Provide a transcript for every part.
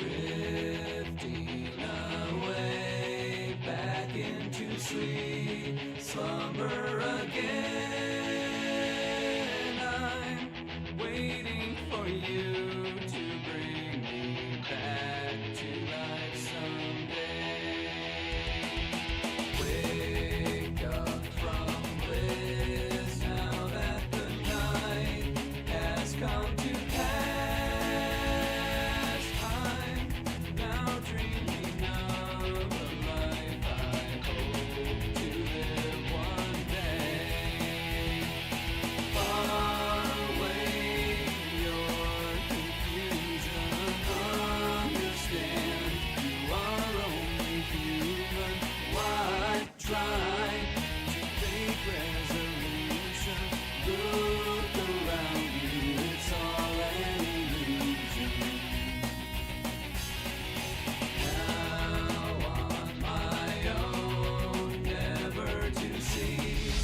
Drifting away back into sweet slumber again. I'm waiting for you to bring me back to life someday. Wake up from bliss now that the night has come to pass. I'm now dreaming of a life I hope to live one day. Far away your confusion, understand you are only human. Why try to fake resolution? Look around you, it's all an illusion. Now on my own, never to cease.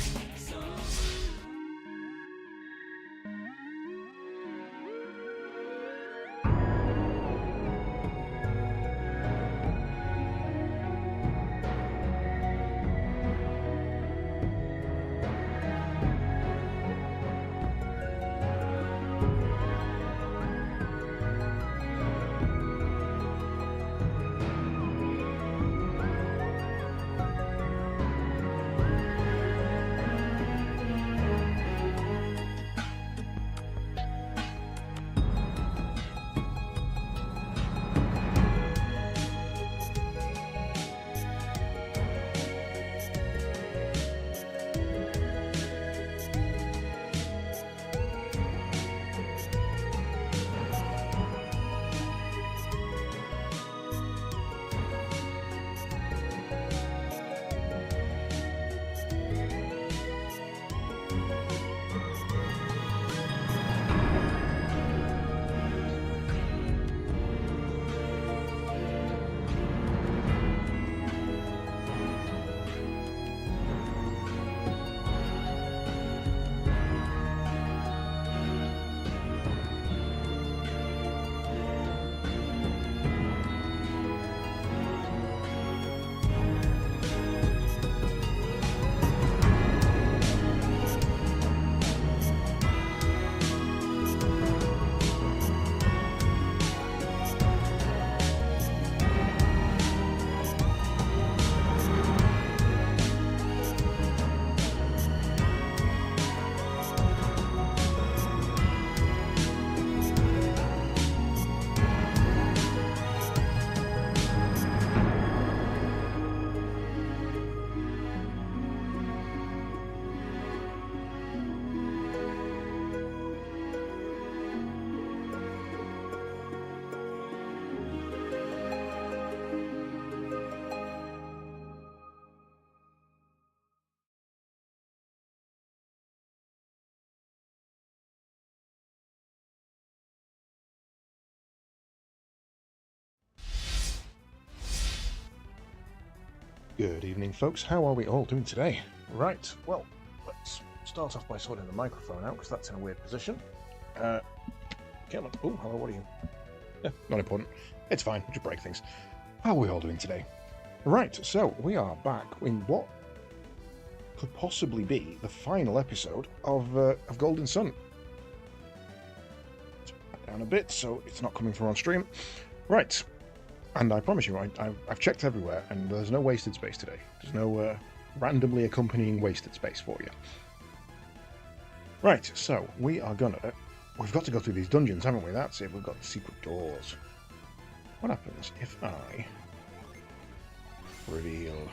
Good evening, folks. How are we all doing today? Right, well, let's start off by sorting the microphone out, because that's in a weird position. Come on. Oh, hello, what are you? Yeah, not important. It's fine, just break things. How are we all doing today? Right, so we are back in what could possibly be the final episode of Golden Sun. Turn that down a bit so it's not coming through on stream. Right. And I promise you, I've checked everywhere, and there's no wasted space today. There's no randomly accompanying wasted space for you. Right, so we've got to go through these dungeons, haven't we? That's it. We've got secret doors. What happens if I reveal?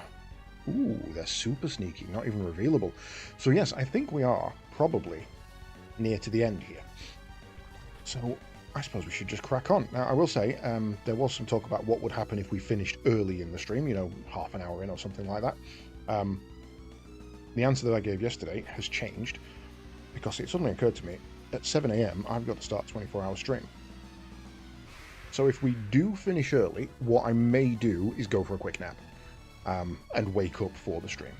Ooh, they're super sneaky, not even revealable. So yes, I think we are probably near to the end here. So I suppose we should just crack on. Now, I will say, there was some talk about what would happen if we finished early in the stream, you know, half an hour in or something like that. The answer that I gave yesterday has changed, because it suddenly occurred to me, at 7 AM, I've got to start a 24-hour stream. So if we do finish early, what I may do is go for a quick nap, and wake up for the stream.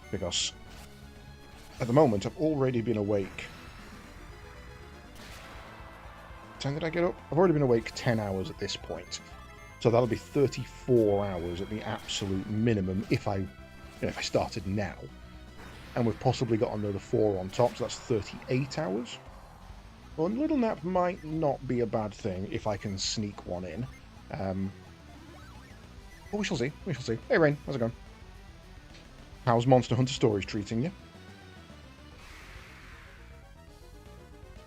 Because at the moment, I've already been awake time did I get up? I've already been awake 10 hours at this point. So that'll be 34 hours at the absolute minimum if if I started now. And we've possibly got another 4 on top, so that's 38 hours. Well, a little nap might not be a bad thing if I can sneak one in. But we shall see. We shall see. Hey, Rain, how's it going? How's Monster Hunter Stories treating you?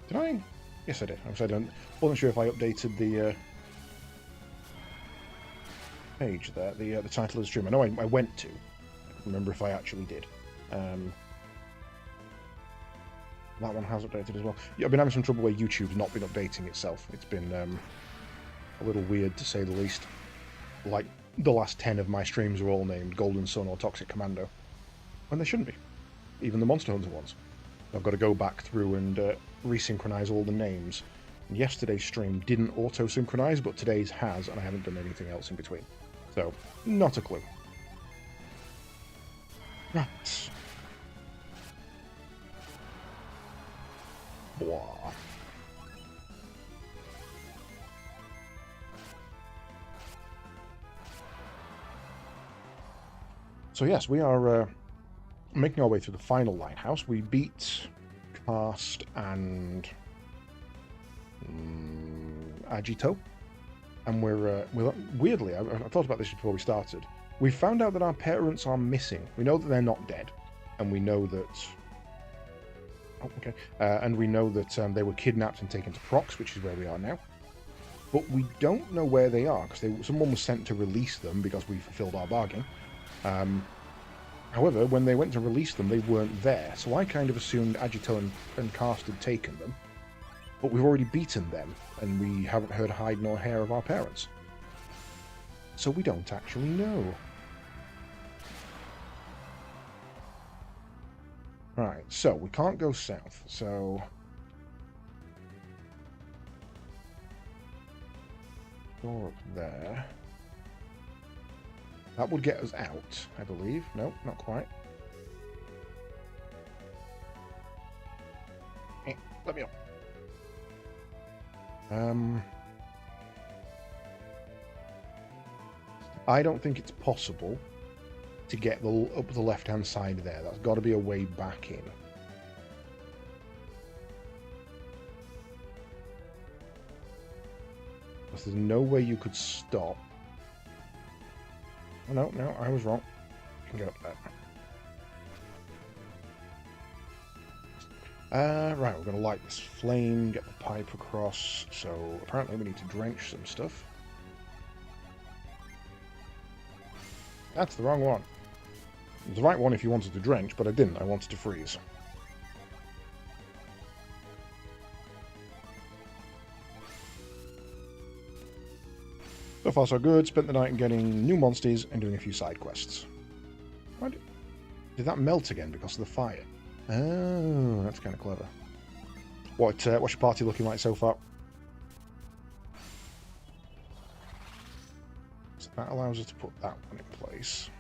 Did I? Yes, I did. I wasn't sure if I updated the page there, the title of the stream. I know I went to. I can't remember if I actually did. That one has updated as well. Yeah, I've been having some trouble where YouTube's not been updating itself. It's been a little weird, to say the least. Like, the last 10 of my streams are all named Golden Sun or Toxic Commando. When they shouldn't be. Even the Monster Hunter ones. I've got to go back through and resynchronize all the names. And yesterday's stream didn't auto-synchronize, but today's has, and I haven't done anything else in between. So, not a clue. Right. Blah. So yes, we are making our way through the final lighthouse. We beat Karst and Agito, and we're weirdly, I thought about this before we started. We found out that our parents are missing. We know that they're not dead, and we know that. Oh, okay. And we know that they were kidnapped and taken to Prox, which is where we are now. But we don't know where they are, because someone was sent to release them because we fulfilled our bargain. However, when they went to release them, they weren't there, so I kind of assumed Agito and Karst had taken them. But we've already beaten them, and we haven't heard hide nor hair of our parents. So we don't actually know. Right, so we can't go south, so... Door up there. That would get us out, I believe. No, not quite. Let me up. I don't think it's possible to get up the left-hand side there. That's got to be a way back in. Because there's no way you could stop. Oh, no, I was wrong. You can get up there. Right, we're going to light this flame, get the pipe across. So apparently we need to drench some stuff. That's the wrong one. It was the right one if you wanted to drench, but I didn't. I wanted to freeze. So far so good. Spent the night getting new monsters and doing a few side quests. Why did that melt again because of the fire? Oh, that's kind of clever. What's your party looking like so far? So that allows us to put that one in place.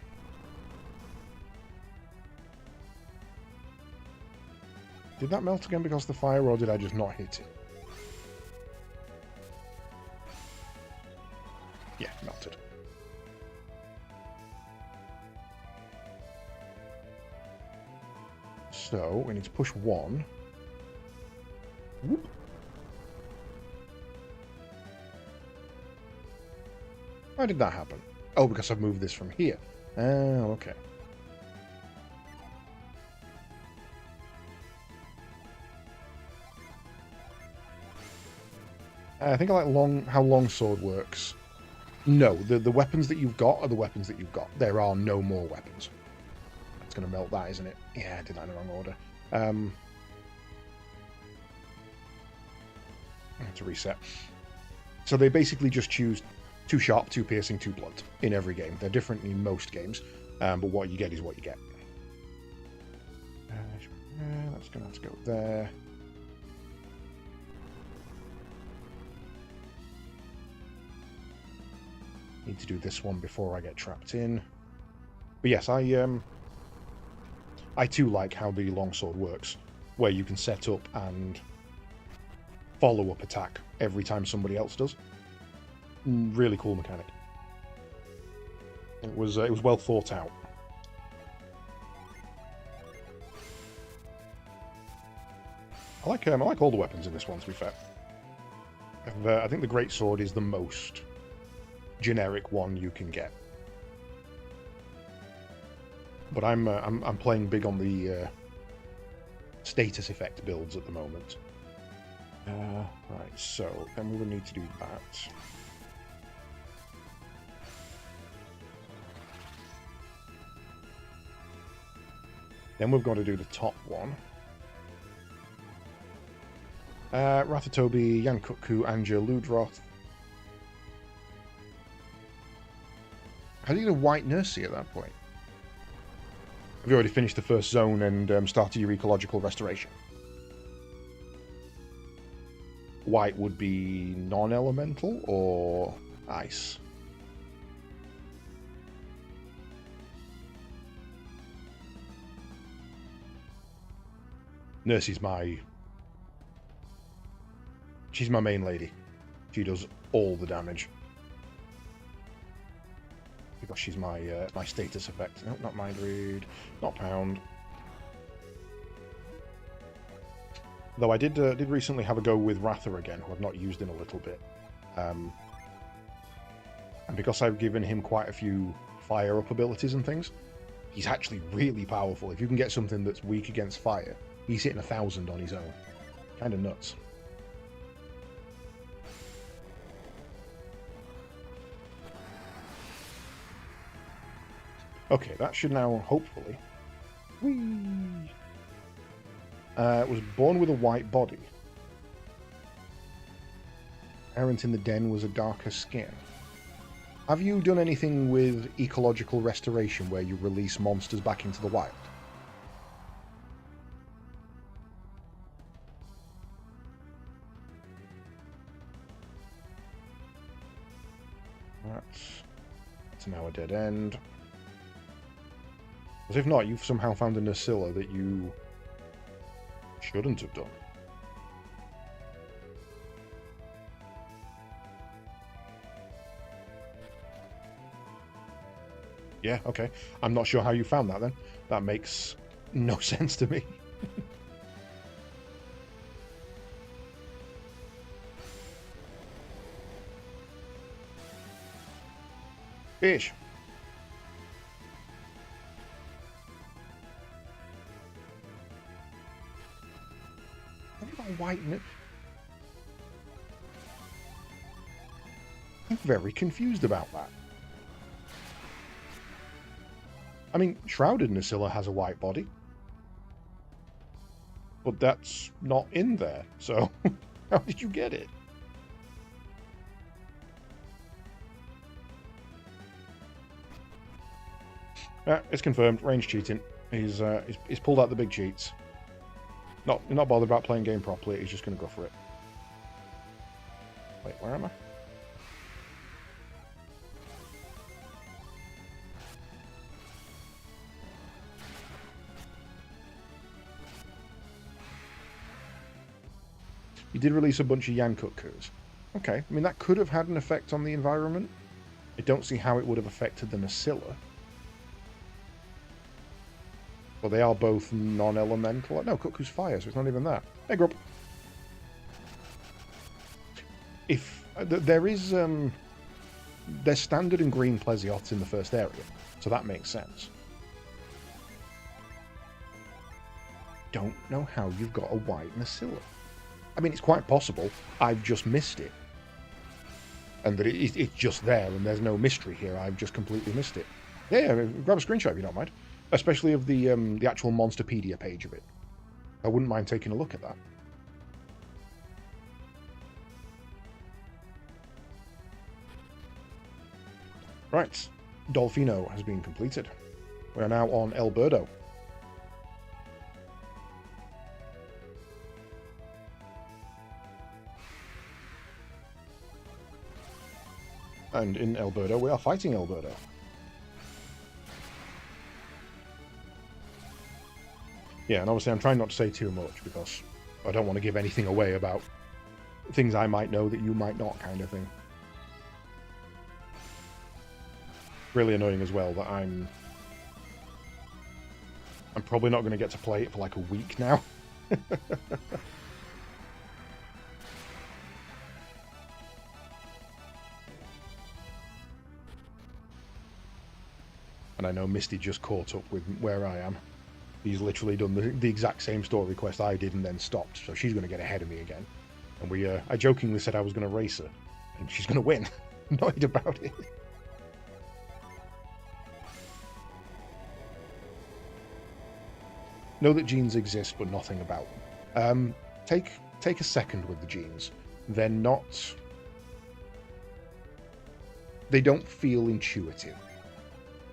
Did that melt again because of the fire, or did I just not hit it? Yeah, melted. So, we need to push one. Whoop. Why did that happen? Oh, because I've moved this from here. Oh, okay. I think I like how longsword works. No, the weapons that you've got are the weapons that you've got. There are no more weapons. That's going to melt that, isn't it? Yeah, I did that in the wrong order. I have to reset. So they basically just choose 2 sharp, 2 piercing, 2 blunt in every game. They're different in most games, but what you get is what you get. That's going to have to go there. Need to do this one before I get trapped in. But yes, I too like how the longsword works, where you can set up and follow-up attack every time somebody else does. Really cool mechanic. It was well thought out. I like all the weapons in this one, to be fair. I think the greatsword is the most generic one you can get. But I'm playing big on the status effect builds at the moment. Right, so then we will need to do that. Then we've got to do the top one. Rathatobi, Yankutku, Anja, Ludroth. How do you get a white nursery at that point? Have you already finished the first zone and started your ecological restoration? White would be non-elemental or ice? Nurse's she's my main lady. She does all the damage. Because she's my my status effect. Nope, not mind read, not pound. Though I did recently have a go with Ratha again, who I've not used in a little bit. And because I've given him quite a few fire up abilities and things, he's actually really powerful. If you can get something that's weak against fire, he's hitting 1,000 on his own. Kind of nuts. Okay, that should now, hopefully... Whee! Was born with a white body. Errant in the Den was a darker skin. Have you done anything with ecological restoration where you release monsters back into the wild? That's now a dead end. Because if not, you've somehow found a Nursilla that you shouldn't have done. Yeah, okay. I'm not sure how you found that then. That makes no sense to me. Fish. Have you got white in it? I'm very confused about that. I mean, Shrouded Nursilla has a white body. But that's not in there, so how did you get it? It's confirmed. Range cheating. He's pulled out the big cheats. Not bothered about playing game properly. He's just going to go for it. Wait, where am I? You did release a bunch of Yankutkus. Okay, I mean, that could have had an effect on the environment. I don't see how it would have affected the Nursilla. Well, they are both non-elemental. No, Kutku's fire, so it's not even that. Hey, Grub. If there is, there's standard and green Plesioths in the first area, so that makes sense. Don't know how you've got a white Nursilla. I mean, it's quite possible I've just missed it, and that it's just there, and there's no mystery here. I've just completely missed it. Yeah, grab a screenshot if you don't mind. Especially of the actual Monsterpedia page of it. I wouldn't mind taking a look at that. Right, Dolfino has been completed. We are now on Alberto. And in Alberto, we are fighting Alberto. Yeah, and obviously I'm trying not to say too much because I don't want to give anything away about things I might know that you might not, kind of thing. Really annoying as well that I'm probably not going to get to play it for like a week now. And I know Misty just caught up with where I am. He's literally done the exact same story quest I did and then stopped, so she's going to get ahead of me again. And I jokingly said I was going to race her, and she's going to win. Annoyed about it. Know that genes exist, but nothing about them. Take a second with the genes. They're not... They don't feel intuitive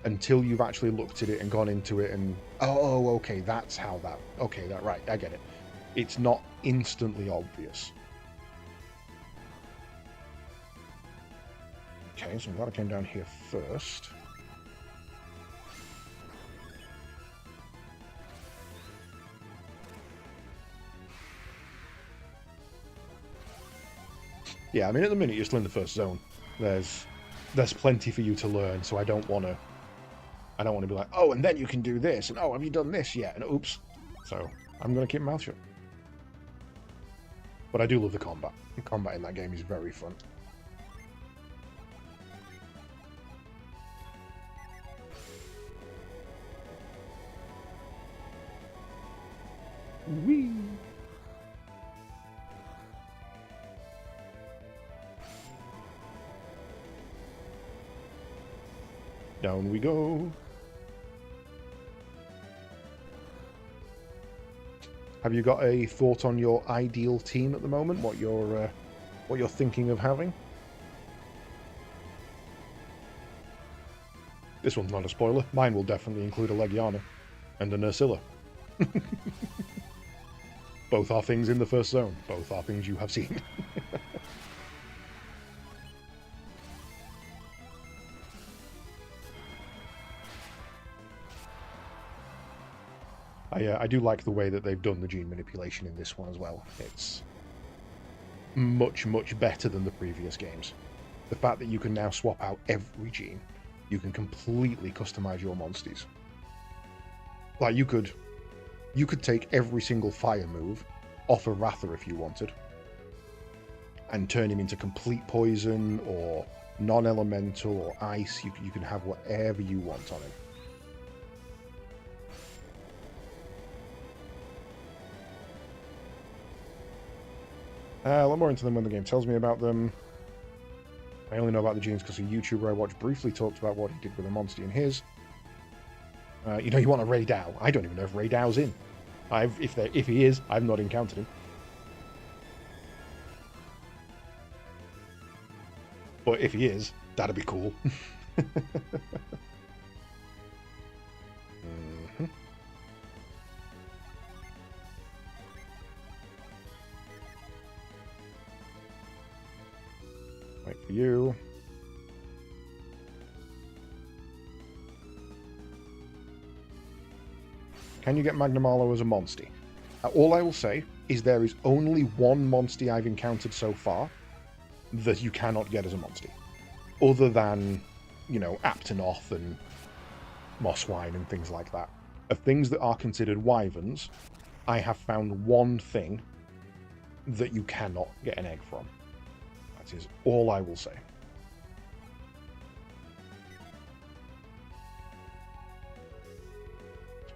until you've actually looked at it and gone into it and, oh, okay, that's how that... Okay, that right, I get it. It's not instantly obvious. Okay, so I'm glad I came down here first. Yeah, I mean, at the minute, you're still in the first zone. There's plenty for you to learn, so I don't want to be like, oh, and then you can do this, and oh, have you done this yet? And oops. So, I'm going to keep my mouth shut. But I do love the combat. The combat in that game is very fun. Whee! Down we go. Have you got a thought on your ideal team at the moment? What you're thinking of having? This one's not a spoiler. Mine will definitely include a Legiana and a Nursilla. Both are things in the first zone. Both are things you have seen. I do like the way that they've done the gene manipulation in this one as well. It's much, much better than the previous games. The fact that you can now swap out every gene, you can completely customize your monsters. Like, you could take every single fire move off of Ratha if you wanted, and turn him into complete poison, or non-elemental, or ice. You can have whatever you want on him. A lot more into them when the game tells me about them. I only know about the genes because a YouTuber I watched briefly talked about what he did with a monster in his. You want a Ray Dow. I don't even know if Ray Dow's in. If he is, I've not encountered him. But if he is, that'd be cool. Mm-hmm. Wait for you. Can you get Magnamalo as a monster? All I will say is there is only one monster I've encountered so far that you cannot get as a monster. Other than, Aptonoth and Mosswine and things like that. Of things that are considered wyverns, I have found one thing that you cannot get an egg from. That is all I will say.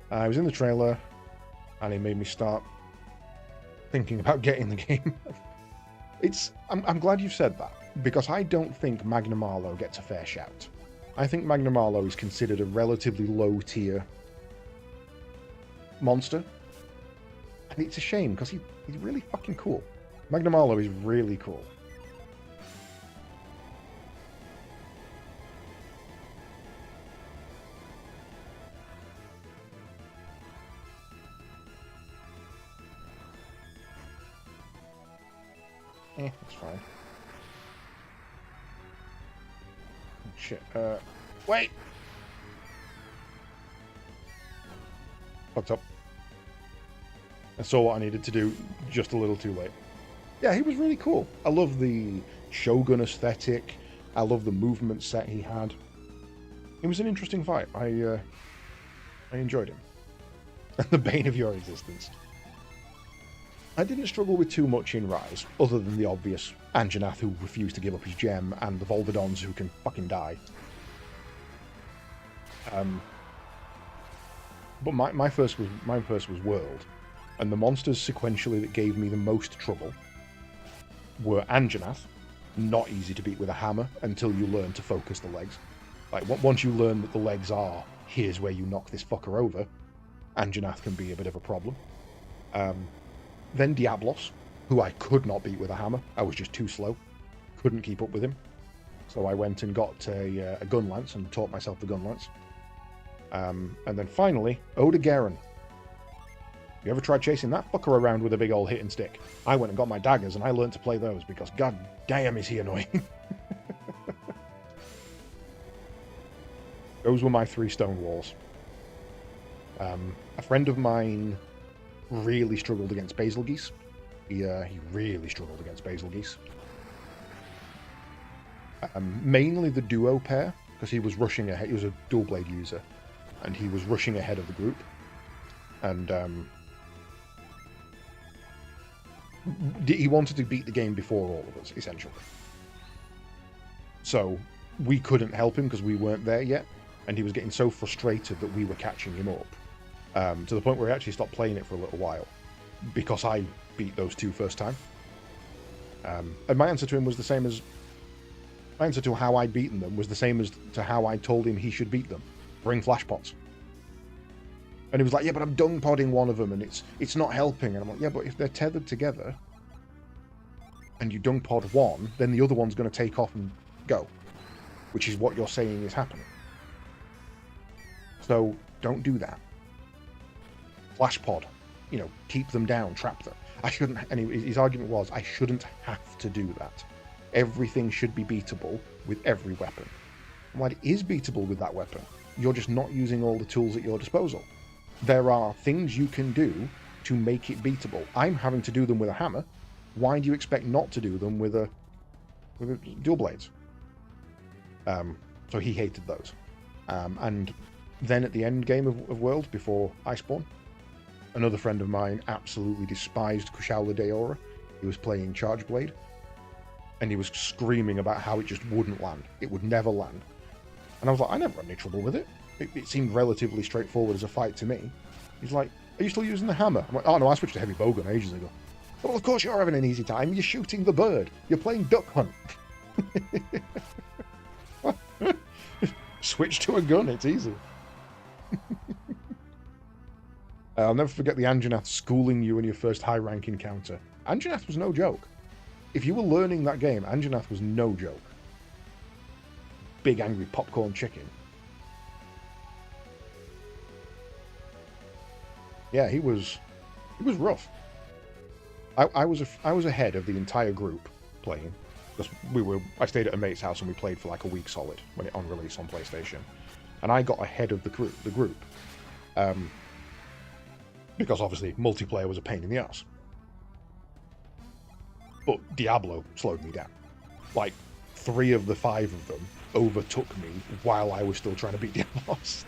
I was in the trailer, and it made me start thinking about getting the game. I'm glad you've said that, because I don't think Magnamalo gets a fair shout. I think Magnamalo is considered a relatively low-tier monster, and it's a shame, because he's really fucking cool. Magnamalo is really cool. That's fine. Oh, shit, wait! Fucked up. I saw what I needed to do just a little too late. Yeah, he was really cool. I love the Shogun aesthetic. I love the movement set he had. It was an interesting fight. I enjoyed him. The bane of your existence. I didn't struggle with too much in Rise, other than the obvious Anjanath who refused to give up his gem, and the Volvidons who can fucking die. But mine first was World, and the monsters sequentially that gave me the most trouble were Anjanath, not easy to beat with a hammer until you learn to focus the legs. Like, once you learn that the legs are, here's where you knock this fucker over, Anjanath can be a bit of a problem. Then Diablos, who I could not beat with a hammer. I was just too slow. Couldn't keep up with him. So I went and got a gun lance and taught myself the gun lance. And then finally, Oda Garen. You ever tried chasing that fucker around with a big old hitting stick? I went and got my daggers and I learned to play those because god damn is he annoying. Those were my 3 stone walls. A friend of mine really struggled against Basilgeuse. He really struggled against Basilgeuse. Mainly the duo pair, because he was rushing ahead. He was a dual blade user, and he was rushing ahead of the group. And he wanted to beat the game before all of us, essentially. So we couldn't help him because we weren't there yet, and he was getting so frustrated that we were catching him up. To the point where he actually stopped playing it for a little while because I beat those 2 first time. And my answer to him was the same as... My answer to how I'd beaten them was the same as to how I told him he should beat them. Bring flash pots. And he was like, yeah, but I'm dung podding one of them and it's not helping. And I'm like, yeah, but if they're tethered together and you dung pod one, then the other one's going to take off and go. Which is what you're saying is happening. So don't do that. Flash pod, keep them down, trap them. I shouldn't, and his argument was, I shouldn't have to do that. Everything should be beatable with every weapon. And while it is beatable with that weapon, you're just not using all the tools at your disposal. There are things you can do to make it beatable. I'm having to do them with a hammer. Why do you expect not to do them with a dual blades? So he hated those. And then at the end game of World, before Iceborne, another friend of mine absolutely despised Kushala Daora. He was playing Charge Blade, and he was screaming about how it just wouldn't land. It would never land. And I was like, I never had any trouble with it. It seemed relatively straightforward as a fight to me. He's like, are you still using the hammer? I'm like, oh no, I switched to heavy bowgun ages ago. Well, of course you're having an easy time. You're shooting the bird. You're playing Duck Hunt. Switch to a gun, it's easy. I'll never forget the Anjanath schooling you in your first high rank encounter. Anjanath was no joke. If you were learning that game, Anjanath was no joke. Big angry popcorn chicken. Yeah, he was rough. I was ahead of the entire group playing. Because I stayed at a mate's house and we played for like a week solid when it on release on PlayStation. And I got ahead of the group. Because obviously multiplayer was a pain in the ass. But Diablo slowed me down. Like 3 of the 5 of them overtook me while I was still trying to beat Diablos.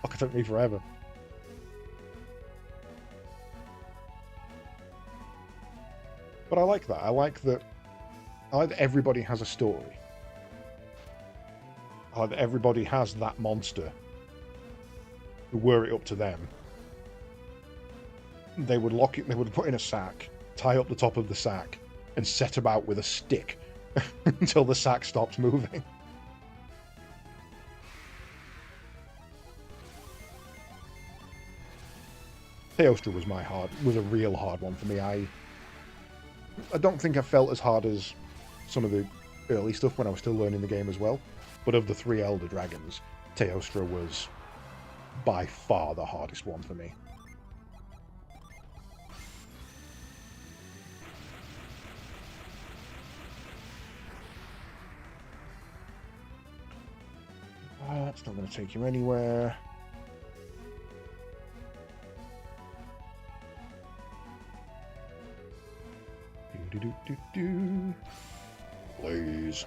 Fuck, it took me forever. But I like that. I like that everybody has a story. I like that everybody has that monster who, were it up to them, they would lock it, they would put in a sack, tie up the top of the sack, and set about with a stick until the sack stops moving. Teostra was a real hard one for me. I don't think I felt as hard as some of the early stuff when I was still learning the game as well. But of the 3 Elder Dragons, Teostra was by far the hardest one for me. That's not going to take you anywhere. Do-do-do-do-do. Please.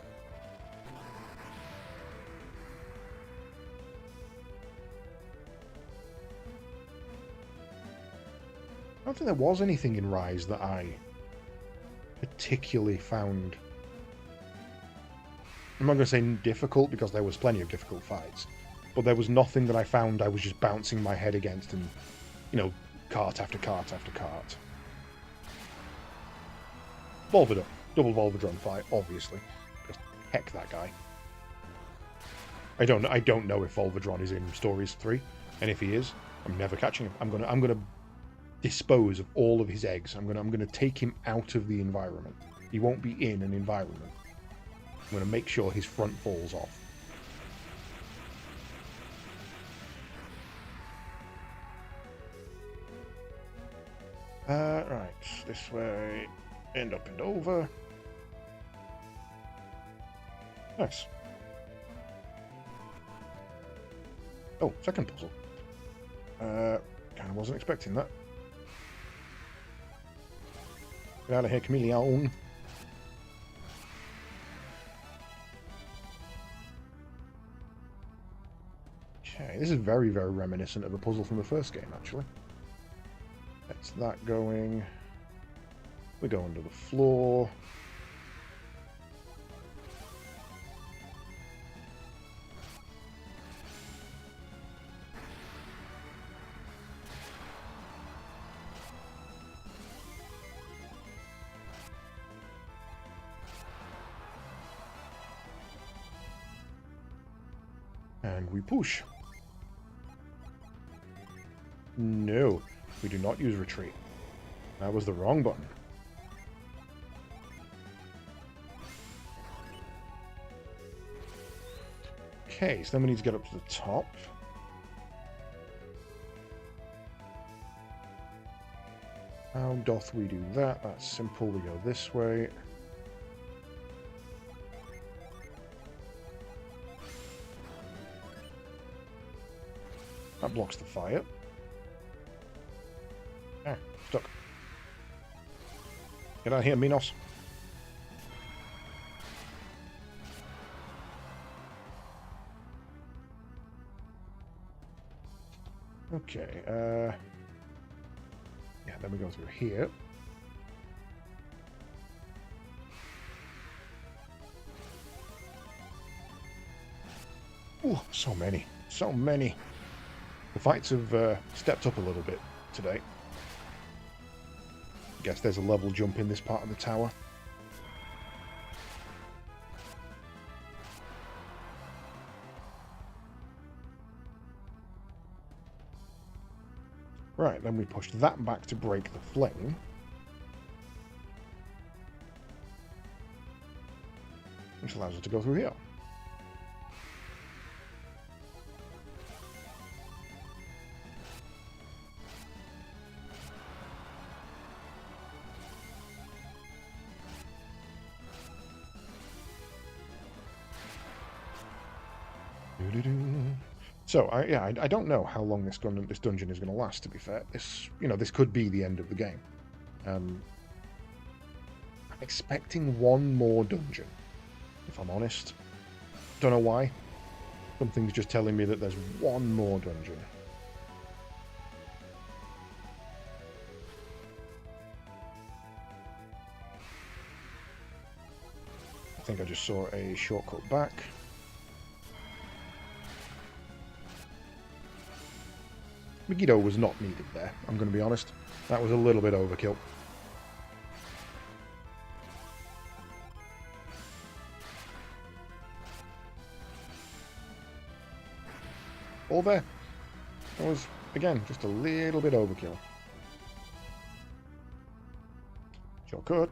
I don't think there was anything in Rise that I particularly found... I'm not going to say difficult, because there was plenty of difficult fights. But there was nothing that I found I was just bouncing my head against and, you know, cart after cart after cart. Volvidon. Double Volvidron fight, obviously. Just heck that guy. I don't know if Volvidron is in Stories 3, and if he is, I'm never catching him. I'm gonna dispose of all of his eggs. I'm gonna take him out of the environment. He won't be in an environment. I'm gonna make sure his front falls off. Right, this way, end up and over. Nice. Oh, second puzzle. Kind of wasn't expecting that. Get out of here, chameleon. Okay, this is very, very reminiscent of a puzzle from the first game, actually. That's that going. We go under the floor. And we push. No, we do not use retreat. That was the wrong button. Okay, so then we need to get up to the top. How doth we do that? That's simple. We go this way. That blocks the fire. Ah, stuck. Get out of here, Minos. Okay, yeah, then we go through here. Ooh, so many. So many. The fights have stepped up a little bit today. Guess there's a level jump in this part of the tower. Right, then we push that back to break the flame. Which allows us to go through here. So I don't know how long this dungeon is going to last. To be fair, this could be the end of the game. I'm expecting one more dungeon, if I'm honest. Don't know why. Something's just telling me that there's one more dungeon. I think I just saw a shortcut back. Megiddo was not needed there, I'm going to be honest. That was a little bit overkill. All there. That was, again, just a little bit overkill. Sure could.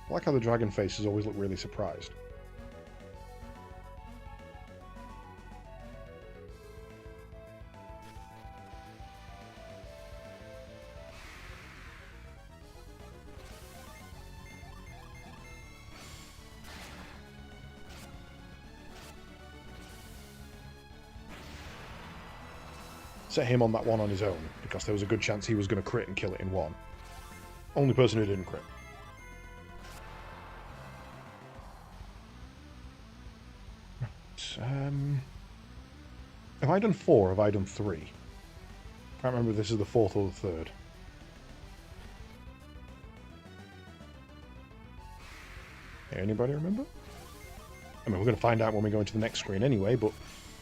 I like how the dragon faces always look really surprised. set him on that one on his own, because there was a good chance he was going to crit and kill it in one. Only person who didn't crit. Have I done 4 or have I done 3? Can't remember if this is the 4th or the 3rd. Anybody remember? I mean, we're going to find out when we go into the next screen anyway, but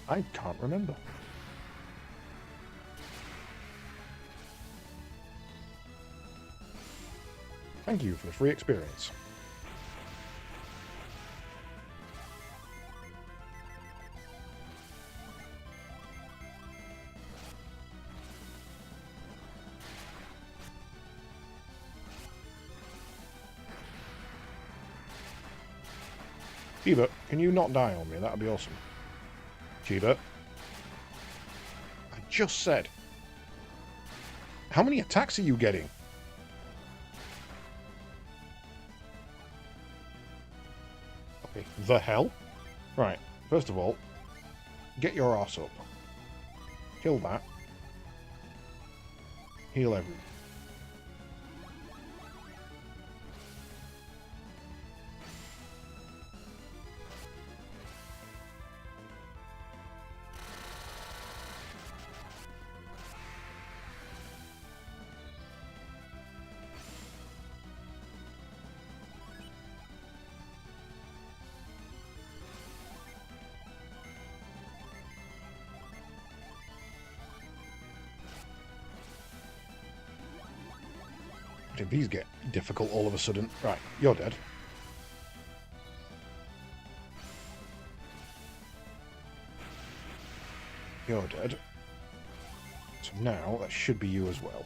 I can't remember. Thank you for the free experience. Chiba, can you not die on me? That'd be awesome. Chiba. I just said. How many attacks are you getting? Okay, the hell? Right, first of all, get your ass up. Kill that. Heal everyone. Did these get difficult all of a sudden? Right, you're dead. You're dead. So now that should be you as well.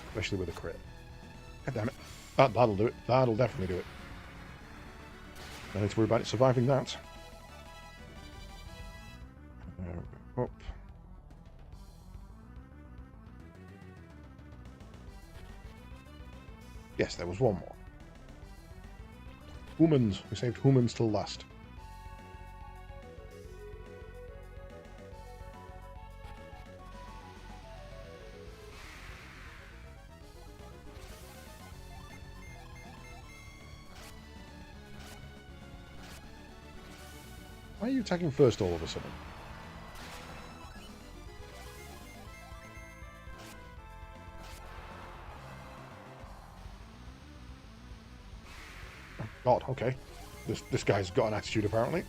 Especially with a crit. God damn it. That'll do it. That'll definitely do it. Don't need to worry about it surviving that. Up. Yes, there was one more. Humans. We saved humans till last. Why are you attacking first all of a sudden? God, okay. This guy's got an attitude, apparently.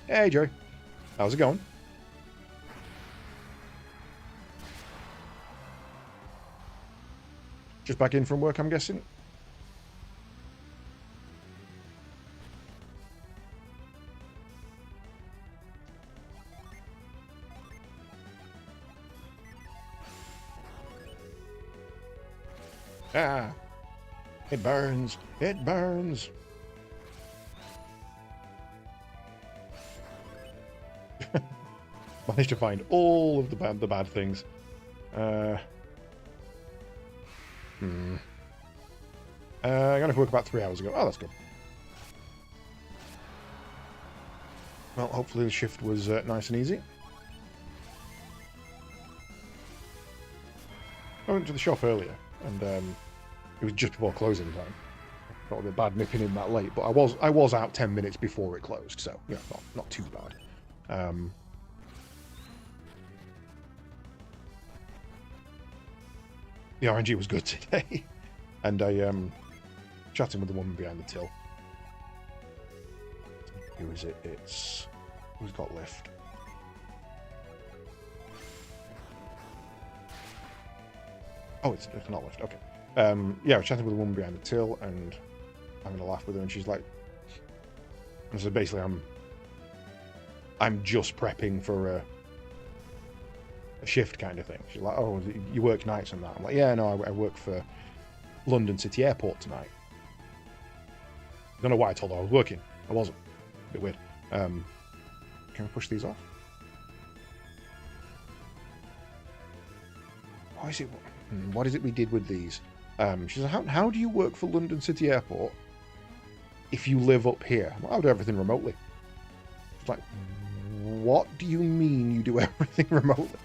Hey, Jerry. How's it going? Just back in from work, I'm guessing? Ah! It burns! It burns! Managed to find all of the bad things. I got off work about 3 hours ago. Oh, that's good. Well, hopefully the shift was nice and easy. I went to the shop earlier, and it was just before closing time. Felt a bit bad nipping in that late, but I was out 10 minutes before it closed, so yeah, not too bad. The RNG was good today, and I chatting with the woman behind the till. Who is it? It's who's got lift? Oh, it's not lift. Okay. Yeah, I was chatting with a woman behind the till and having a laugh with her, and she's like, and so basically I'm just prepping for a shift kind of thing. She's like, oh, you work nights and that. I'm like, yeah, no, I work for London City Airport tonight. I don't know why I told her I was working. I wasn't. A bit weird. Can we push these off? What is it we did with these? She said, how do you work for London City Airport if you live up here? Well, I'll do everything remotely. It's like, What do you mean you do everything remotely? Do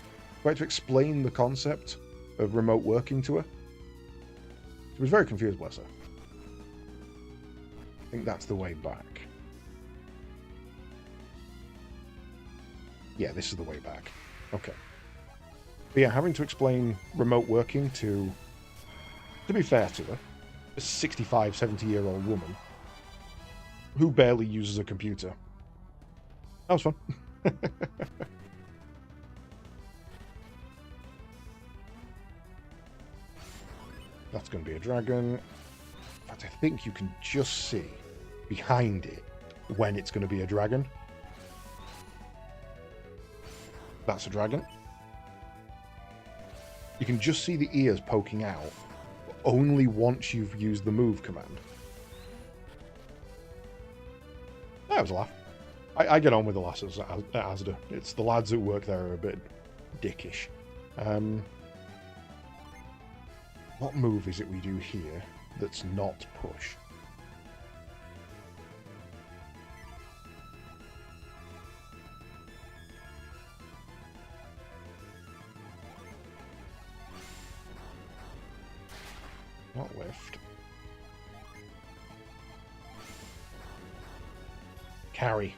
I have to explain the concept of remote working to her? She was very confused, bless her. I think that's the way back. Yeah, this is the way back. Okay. But yeah, having to explain remote working to be fair to her, a 65, 70-year-old woman who barely uses a computer. That was fun. That's going to be a dragon. In fact, I think you can just see behind it when it's going to be a dragon. That's a dragon. You can just see the ears poking out, but only once you've used the move command. That was a laugh. I get on with the lasses at Asda. It's the lads who work there are a bit dickish. What move is it we do here that's not push? Not lift. Carry.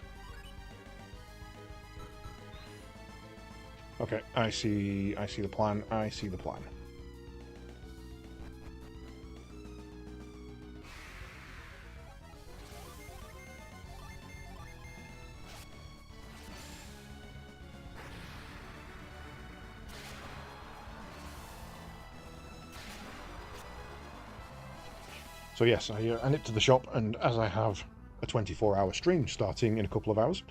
Okay, I see the plan. I see the plan. So yes, I nipped to the shop, and as I have a 24-hour stream starting in a couple of hours,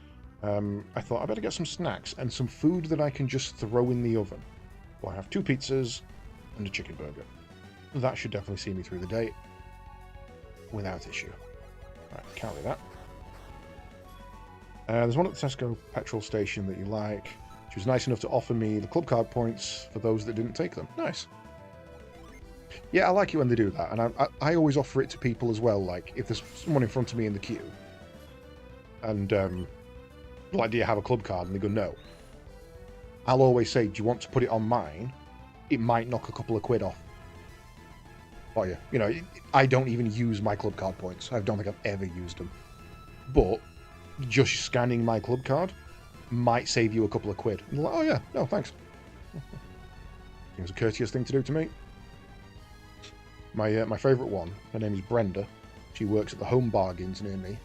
I thought I better get some snacks and some food that I can just throw in the oven. Well, I have 2 pizzas and a chicken burger. That should definitely see me through the day without issue. Right, carry that. There's one at the Tesco petrol station that you like. She was nice enough to offer me the club card points for those that didn't take them. Nice. Yeah, I like it when they do that, and I always offer it to people as well. Like, if there's someone in front of me in the queue, and like, do you have a club card? And they go, no. I'll always say, do you want to put it on mine? It might knock a couple of quid off. For you. You know, I don't even use my club card points. I don't think I've ever used them. But just scanning my club card might save you a couple of quid. And you're like, oh yeah, no, thanks. It was a courteous thing to do to me. My favourite one, her name is Brenda. She works at the Home Bargains near me.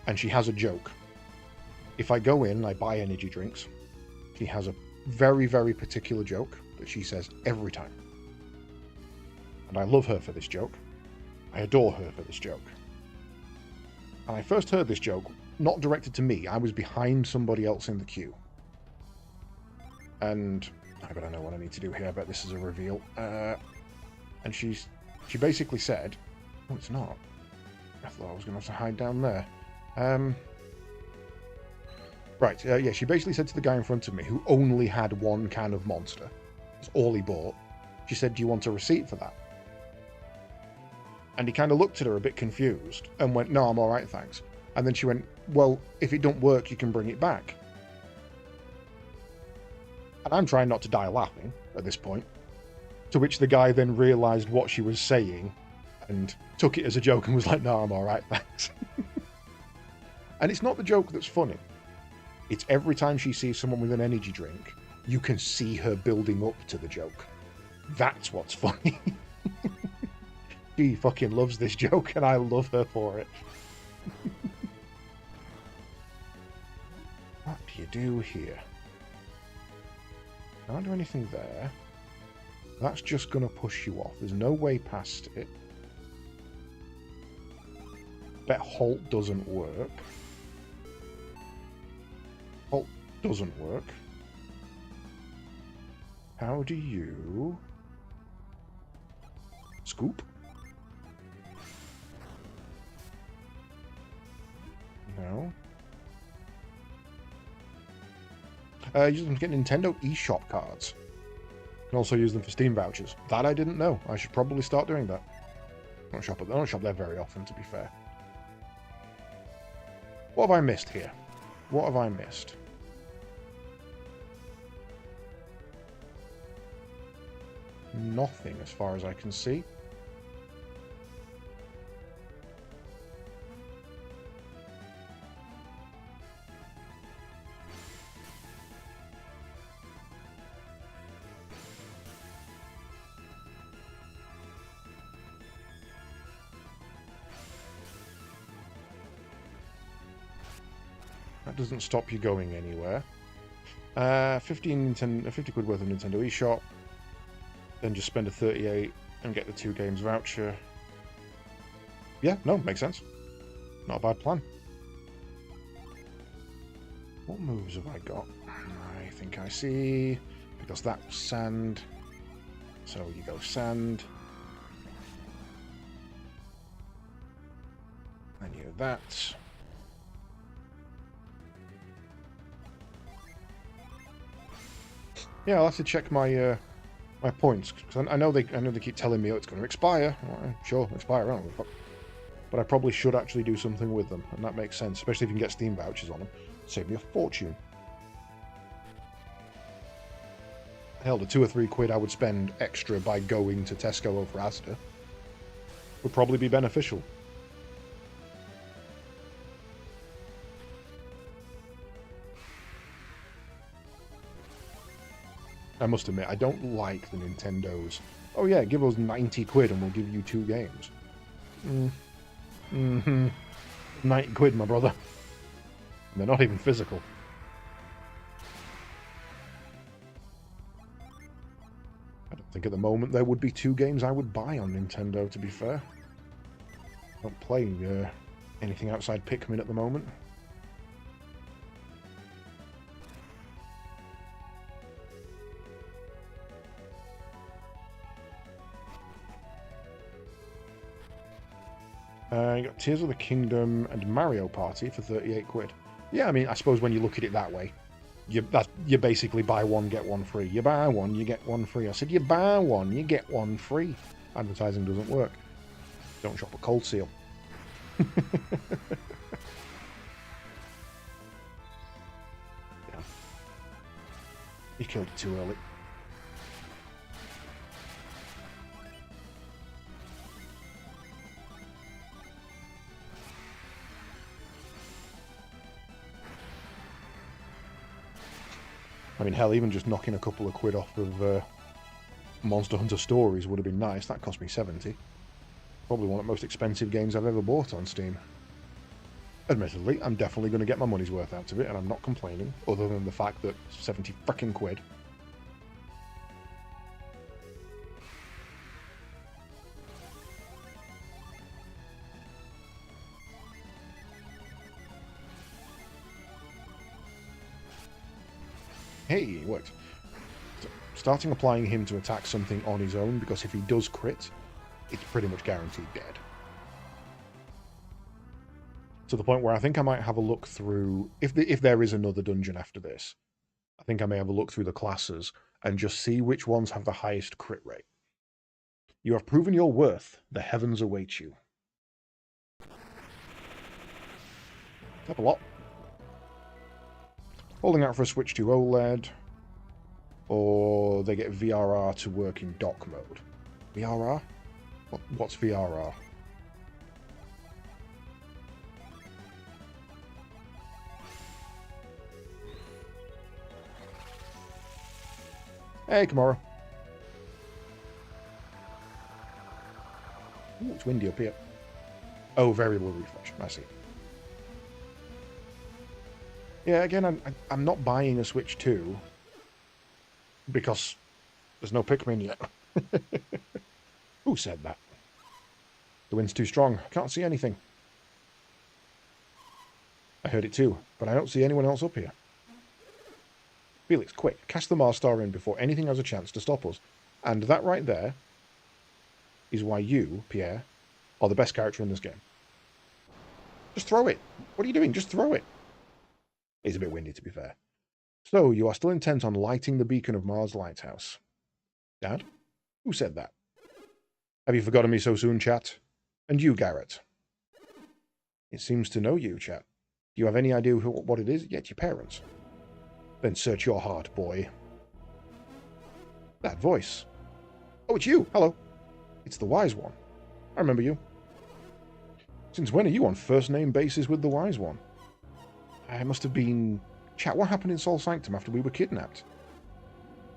And she has a joke. If I go in and I buy energy drinks, she has a very, very particular joke that she says every time. And I love her for this joke. I adore her for this joke. And I first heard this joke, not directed to me. I was behind somebody else in the queue. And I bet I know what I need to do here. I bet this is a reveal. And she basically said, oh, it's not. I thought I was going to have to hide down there. Right, yeah, she basically said to the guy in front of me, who only had 1 can of Monster, that's all he bought, she said, do you want a receipt for that? And he kind of looked at her a bit confused and went, no, I'm all right, thanks. And then she went, well, if it don't work, you can bring it back. And I'm trying not to die laughing at this point, to which the guy then realised what she was saying and took it as a joke and was like, no, I'm all right, thanks. And it's not the joke that's funny. It's every time she sees someone with an energy drink, you can see her building up to the joke. That's what's funny. She fucking loves this joke, and I love her for it. What do you do here? Can't do anything there. That's just going to push you off. There's no way past it. Bet halt doesn't work. Halt doesn't work. How do you... Scoop? No. Use them to get Nintendo eShop cards. You can also use them for Steam vouchers. That I didn't know. I should probably start doing that. I don't shop there very often, to be fair. What have I missed here? What have I missed? Nothing as far as I can see. That doesn't stop you going anywhere. 50 quid worth of Nintendo eShop. Then just spend a 38 and get the 2 games voucher. Yeah, no, makes sense. Not a bad plan. What moves have I got? I think I see. Because that was sand. So you go sand. Then you that. Yeah, I'll have to check my my points, because I know they keep telling me, oh, it's going to expire. Well, sure, expire, I don't give a fuck. But I probably should actually do something with them, and that makes sense, especially if you can get Steam vouchers on them. Save me a fortune. Hell, the 2 or 3 quid I would spend extra by going to Tesco over Asda would probably be beneficial. I must admit, I don't like the Nintendo's. Oh yeah, give us 90 quid and we'll give you 2 games. 90 quid, my brother. And they're not even physical. I don't think at the moment there would be 2 games I would buy on Nintendo, to be fair. I don't play anything outside Pikmin at the moment. You got Tears of the Kingdom and Mario Party for 38 quid. Yeah, I mean, I suppose when you look at it that way, you basically buy one, get one free. You buy one, you get one free. I said you buy one, you get one free. Advertising doesn't work. Don't shop at Cold Seal. Yeah. You killed it too early. I mean, hell, even just knocking a couple of quid off of Monster Hunter Stories would have been nice. That cost me 70. Probably one of the most expensive games I've ever bought on Steam. Admittedly, I'm definitely going to get my money's worth out of it, and I'm not complaining, other than the fact that 70 frickin' quid. Hey, it worked. Starting applying him to attack something on his own, because if he does crit, it's pretty much guaranteed dead. To the point where I think I might have a look through, if there is another dungeon after this, I think I may have a look through the classes and just see which ones have the highest crit rate. You have proven your worth. The heavens await you. Up a lot. Holding out for a switch to OLED, or they get VRR to work in dock mode. VRR? What's VRR? Hey, Kimura. Ooh, it's windy up here. Oh, variable refresh. I see. Yeah, again, I'm not buying a Switch 2 because there's no Pikmin yet. Who said that? The wind's too strong. Can't see anything. I heard it too, but I don't see anyone else up here. Felix, quick, cast the Mars Star in before anything has a chance to stop us. And that right there is why you, Pierre, are the best character in this game. Just throw it. What are you doing? Just throw it. It's a bit windy, to be fair. So, you are still intent on lighting the beacon of Mars Lighthouse. Dad? Who said that? Have you forgotten me so soon, chat? And you, Garrett? It seems to know you, chat. Do you have any idea what it is? Yet your parents. Then search your heart, boy. That voice. Oh, it's you. Hello. It's the Wise One. I remember you. Since when are you on first-name basis with the Wise One? I must have been... Chat, what happened in Sol Sanctum after we were kidnapped?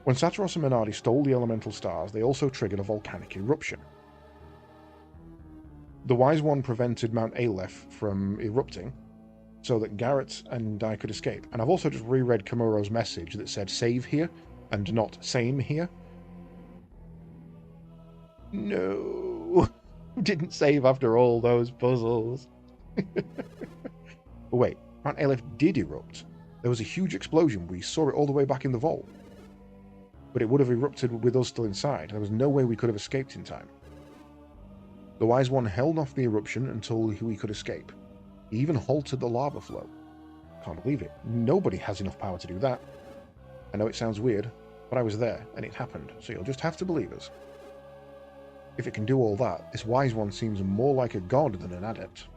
When Saturos and Menardi stole the elemental stars, they also triggered a volcanic eruption. The Wise One prevented Mount Aleph from erupting, so that Garrett and I could escape. And I've also just reread Kamuro's message that said save here, and not same here. No, didn't save after all those puzzles. But wait, Mount Aleph did erupt. There was a huge explosion. We saw it all the way back in the vault. But it would have erupted with us still inside. There was no way we could have escaped in time. The Wise One held off the eruption until we could escape. He even halted the lava flow. Can't believe it. Nobody has enough power to do that. I know it sounds weird, but I was there, and it happened, so you'll just have to believe us. If it can do all that, this Wise One seems more like a god than an adept.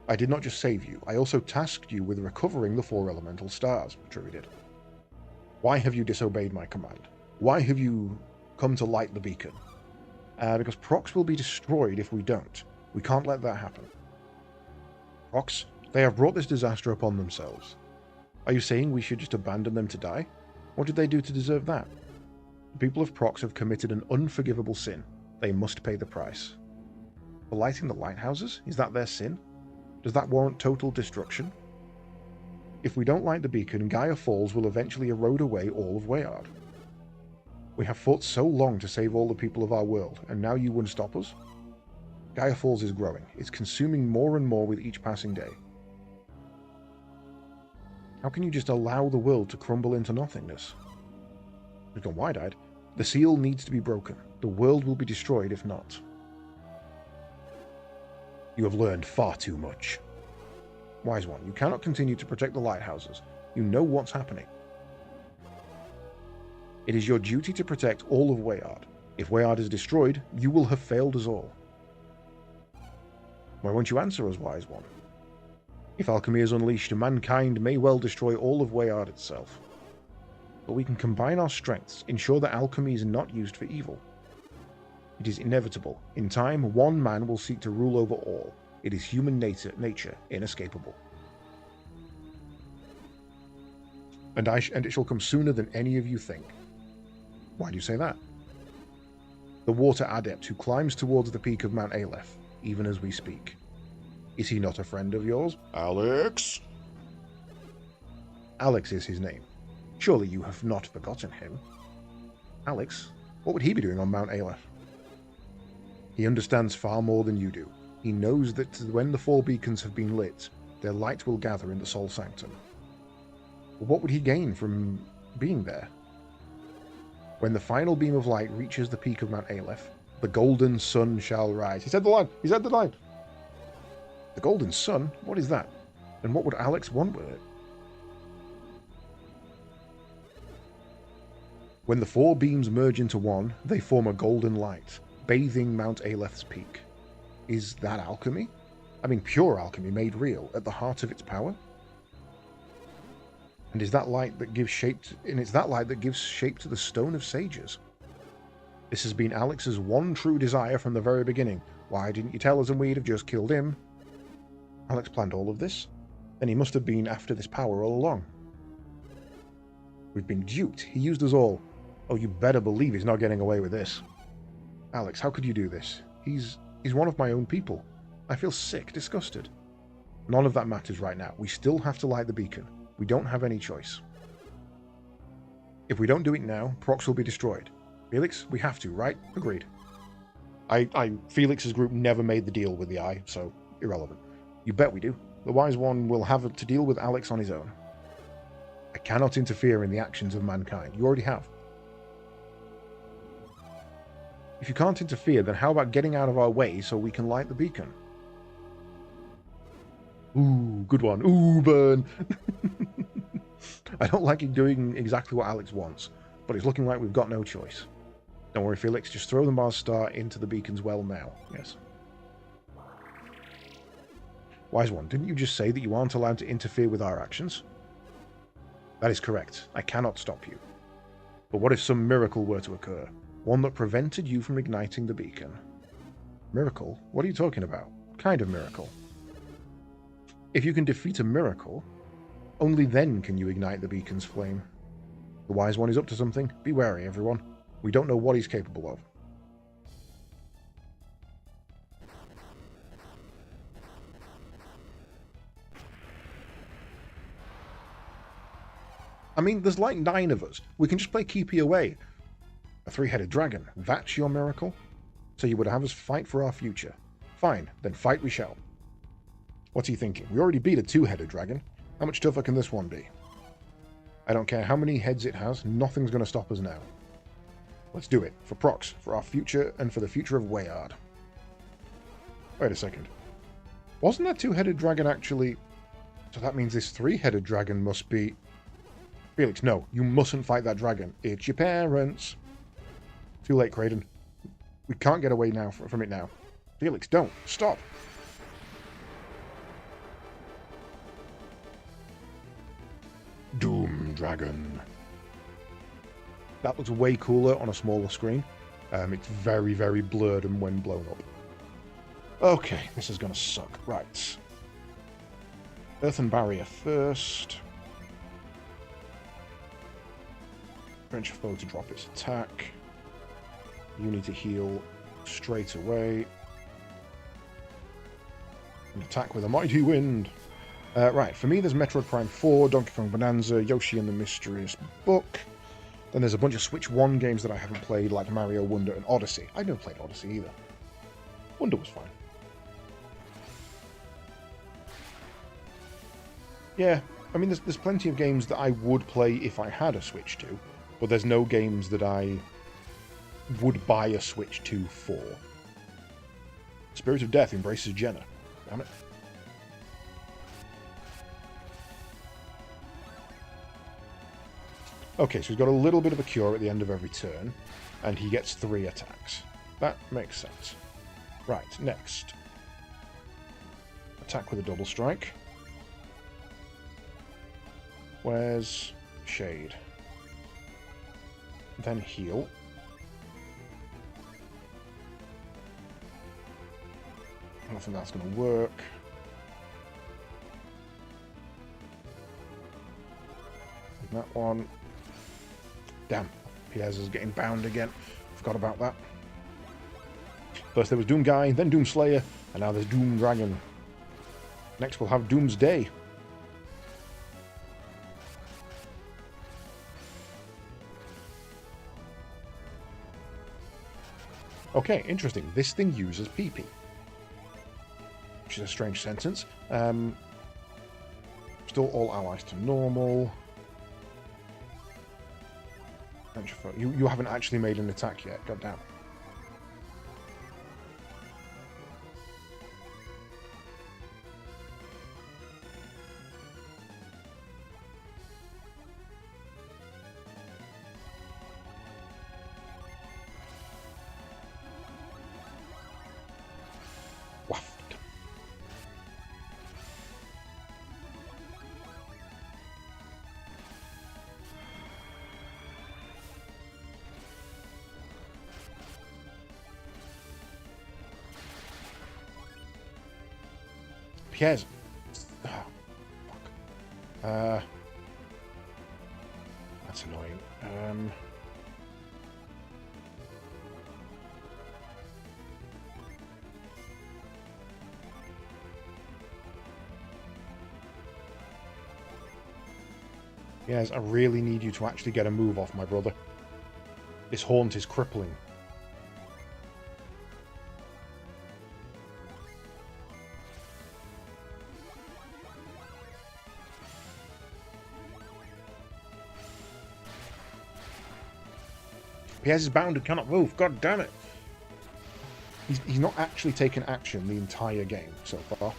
I did not just save you, I also tasked you with recovering the 4 elemental stars, True did. Why have you disobeyed my command? Why have you come to light the beacon? Because Prox will be destroyed if we don't. We can't let that happen. Prox, they have brought this disaster upon themselves. Are you saying we should just abandon them to die? What did they do to deserve that? The people of Prox have committed an unforgivable sin. They must pay the price. For lighting the lighthouses? Is that their sin? Does that warrant total destruction? If we don't light the beacon, Gaia Falls will eventually erode away all of Weyard. We have fought so long to save all the people of our world, and now you wouldn't stop us? Gaia Falls is growing. It's consuming more and more with each passing day. How can you just allow the world to crumble into nothingness? We've gone wide-eyed. The seal needs to be broken. The world will be destroyed if not. You have learned far too much. Wise One, you cannot continue to protect the lighthouses. You know what's happening. It is your duty to protect all of Weyard. If Weyard is destroyed, you will have failed us all. Why won't you answer us, Wise One? If alchemy is unleashed, mankind may well destroy all of Weyard itself. But we can combine our strengths, ensure that alchemy is not used for evil. It is inevitable. In time, one man will seek to rule over all. It is human nature, inescapable. And it shall come sooner than any of you think. Why do you say that? The water adept who climbs towards the peak of Mount Aleph, even as we speak. Is he not a friend of yours? Alex? Alex is his name. Surely you have not forgotten him. Alex? What would he be doing on Mount Aleph? He understands far more than you do. He knows that when the 4 beacons have been lit, their light will gather in the Sol Sanctum. But what would he gain from being there? When the final beam of light reaches the peak of Mount Aleph, the golden sun shall rise. He said the line! He said the line! The golden sun? What is that? And what would Alex want with it? When the 4 beams merge into one, they form a golden light, bathing Mount Aleph's peak. Is that alchemy? I mean, pure alchemy made real, at the heart of its power? And is that light that gives shape to the Stone of Sages? This has been Alex's one true desire from the very beginning. Why didn't you tell us and we'd have just killed him? Alex planned all of this? Then he must have been after this power all along. We've been duped. He used us all. Oh, you better believe he's not getting away with this. Alex, how could you do this? He's one of my own people. I feel sick, disgusted. None of that matters right now. We still have to light the beacon. We don't have any choice. If we don't do it now, Prox will be destroyed. Felix, we have to, right? Agreed. Felix's group never made the deal with the Eye, so irrelevant. You bet we do. The Wise One will have to deal with Alex on his own. I cannot interfere in the actions of mankind. You already have. If you can't interfere, then how about getting out of our way so we can light the beacon? Ooh, good one. Ooh, burn. I don't like it doing exactly what Alex wants, but it's looking like we've got no choice. Don't worry, Felix. Just throw the Mars Star into the beacon's well now. Yes. Wise One, didn't you just say that you aren't allowed to interfere with our actions? That is correct. I cannot stop you. But what if some miracle were to occur? One that prevented you from igniting the beacon? Miracle? What are you talking about? Kind of miracle. If you can defeat a miracle, only then can you ignite the beacon's flame. The Wise One is up to something. Be wary, everyone. We don't know what he's capable of. I mean, there's like 9 of us. We can just play Keepy away. A 3-headed dragon. That's your miracle? So you would have us fight for our future. Fine, then fight we shall. What's he thinking? We already beat a 2-headed dragon. How much tougher can this one be? I don't care how many heads it has, nothing's going to stop us now. Let's do it. For Prox, for our future, and for the future of Weyard. Wait a second. Wasn't that 2-headed dragon actually... So that means this 3-headed dragon must be... Felix, no. You mustn't fight that dragon. It's your parents. Too late, Kraden. We can't get away now from it now. Felix, don't. Stop. Doom Dragon. That looks way cooler on a smaller screen. It's very, very blurred and when blown up. Okay, this is going to suck. Right. Earthen Barrier first. Drench a foe to drop its attack. You need to heal straight away. And attack with a mighty wind. Right, for me there's Metroid Prime 4, Donkey Kong Bonanza, Yoshi and the Mysterious Book. Then there's a bunch of Switch 1 games that I haven't played, like Mario Wonder and Odyssey. I've never played Odyssey either. Wonder was fine. Yeah, I mean there's plenty of games that I would play if I had a Switch 2, but there's no games that I would buy a Switch 2 for. Spirit of Death embraces Jenna. Damn it. Okay, so he's got a little bit of a cure at the end of every turn, and he gets 3 attacks. That makes sense. Right, next. Attack with a double strike. Where's Shade? Then heal. I don't think that's going to work. And that one. Damn, Piers is getting bound again. Forgot about that. First there was Doom Guy, then Doom Slayer, and now there's Doom Dragon. Next we'll have Doomsday. Okay, interesting. This thing uses PP. Which is a strange sentence. Still all allies to normal. You haven't actually made an attack yet, goddamn. Waft. Piers. Oh, fuck. That's annoying. Yes, I really need you to actually get a move off, my brother. This haunt is crippling. Piers is bound and cannot move. God damn it. He's not actually taken action the entire game so far.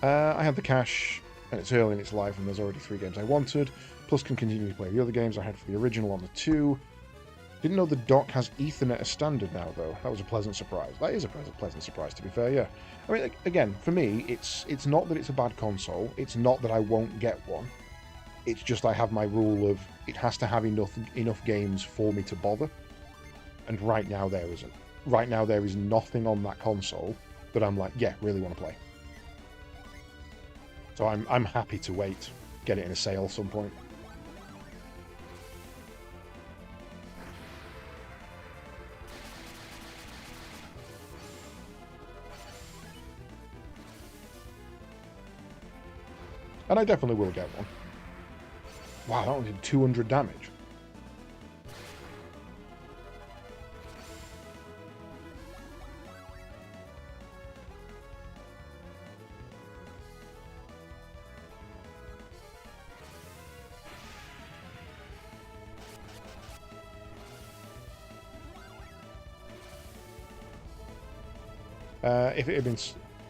I have the cash, and it's early in its life, and there's already 3 games I wanted. Plus can continue to play the other games I had for the original on the 2. Didn't know the dock has Ethernet as standard now, though. That was a pleasant surprise. That is a pleasant surprise, to be fair, yeah. I mean, again, for me, it's not that it's a bad console. It's not that I won't get one. It's just I have my rule of it has to have enough games for me to bother. And right now there isn't. Right now there is nothing on that console that I'm like, yeah, really want to play. So I'm happy to wait, get it in a sale at some point. And I definitely will get one. Wow, that only did 200 damage.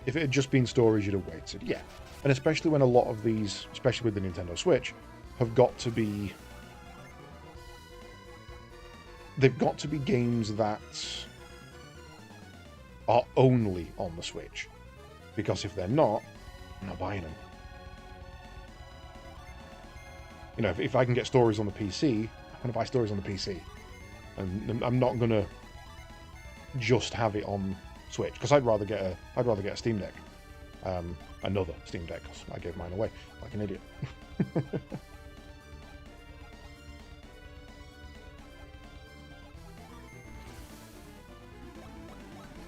If it had just been storage, you'd have waited. Yeah, and especially when a lot of these, especially with the Nintendo Switch, have got to be. They've got to be games that are only on the Switch, because if they're not, I'm not buying them. You know, if I can get stories on the PC, I'm going to buy stories on the PC, and I'm not going to just have it on Switch, because I'd rather get a Steam Deck, another Steam Deck, because I gave mine away like an idiot.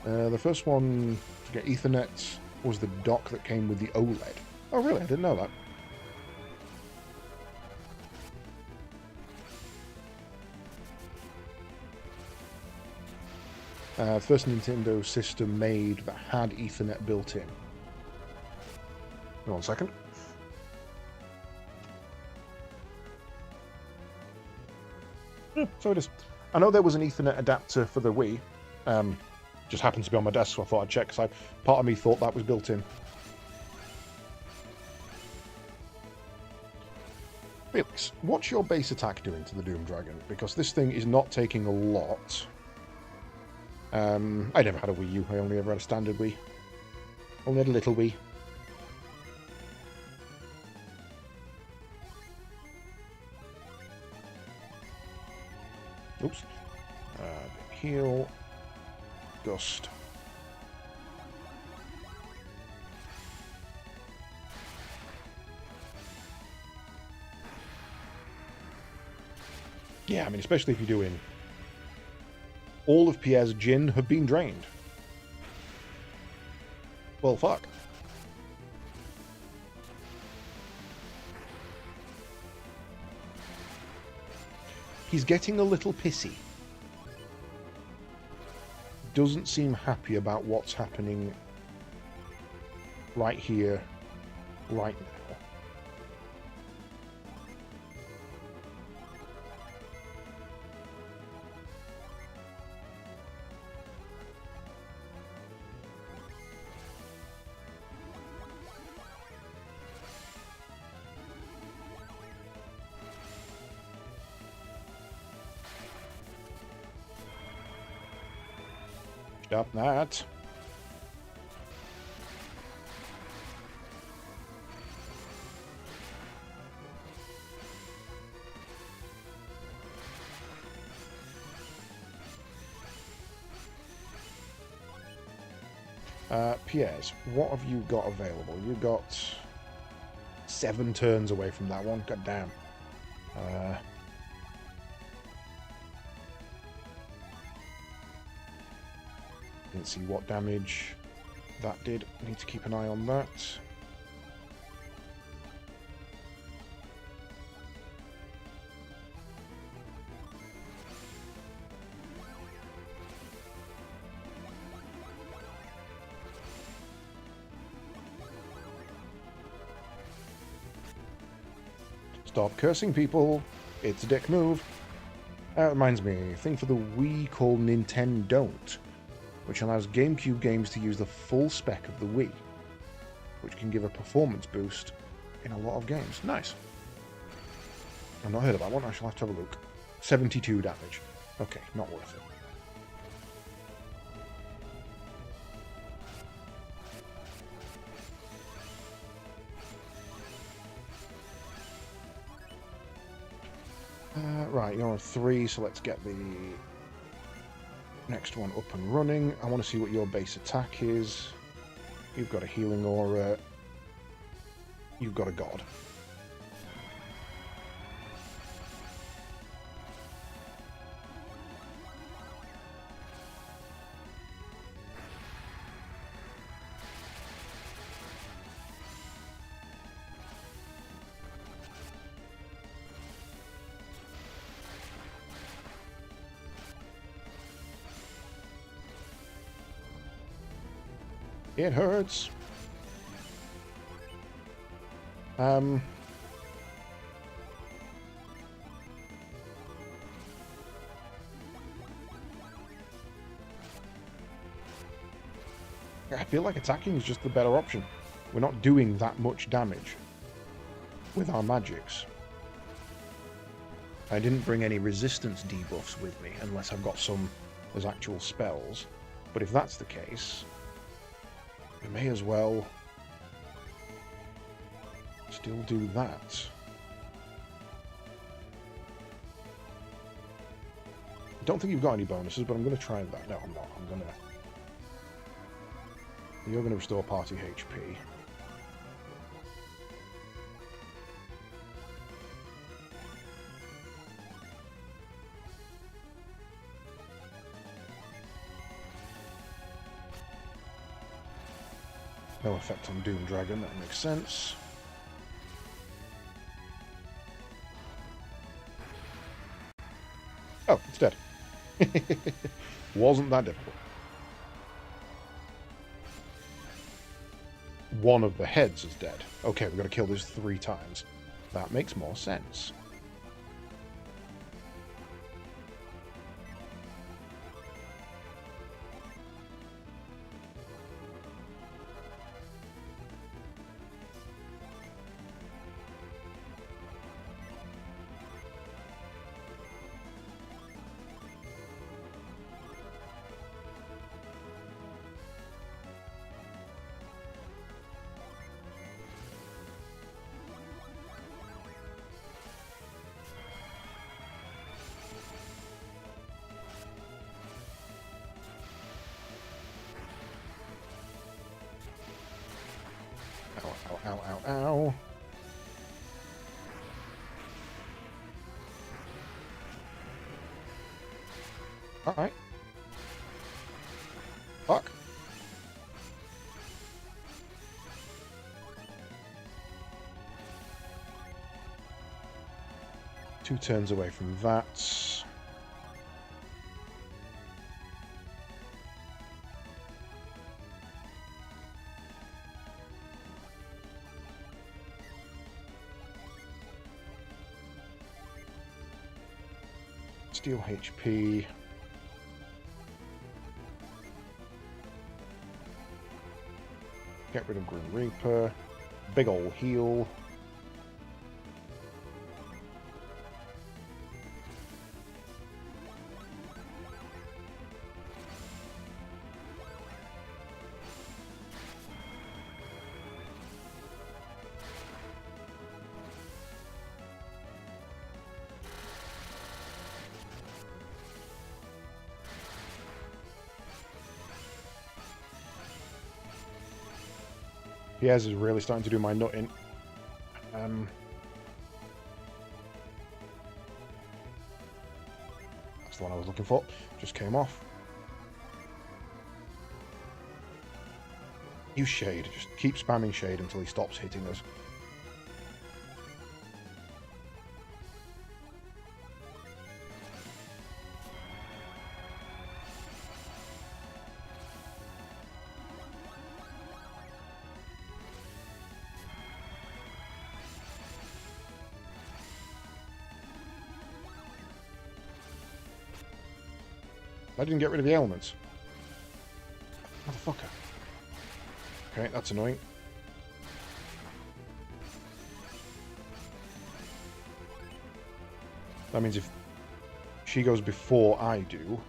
The first one to get Ethernet was the dock that came with the OLED. Oh really? I didn't know that. First Nintendo system made that had Ethernet built in. 1 second. So it is. I know there was an Ethernet adapter for the Wii. Just happened to be on my desk, so I thought I'd check, because part of me thought that was built in. Felix, what's your base attack doing to the Doom Dragon? Because this thing is not taking a lot. I never had a Wii U. I only ever had a standard Wii. Only had a little Wii. Oops. Heal. Gust. Yeah, I mean, especially if you're doing... All of Pierre's Jin have been drained. Well, fuck. He's getting a little pissy. Doesn't seem happy about what's happening right here, right now. Stop that. Piers, what have you got available? You got 7 turns away from that one. God damn. Didn't see what damage that did. Need to keep an eye on that. Stop cursing people. It's a dick move. That reminds me, a thing for the Wii called Nintendo Don't, which allows GameCube games to use the full spec of the Wii, which can give a performance boost in a lot of games. Nice. I've not heard of that one. I shall have to have a look. 72 damage. Okay, not worth it. Right, you're on 3, so let's get the next one up and running. I want to see what your base attack is. You've got a healing aura. You've got a god. It hurts. I feel like attacking is just the better option. We're not doing that much damage with our magics. I didn't bring any resistance debuffs with me, unless I've got some as actual spells. But if that's the case, we may as well still do that. I don't think you've got any bonuses, but I'm going to try that. No, I'm not. You're going to restore party HP. No effect on Doom Dragon, that makes sense. Oh, it's dead. Wasn't that difficult. One of the heads is dead. Okay, we've got to kill this 3 times. That makes more sense. Ow, ow, ow, ow, ow. Alright. Fuck. Two turns away from that. Steal HP. Get rid of Grim Reaper. Big ol' heal. Piers is really starting to do my nutting. That's the one I was looking for. Just came off. Use Shade. Just keep spamming Shade until he stops hitting us. I didn't get rid of the elements. Motherfucker. Okay, that's annoying. That means if She goes before I do.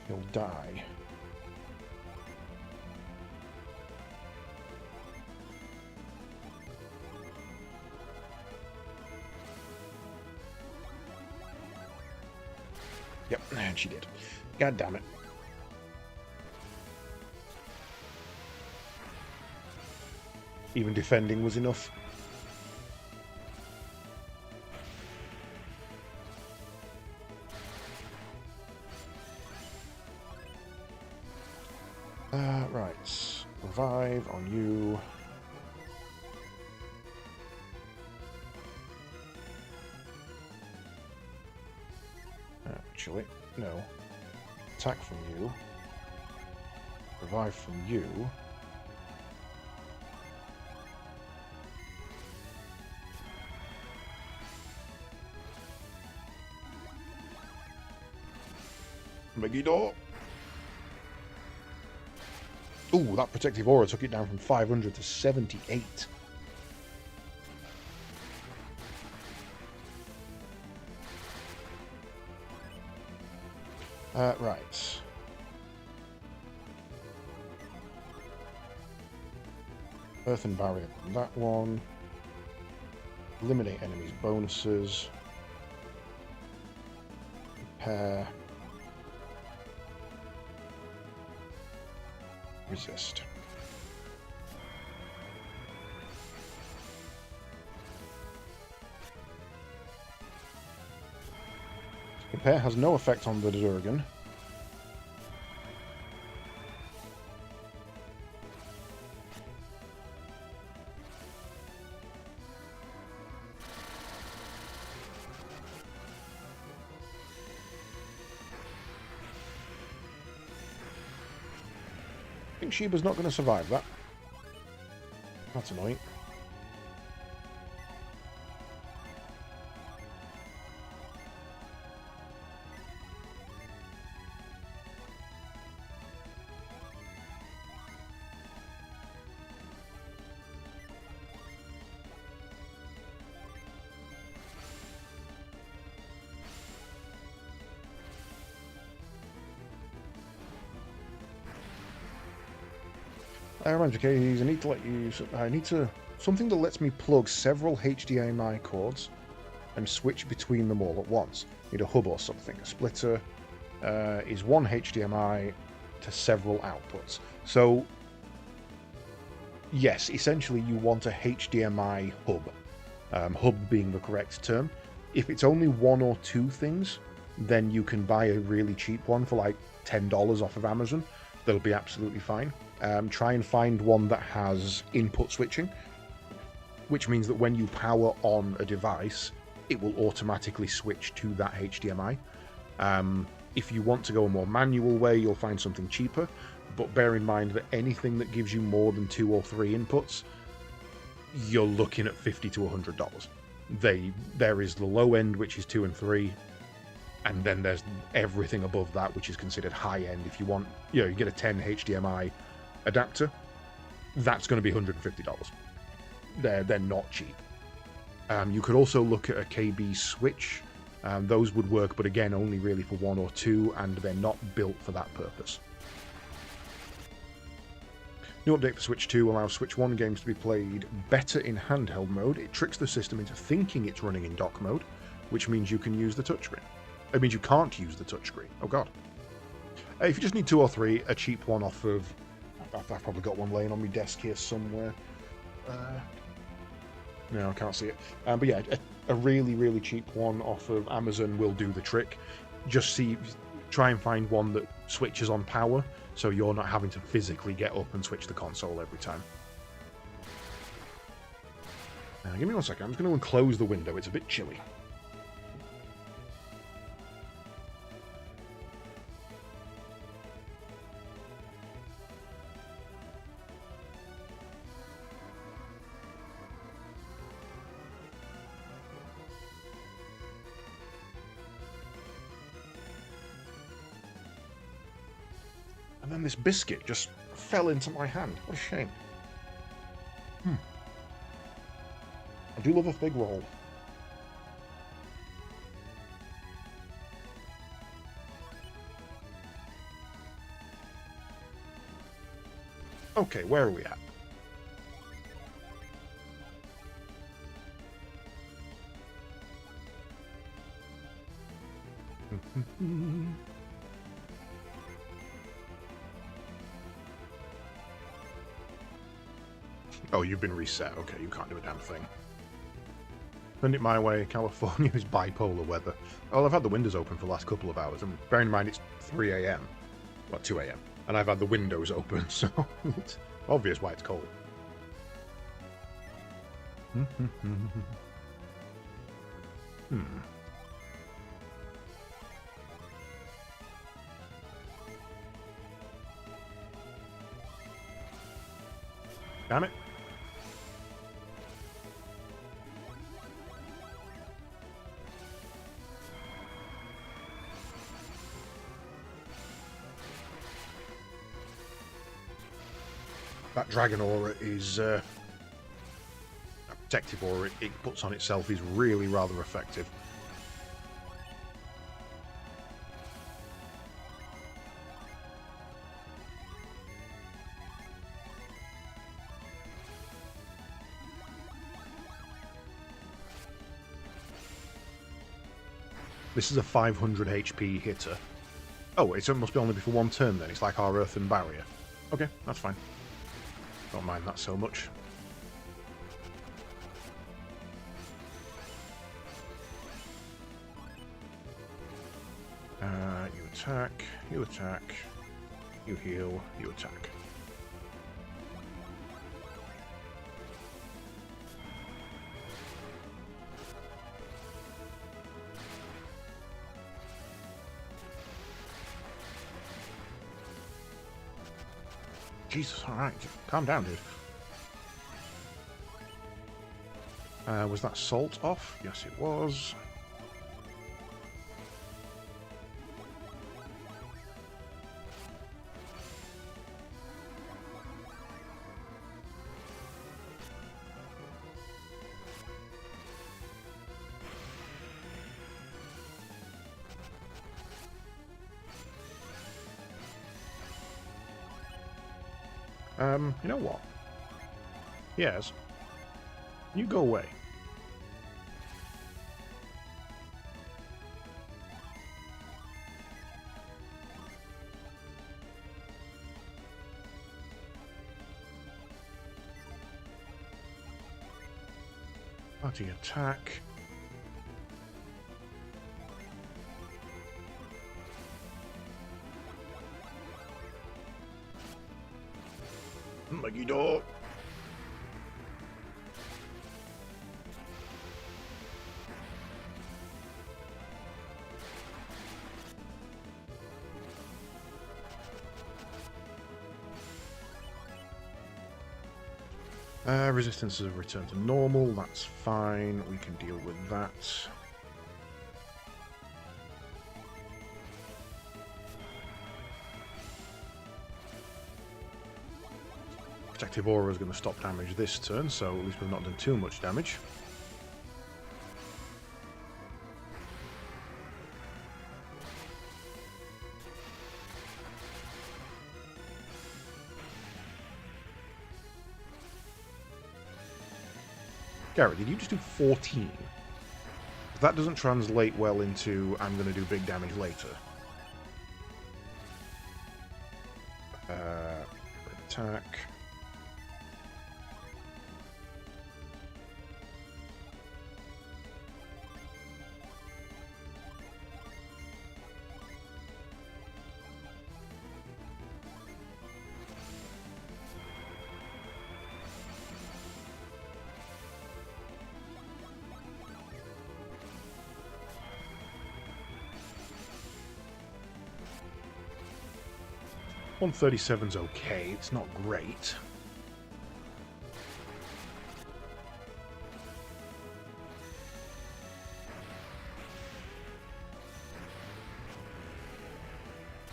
He'll die. Yep, and she did. God damn it. Even defending was enough. Right. Revive on you. Actually, no. Attack from you. Revive from you. Megiddo. Ooh, that protective aura took it down from 500 to 78. Right. Earthen barrier on that one. Eliminate enemies' bonuses. Repair. Resist. Repair has no effect on the Durgan. I think Sheba's not going to survive that. That's annoying. Keys, I need to let you. I need to something that lets me plug several HDMI cords and switch between them all at once. Need a hub or something. A splitter is one HDMI to several outputs. So yes, essentially you want a HDMI hub. Hub being the correct term. If it's only one or two things, then you can buy a really cheap one for like $10 off of Amazon. That'll be absolutely fine. Try and find one that has input switching, which means that when you power on a device, it will automatically switch to that HDMI. If you want to go a more manual way, you'll find something cheaper, but bear in mind that anything that gives you more than 2 or 3 inputs, you're looking at $50 to $100. There is the low end, which is 2 and 3, and then there's everything above that, which is considered high end. If you want, you get a 10 HDMI adapter, that's going to be $150. They're not cheap. You could also look at a KB switch. Those would work, but again, only really for 1 or 2, and they're not built for that purpose. New update for Switch 2 allows Switch 1 games to be played better in handheld mode. It tricks the system into thinking it's running in dock mode, which means you can use the touchscreen. It means you can't use the touchscreen. Oh god. If you just need 2 or 3, a cheap one off of... I've probably got one laying on my desk here somewhere. No, I can't see it. But yeah, a really, really cheap one off of Amazon will do the trick. Just try and find one that switches on power, so you're not having to physically get up and switch the console every time. Give me 1 second. I'm just going to close the window. It's a bit chilly. And then this biscuit just fell into my hand. What a shame. I do love a fig roll. Okay, where are we at? Oh, you've been reset. Okay, you can't do a damn thing. Send it my way. California is bipolar weather. Oh, I've had the windows open for the last couple of hours, and bearing in mind it's 3 a.m. Well, 2 a.m. And I've had the windows open, so it's obvious why it's cold. Damn it. That Dragon Aura is... a protective aura it puts on itself is really rather effective. This is a 500 HP hitter. Oh, it must be only for one turn then. It's like our Earthen Barrier. Okay, that's fine. Don't mind that so much. You attack, you attack, you heal, you attack. Jesus, alright. Calm down, dude. Was that salt off? Yes, it was. You know what? Yes. You go away. Party attack. Megiddo. Resistance has returned to normal. That's fine. We can deal with that. Protective Aura is going to stop damage this turn, so at least we've not done too much damage. Garrett, did you just do 14? That doesn't translate well into I'm going to do big damage later. Attack. .137's okay, it's not great.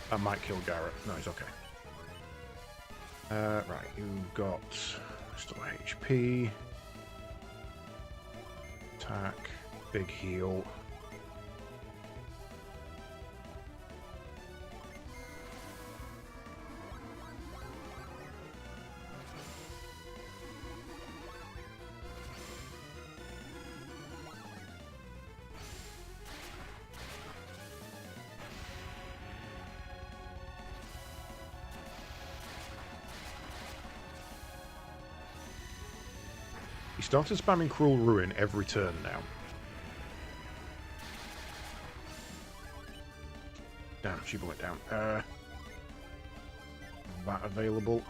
That might kill Garrett. No, he's okay. Right, you've got still HP. attack. Big heal. He started spamming Cruel Ruin every turn now. Damn, she went down. That available.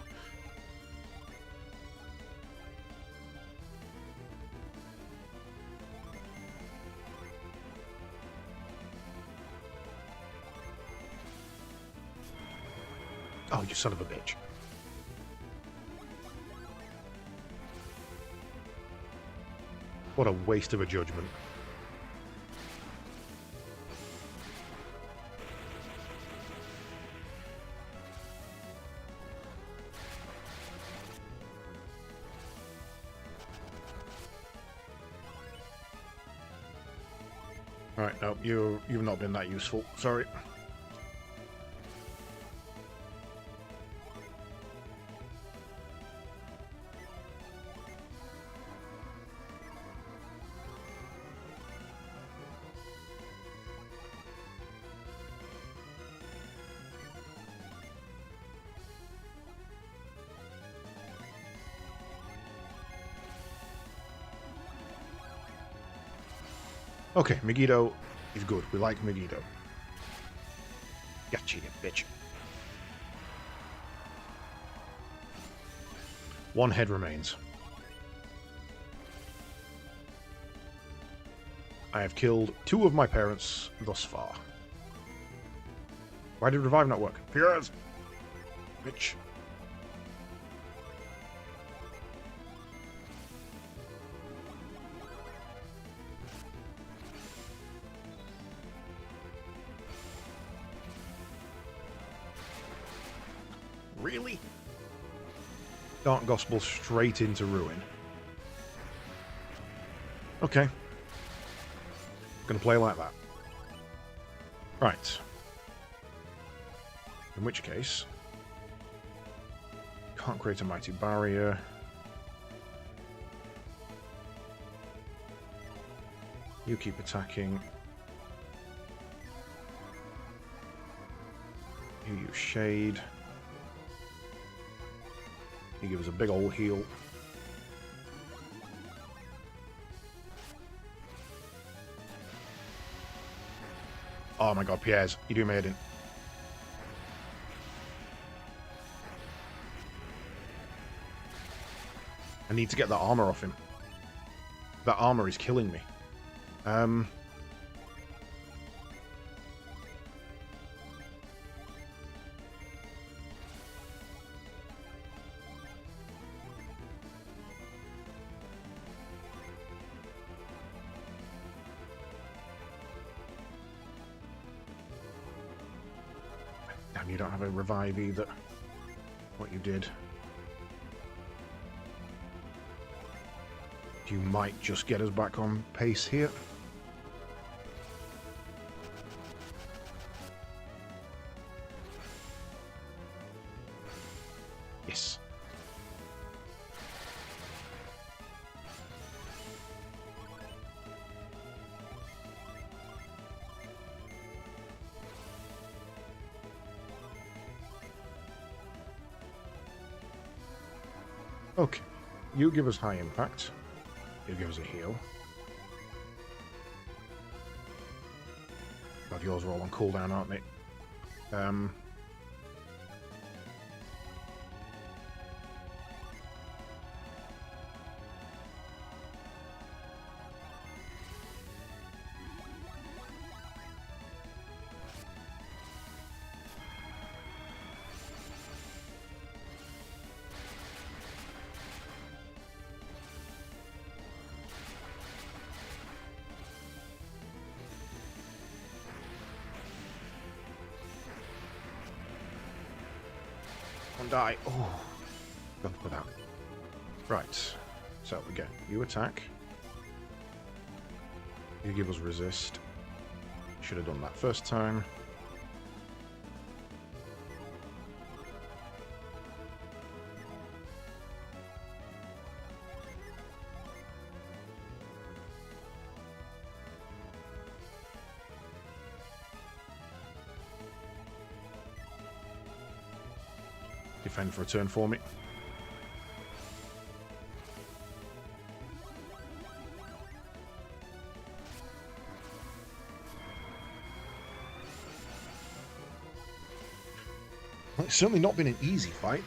Oh, you son of a bitch. What a waste of a judgment. Alright, no, you've not been that useful. Sorry. Okay, Megiddo is good. We like Megiddo. Gotcha, you bitch. One head remains. I have killed 2 of my parents thus far. Why did revive not work? Piers! Bitch. Really? Dark Gospel straight into Ruin. Okay. Gonna play like that. Right. In which case... Can't create a Mighty Barrier. You keep attacking. You use Shade. He gives us a big old heal. Oh my god, Piers, you do made it. I need to get that armor off him. That armor is killing me. Damn, you don't have a revive either. What you did. You might just get us back on pace here. Yes. Okay. You give us high impact. You give us a heal. God, yours are all on cooldown, aren't they? Die. Oh, gone for that. Right. So we get you attack. You give us resist. Should have done that first time. Defend for a turn for me. Well, it's certainly not been an easy fight.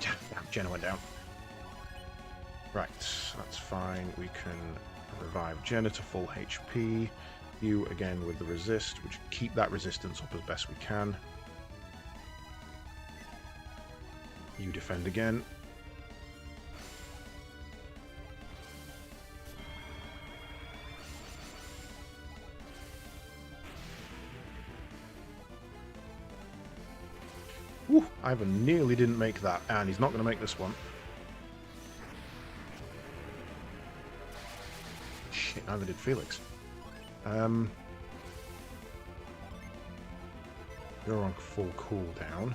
Damn, Jenna went down. Right, that's fine. We can revive Jenna to full HP. You again with the resist, which keep that resistance up as best we can. You defend again. Whew, Ivan nearly didn't make that, and he's not going to make this one. Shit, neither did Felix. You're on full cooldown.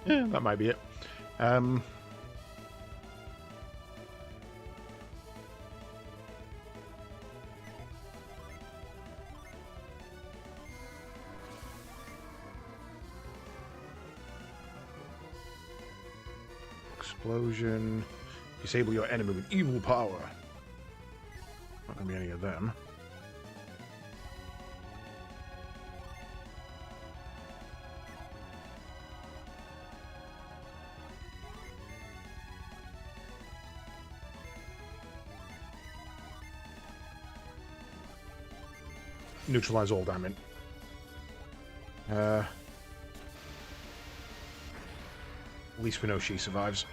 Yeah, that might be it. Explosion. Disable your enemy with evil power. Not gonna be any of them. Neutralize all damage. At least we know she survives,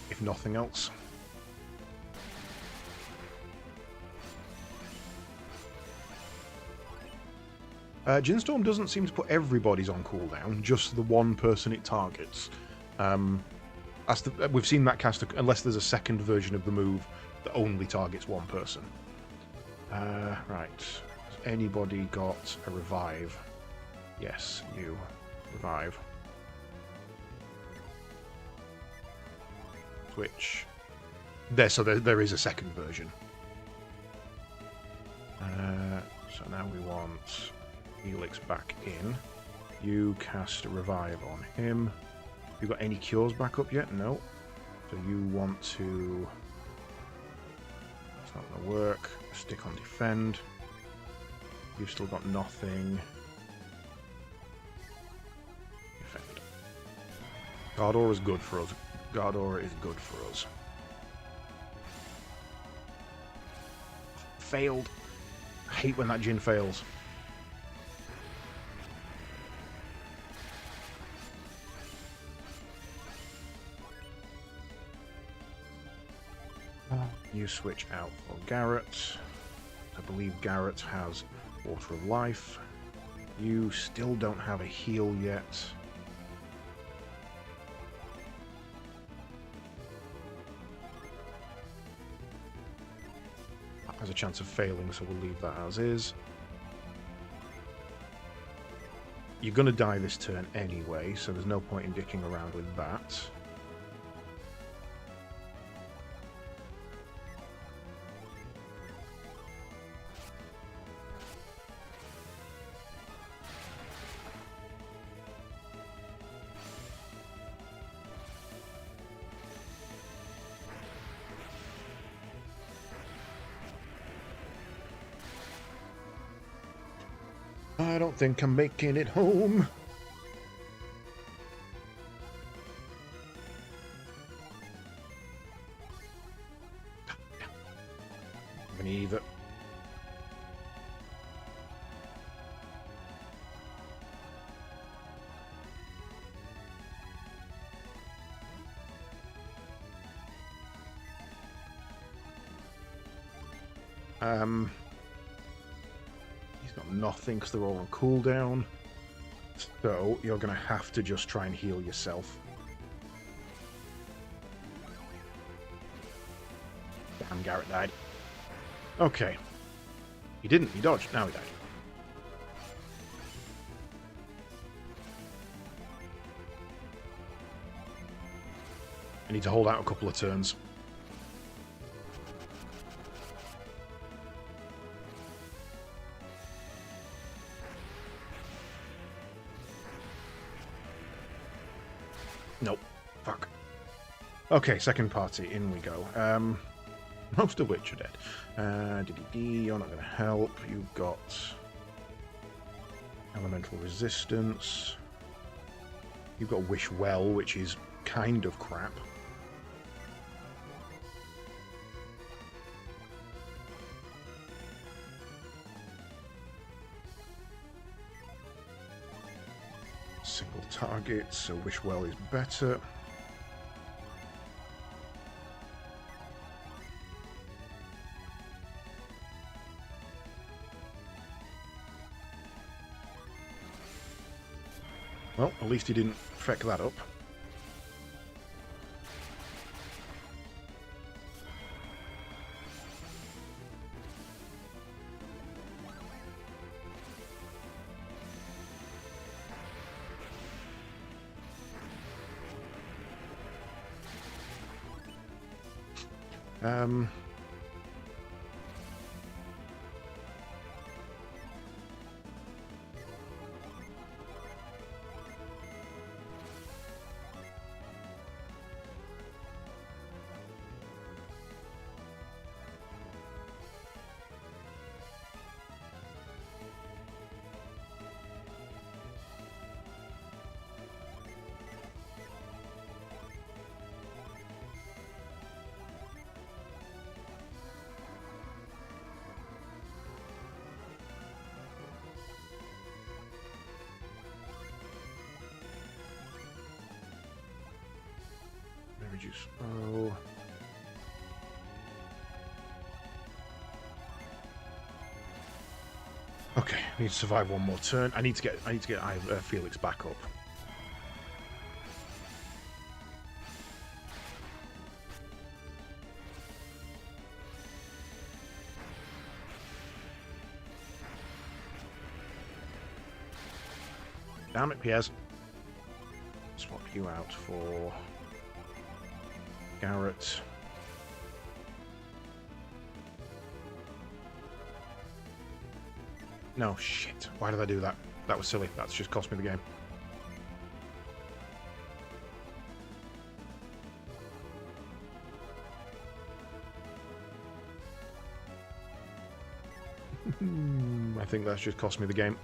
if nothing else. Ginstorm doesn't seem to put everybody's on cooldown, just the one person it targets. We've seen that cast, unless there's a second version of the move that only targets one person. Right. Has anybody got a revive? Yes, you. Revive. Switch. So there is a second version. So now we want Felix back in. You cast a revive on him. Have you got any cures back up yet? No. So you want to... It's not going to work. Stick on defend. You've still got nothing. Defend. Guard Aura is good for us. Guard Aura is good for us. Failed. I hate when that Jhin fails. You switch out for Garrett. I believe Garrett has Water of Life. You still don't have a heal yet. That has a chance of failing, so we'll leave that as is. You're going to die this turn anyway, so there's no point in dicking around with that. I don't think I'm making it home. Either. He's got nothing because they're all on cooldown. So you're going to have to just try and heal yourself. Damn, Garrett died. Okay. He didn't. He dodged. Now he died. I need to hold out a couple of turns. Nope. Fuck. Okay, second party. In we go. Most of which are dead. You're not going to help. You've got elemental resistance. You've got Wish Well, which is kind of crap. Single target, so Wish Well is better. Well, at least he didn't feck that up. Reduce. Oh. Okay, I need to survive one more turn. I need to get Felix back up. Damn it, Piers. Swap you out for Garrett. No, shit. Why did I do that? That was silly. That's just cost me the game. I think that's just cost me the game.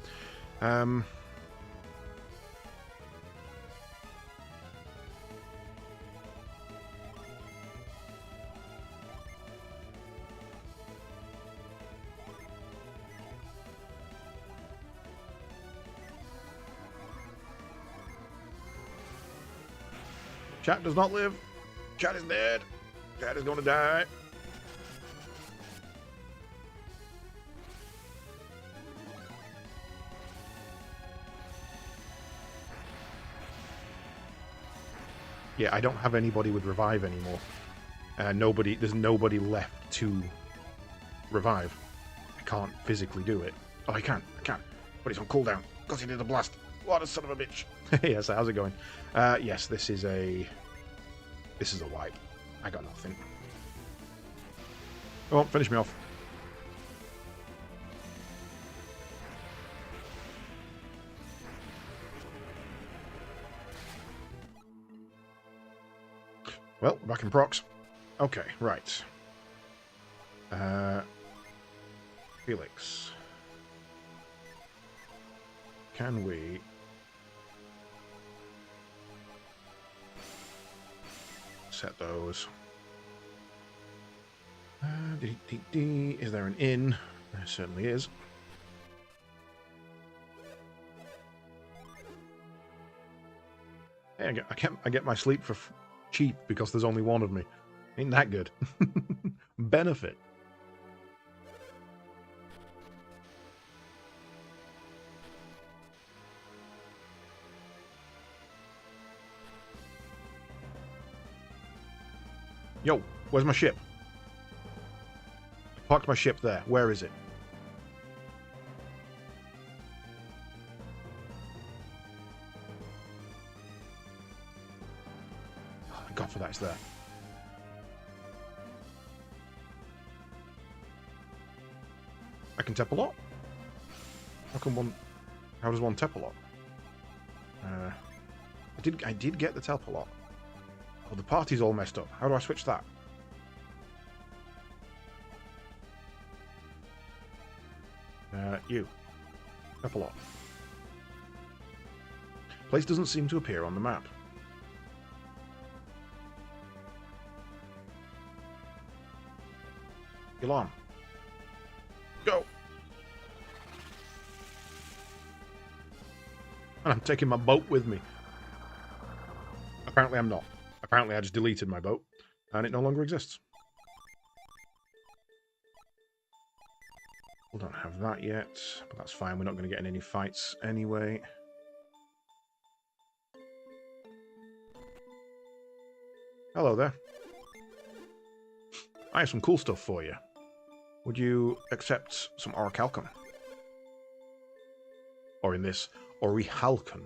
Chat does not live. Chat is dead. Chat is going to die. Yeah, I don't have anybody with revive anymore. There's nobody left to revive. I can't physically do it. Oh, I can. But he's on cooldown because he did a blast. What a son of a bitch. Yes, how's it going? Yes, this is a wipe. I got nothing. Oh, finish me off. Well, back in procs. Okay, right. Felix. Can we... set those. Is there an inn? There certainly is. Hey, I get my sleep for cheap because there's only one of me. Ain't that good? Benefit. Yo, where's my ship? Parked my ship there. Where is it? Oh, thank God for that, it's there. I can tap a lot? How does one tap a lot? I did get the tap a lot. Oh, the party's all messed up. How do I switch that? You. Tap a lot. Place doesn't seem to appear on the map. Alarm. Go! And I'm taking my boat with me. Apparently I'm not. Apparently I just deleted my boat, and it no longer exists. We don't have that yet, but that's fine. We're not going to get in any fights anyway. Hello there. I have some cool stuff for you. Would you accept some orichalcum? Or in this, orichalcum.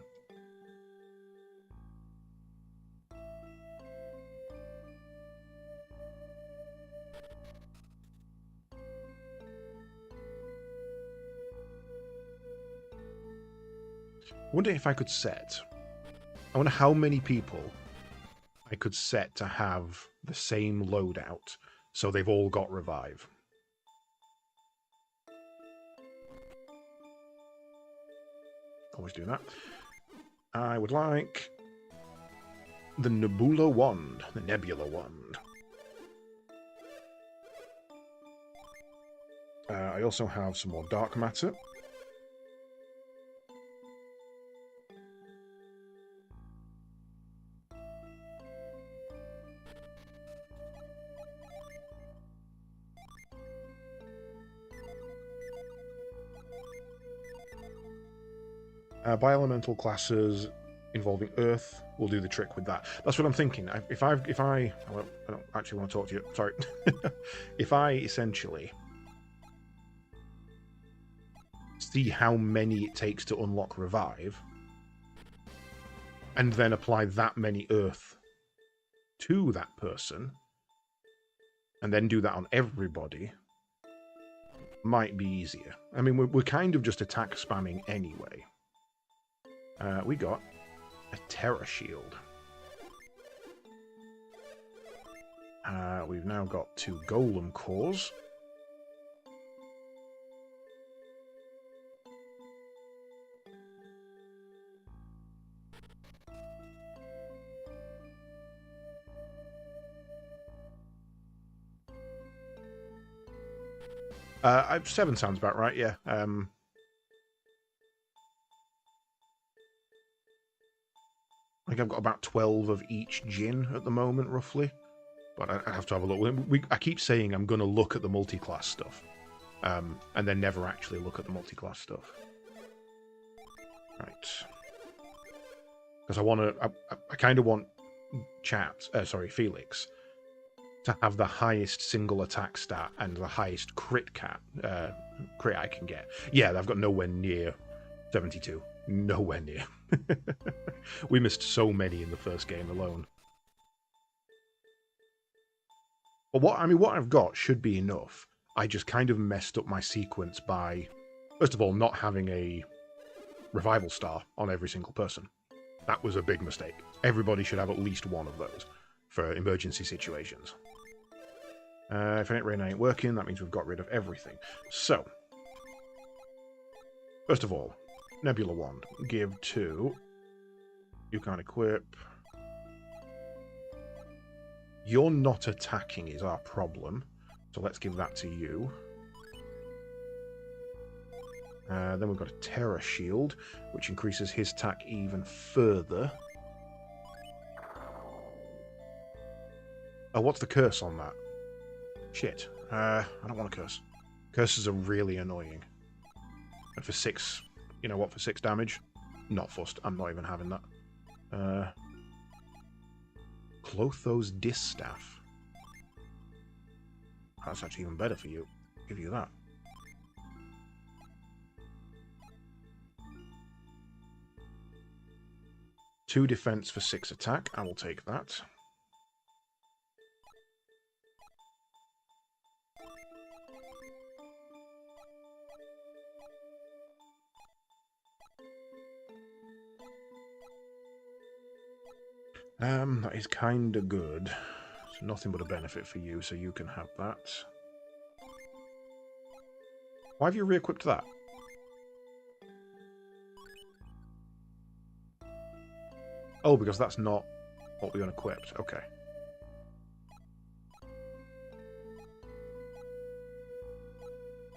I wonder if I could set... I wonder how many people I could set to have the same loadout, so they've all got revive. Always do that. I would like the Nebula Wand, the Nebula Wand. I also have some more Dark Matter. Bioelemental classes involving Earth will do the trick with that. That's what I'm thinking. If I don't actually want to talk to you. Sorry. If I essentially see how many it takes to unlock revive, and then apply that many Earth to that person, and then do that on everybody, might be easier. I mean, we're kind of just attack spamming anyway. We got a Terra Shield. We've now got 2 Golem Cores. Seven sounds about right, yeah. I think I've got about 12 of each Djinn at the moment, roughly. But I have to have a look. I keep saying I'm going to look at the multi-class stuff. And then never actually look at the multi-class stuff. Right. Because I want to... I kind of want Felix to have the highest single attack stat and the highest crit I can get. Yeah, I've got nowhere near 72. Nowhere near. We missed so many in the first game alone. But what I've got should be enough. I just kind of messed up my sequence by, first of all, not having a revival star on every single person. That was a big mistake. Everybody should have at least one of those for emergency situations. Infinite Rain ain't working, that means we've got rid of everything. So, first of all, Nebula Wand. Give to... You can't equip. You're not attacking is our problem, so let's give that to you. Then we've got a Terra Shield, which increases his attack even further. Oh, what's the curse on that? Shit. I don't want a curse. Curses are really annoying. And for 6... You know what, for 6 damage? Not fussed. I'm not even having that. Clotho's Distaff. that's actually even better for you. I'll give you that. Two defense for 6 attack. I will take that. That is kinda good. It's nothing but a benefit for you, so you can have that. Why have you re-equipped that? Oh, because that's not what we unequipped. Okay.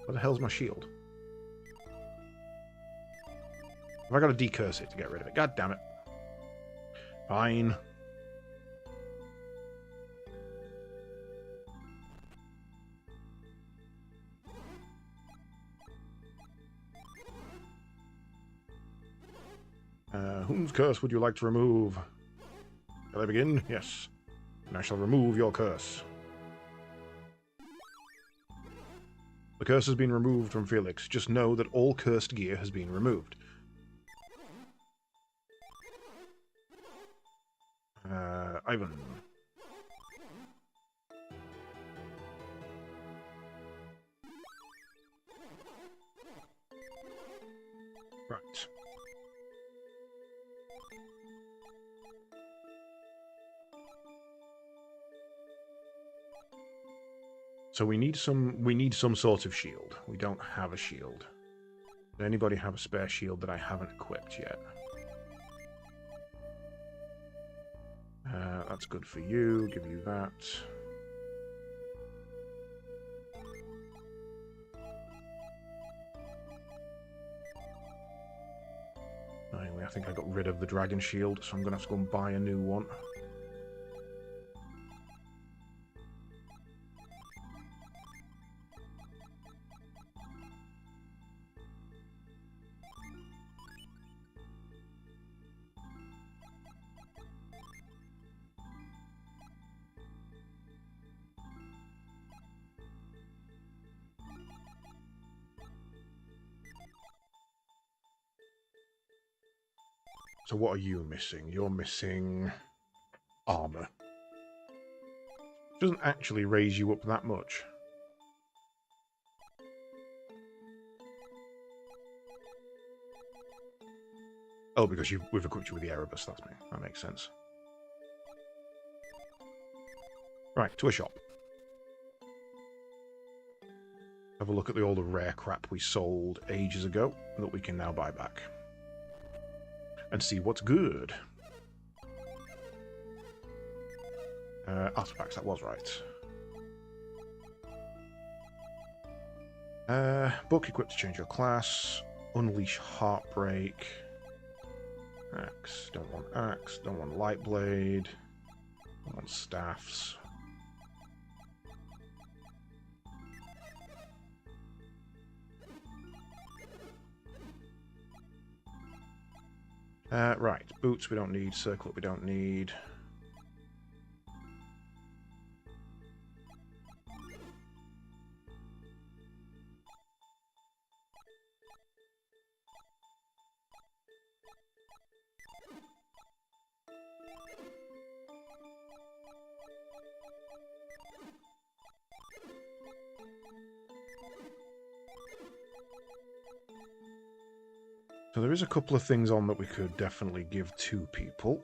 What the hell's my shield? Have I got to decurse it to get rid of it? God damn it. Fine. Whose curse would you like to remove? Shall I begin? Yes. And I shall remove your curse. The curse has been removed from Felix. Just know that all cursed gear has been removed. Ivan. Right. So we need some sort of shield. We don't have a shield. Does anybody have a spare shield that I haven't equipped yet? That's good for you. Give you that. Anyway, I think I got rid of the dragon shield, so I'm going to have to go and buy a new one. So what are you missing? You're missing armor. Doesn't actually raise you up that much. Oh, because we've equipped you with the Erebus, that's me. That makes sense. Right, to a shop. Have a look at all the rare crap we sold ages ago that we can now buy back. And see what's good. Artifacts, that was right. Book equipped to change your class. Unleash Heartbreak. Axe. Don't want axe. Don't want light blade. Don't want staffs. Right. Boots we don't need. Circlet we don't need. So there is a couple of things on that we could definitely give to people.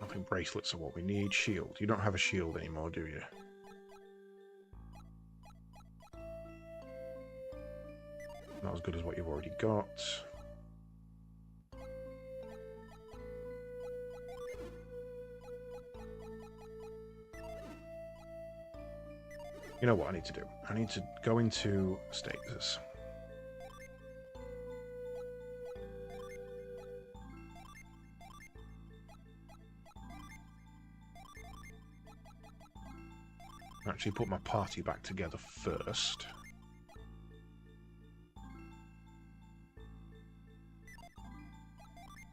I think bracelets are what we need. Shield. You don't have a shield anymore, do you? Not as good as what you've already got. You know what I need to do? I need to go into status. Actually put my party back together first.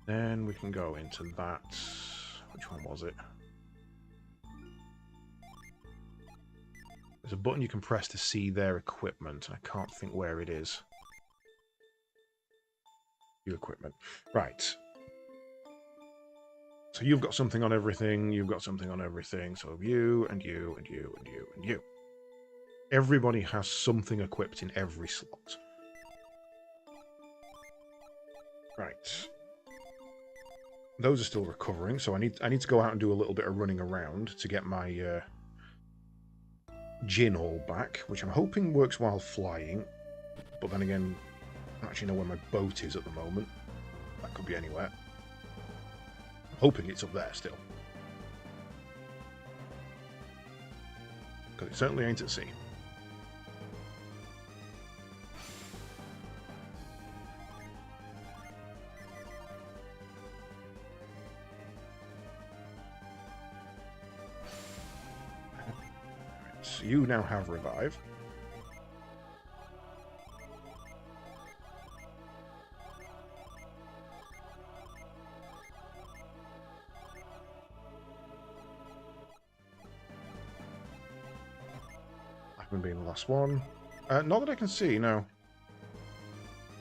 Then we can go into that. Which one was it? There's a button you can press to see their equipment. I can't think where it is. Your equipment. Right. So you've got something on everything, you've got something on everything. So you, and you, and you, and you, and you. Everybody has something equipped in every slot. Right. Those are still recovering, so I need to go out and do a little bit of running around to get my gin all back, which I'm hoping works while flying. But then again, I don't actually know where my boat is at the moment. That could be anywhere. I'm hoping it's up there still. Because it certainly ain't at sea. So you now have revive. I've being the last one. Not that I can see, no.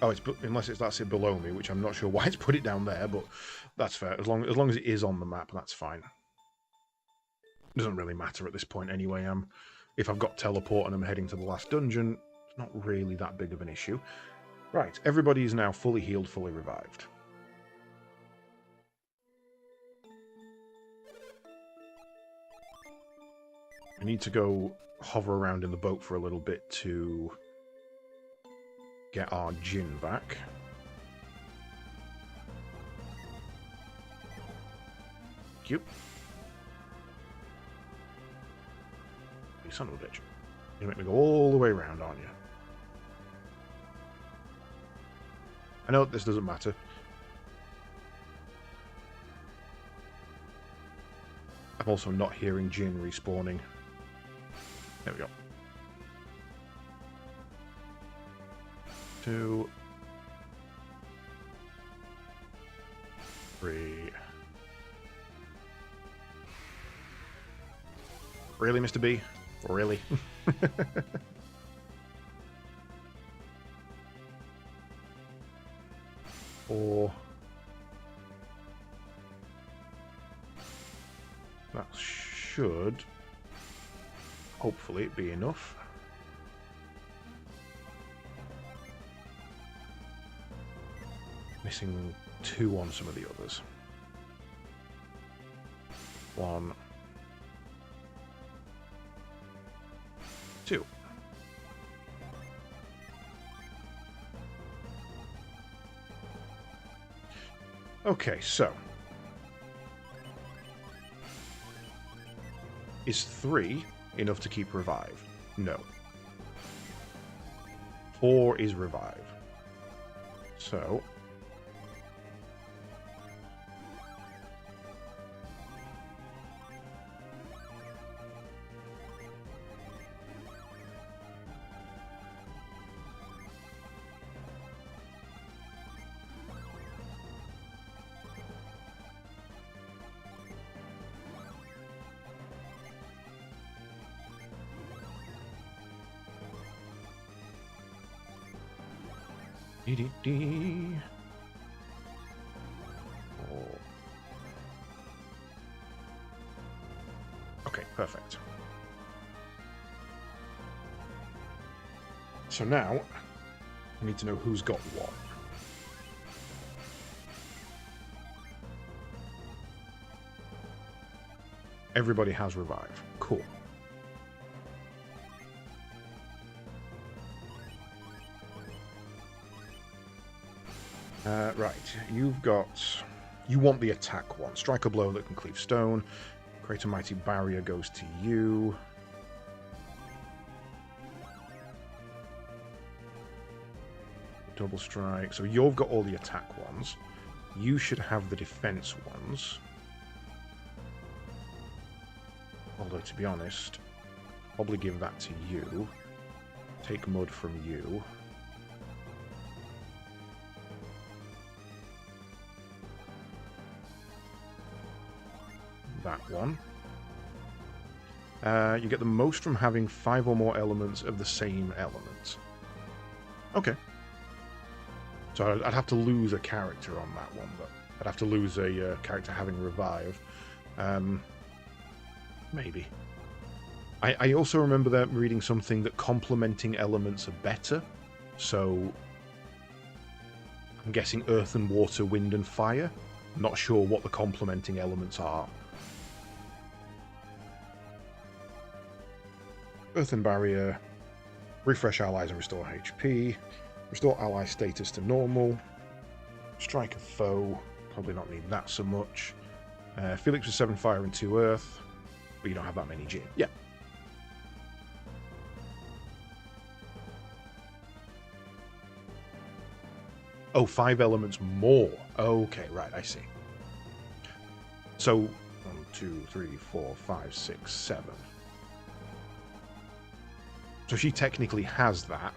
Oh, unless that's it below me, which I'm not sure why it's put it down there, but that's fair. As long as it is on the map, that's fine. It doesn't really matter at this point anyway. If I've got teleport and I'm heading to the last dungeon, it's not really that big of an issue. Right, everybody is now fully healed, fully revived. I need to go hover around in the boat for a little bit to get our gin back. Thank you. You son of a bitch. You're gonna make me go all the way around, aren't you? I know this doesn't matter. I'm also not hearing Jin respawning. There we go. 2, 3. Really, Mr. B? Really? Or that should hopefully be enough. Missing 2 on some of the others. 1, 2. Okay, so is 3 enough to keep revive? No. 4 is revive. So Oh. Okay, perfect. So now, I need to know who's got what. Everybody has revive. Cool. Right, you've got... You want the attack one. Strike a blow that can cleave stone. Create a mighty barrier goes to you. Double strike. So you've got all the attack ones. You should have the defense ones. Although, to be honest, probably give that to you. Take mud from you. That one. You get the most from having 5 or more elements of the same element. Okay. So I'd have to lose a character on that one, but I'd have to lose a character having revive. Maybe. I also remember that reading something that complementing elements are better. So I'm guessing earth and water, wind and fire. I'm not sure what the complementing elements are. Earthen barrier, refresh allies and restore HP, restore ally status to normal, strike a foe, probably not need that so much. Felix with 7 fire and 2 earth, but you don't have that many Jin. Yeah. Oh, 5 elements more. Okay, right, I see. So, 1, 2, 3, 4, 5, 6, 7. So she technically has that,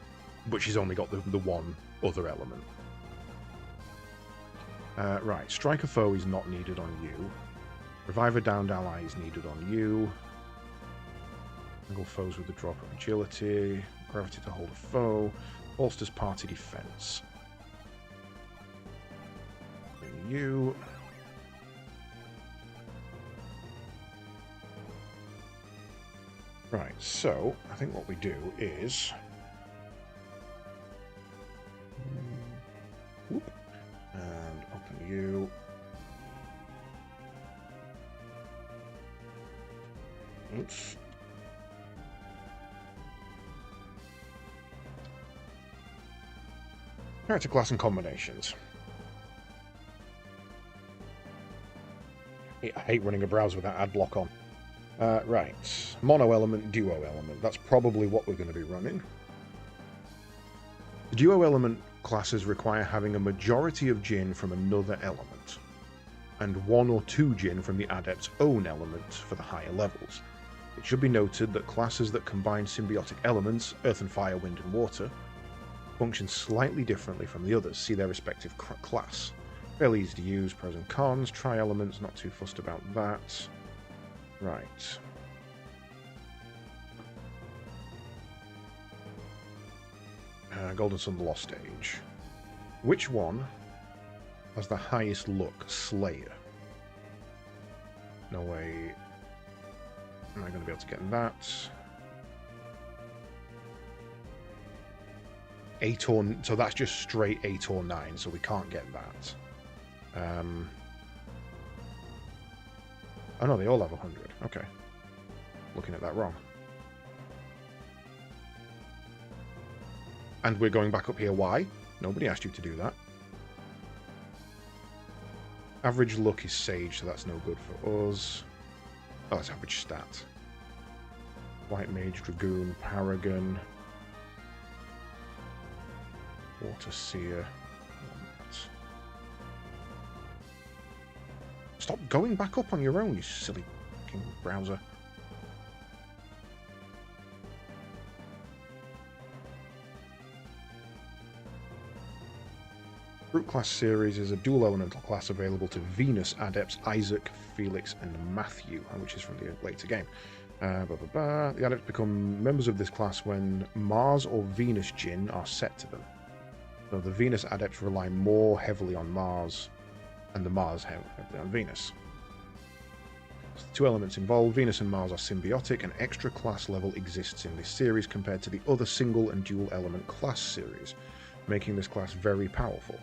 but she's only got the one other element. Right, strike a foe is not needed on you. Revive a downed ally is needed on you. Single foes with the drop of agility. Gravity to hold a foe. Bolsters party defense. And you. Right, so I think what we do is whoop, and open you. Oops. Character class and combinations. I hate running a browser without ad block on. Right, mono element, duo element. That's probably what we're going to be running. The duo element classes require having a majority of Jin from another element, and 1 or 2 Jin from the adept's own element for the higher levels. It should be noted that classes that combine symbiotic elements, earth and fire, wind and water, function slightly differently from the others. See their respective class. Fairly easy to use, pros and cons, try elements, not too fussed about that. Right. Golden Sun, the Lost Age. Which one has the highest luck? Slayer. No way. Am I going to be able to get that? 8 or... So that's just straight 8 or 9, so we can't get that. Oh no, they all have 100. Okay. Looking at that wrong. And we're going back up here. Why? Nobody asked you to do that. Average luck is Sage, so that's no good for us. Oh, that's average stat. White Mage, Dragoon, Paragon. Water Seer. Stop going back up on your own, you silly fucking browser. Brute class series is a dual elemental class available to Venus adepts Isaac, Felix, and Matthew, which is from the later game. The adepts become members of this class when Mars or Venus Jin are set to them. So the Venus adepts rely more heavily on Mars, and the Mars heavily on Venus. So the 2 elements involved, Venus and Mars, are symbiotic. An extra class level exists in this series compared to the other single and dual element class series, making this class very powerful.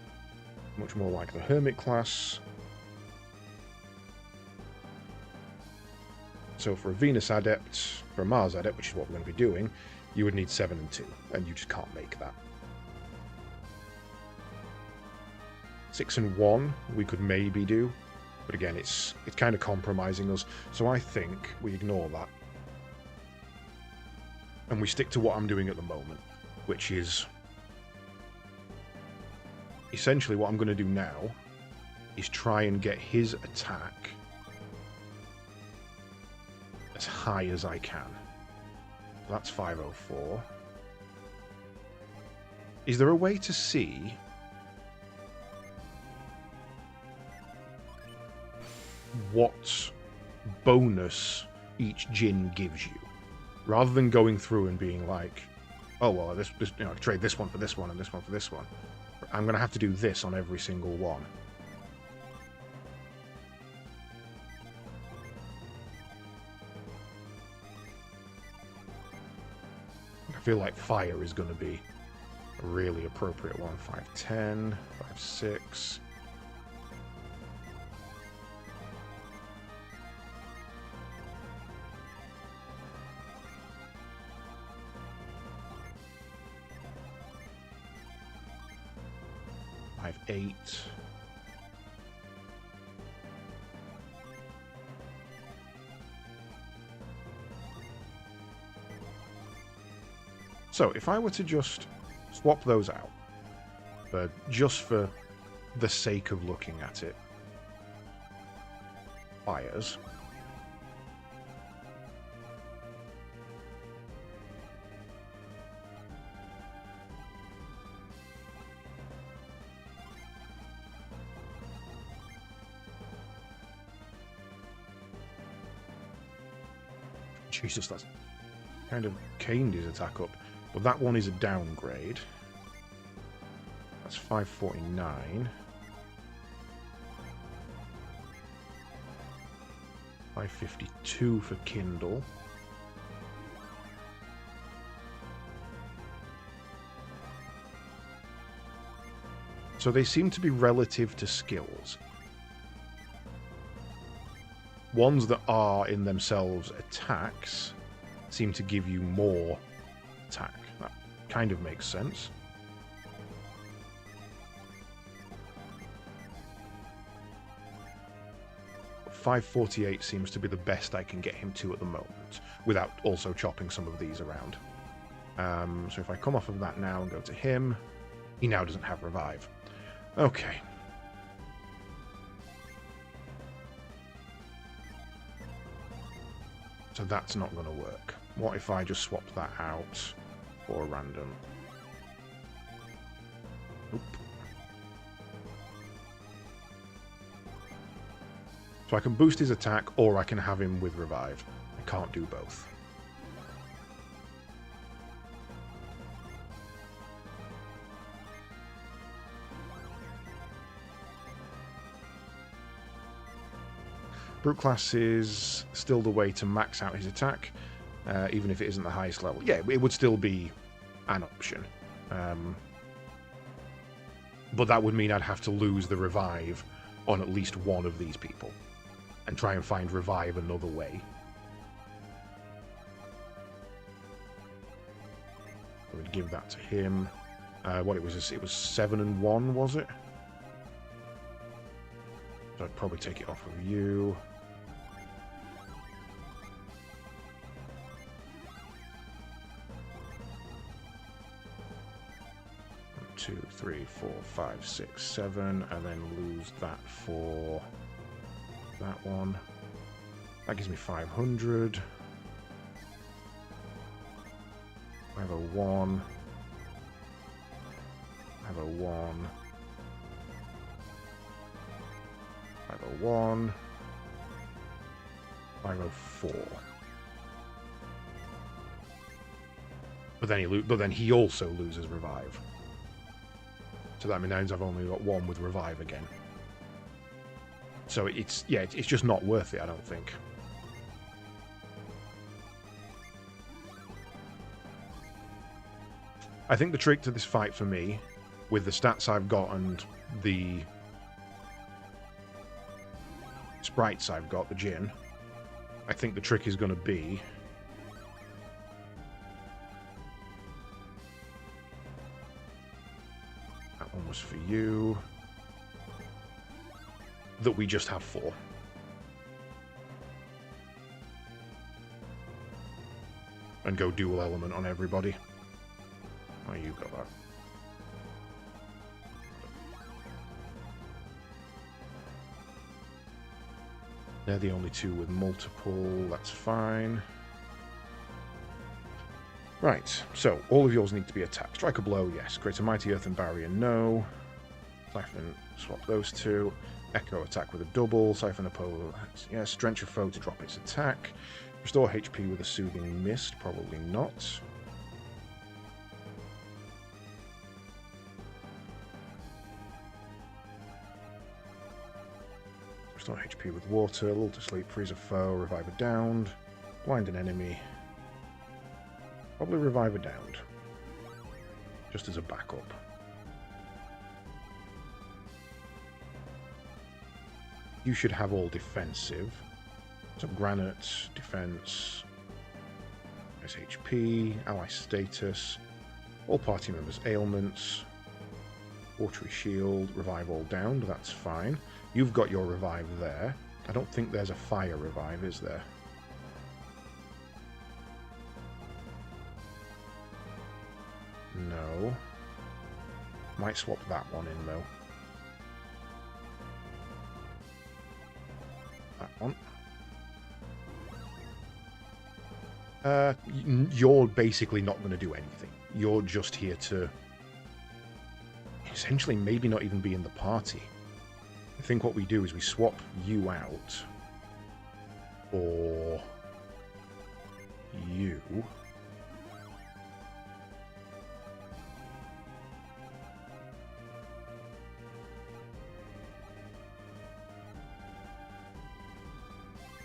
Much more like the Hermit class. So for a Venus adept, for a Mars adept, which is what we're going to be doing, you would need 7 and 2, and you just can't make that. 6 and 1 we could maybe do, but again it's kind of compromising us, so I think we ignore that and we stick to what I'm doing at the moment, which is essentially what I'm going to do now is try and get his attack as high as I can. That's 504. Is there a way to see what bonus each Djinn gives you, rather than going through and being like, oh well, this trade this one for this one and this one for this one. I'm going to have to do this on every single one. I feel like fire is going to be a really appropriate one. 510, 56. Eight. So if I were to just swap those out, just for the sake of looking at it, fires. Jesus, that's kind of caned his attack up. But that one is a downgrade. That's 549. 552 for Kindle. So they seem to be relative to skills. Ones that are in themselves attacks seem to give you more attack. That kind of makes sense. But 548 seems to be the best I can get him to at the moment, without also chopping some of these around. So if I come off of that now and go to him, he now doesn't have revive. Okay. So that's not going to work. What if I just swap that out for a random? Oop. So I can boost his attack, or I can have him with revive. I can't do both. Brute class is still the way to max out his attack, even if it isn't the highest level. Yeah, it would still be an option. But that would mean I'd have to lose the revive on at least one of these people, and try and find revive another way. I would give that to him. What it was 7 and 1, was it? So I'd probably take it off of you. 2, 3, 4, 5, 6, 7, and then lose that for that one. That gives me 500. 501. 501. 501. 504. But then he also loses revive. So that means I've only got one with revive again. So it's just not worth it, I don't think. I think the trick to this fight for me, with the stats I've got and the sprites I've got, the Djinn, I think the trick is going to be that one was for you, that we just have 4. And go dual element on everybody. Oh, you got that. They're the only 2 with multiple, that's fine. Right, so all of yours need to be attacked. Strike a blow, yes. Create a mighty earthen barrier, no. Siphon, swap those 2. Echo attack with a double. Siphon a pole, yes. Drench a foe to drop its attack. Restore HP with a Soothing Mist, probably not. Restore HP with water, lull to sleep, freeze a foe, revive a downed, blind an enemy. Probably revive a downed. Just as a backup. You should have all defensive. So granite, defense, SHP, ally status, all party members' ailments, watery shield, revive all downed, that's fine. You've got your revive there. I don't think there's a fire revive, is there? No. Might swap that one in, though. That one. You're basically not going to do anything. You're just here to essentially maybe not even be in the party. I think what we do is we swap you out for you.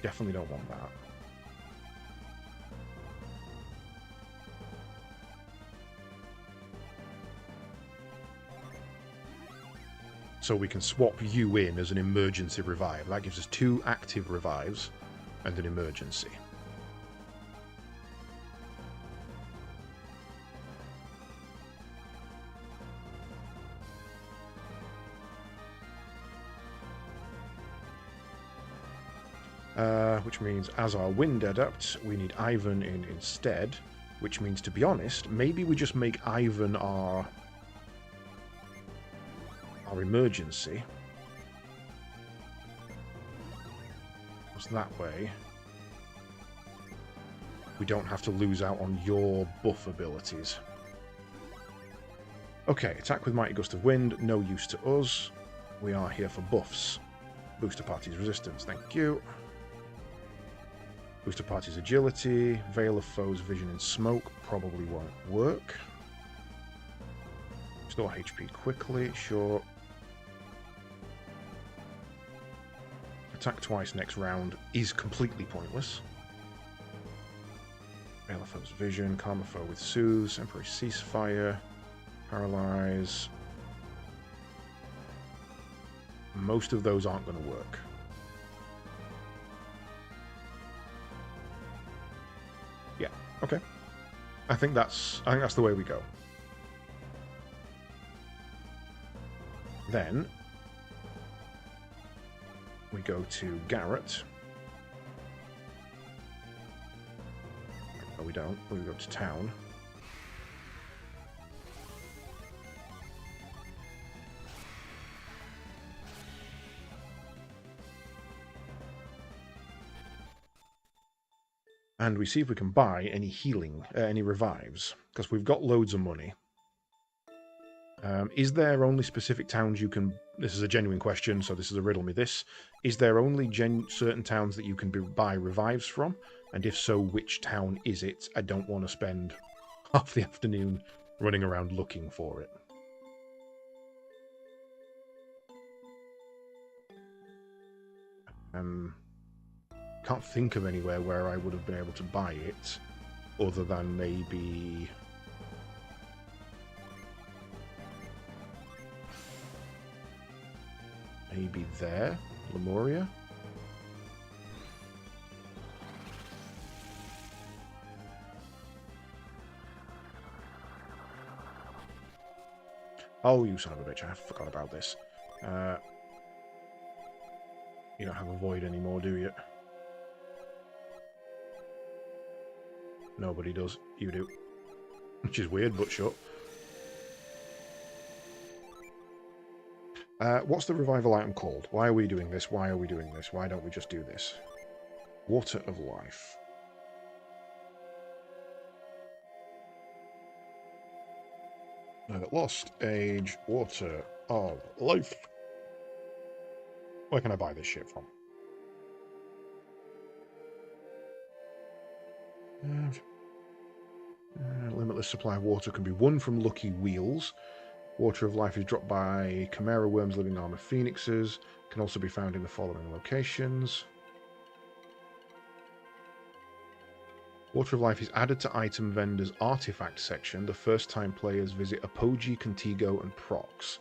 Definitely don't want that. So we can swap you in as an emergency revive. That gives us 2 active revives and an emergency. Which means as our wind adept, we need Ivan in instead. Which means, to be honest, maybe we just make Ivan our emergency. Because that way we don't have to lose out on your buff abilities. Okay, attack with Mighty Gust of Wind, no use to us. We are here for buffs. Booster party's resistance, thank you. Booster party's agility, Veil of Foes, Vision and Smoke probably won't work. Restore HP quickly, sure. Attack twice next round is completely pointless. Veil of Foes, Vision, Karma Foe with Soothe, Emperor's Ceasefire, Paralyze. Most of those aren't going to work. Yeah, okay. I think that's the way we go. Then we go to Garrett. No, we don't. We go to town. And we see if we can buy any healing, any revives, because we've got loads of money. Is there only specific towns you can... This is a genuine question, so this is a riddle me this. Is there only certain towns that you can buy revives from? And if so, which town is it? I don't want to spend half the afternoon running around looking for it. Can't think of anywhere where I would have been able to buy it, other than maybe... Maybe there? Lemuria? Oh, you son of a bitch, I forgot about this. You don't have a void anymore, do you? Nobody does. You do. Which is weird, but sure. What's the revival item called? Why are we doing this? Why are we doing this? Why don't we just do this? Water of Life. I got lost. Age. Water of Life. Where can I buy this shit from? Limitless supply of water can be won from Lucky Wheels. Water of Life is dropped by Chimera Worms, Living Armor Phoenixes. Can also be found in the following locations. Water of Life is added to Item Vendor's Artifact section the first time players visit Apogee, Contigo, and Prox.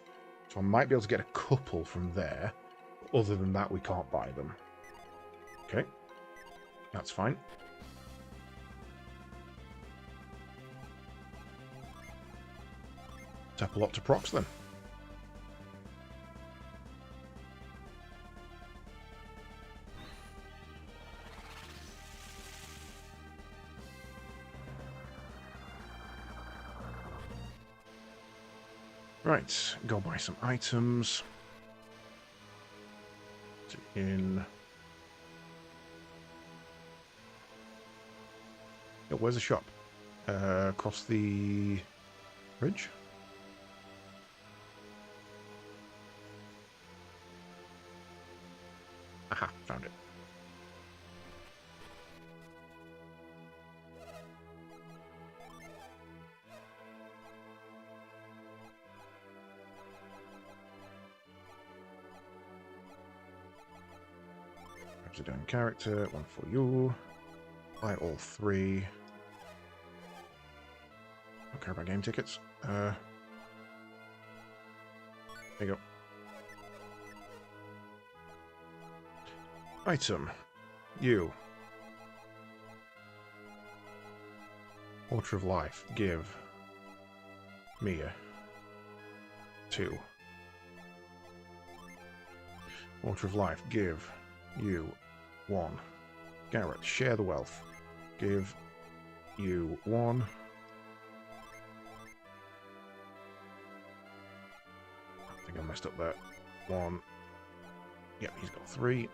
So I might be able to get a couple from there. Other than that, we can't buy them. Okay. That's fine. Tap a lot to Prox then. Right, go buy some items. In. Yeah, where's the shop? Across the bridge? Aha, found it. Down character, one for you. Buy all three. Don't care about game tickets. There you go. Item. You. Water of Life. Give. Mia. 2. Water of Life. Give. You. 1. Garrett. Share the wealth. Give. You. 1. I think I messed up there. 1. Yep, he's got 3.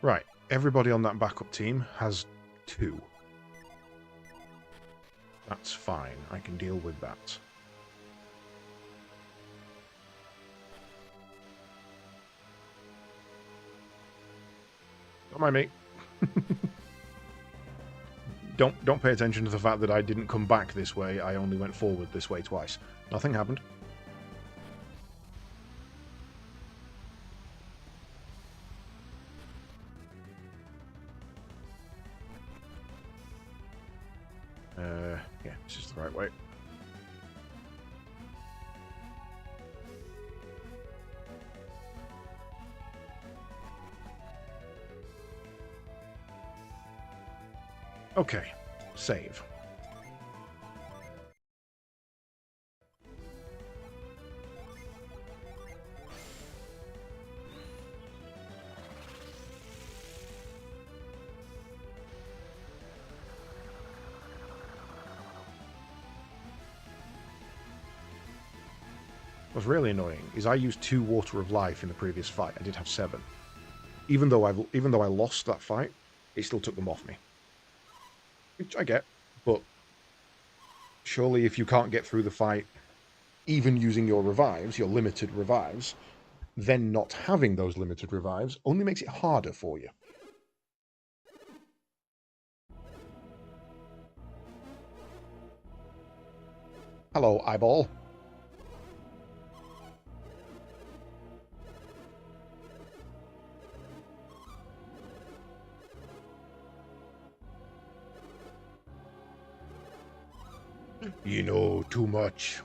Right, everybody on that backup team has 2. That's fine, I can deal with that. Don't mind me. Don't pay attention to the fact that I didn't come back this way, I only went forward this way twice. Nothing happened. Yeah, this is the right way. Okay, save. What's really annoying is I used 2 Water of Life in the previous fight. I did have 7. Even though I lost that fight, it still took them off me. Which I get, but surely if you can't get through the fight, even using your revives, your limited revives, then not having those limited revives only makes it harder for you. Hello, eyeball. You know too much.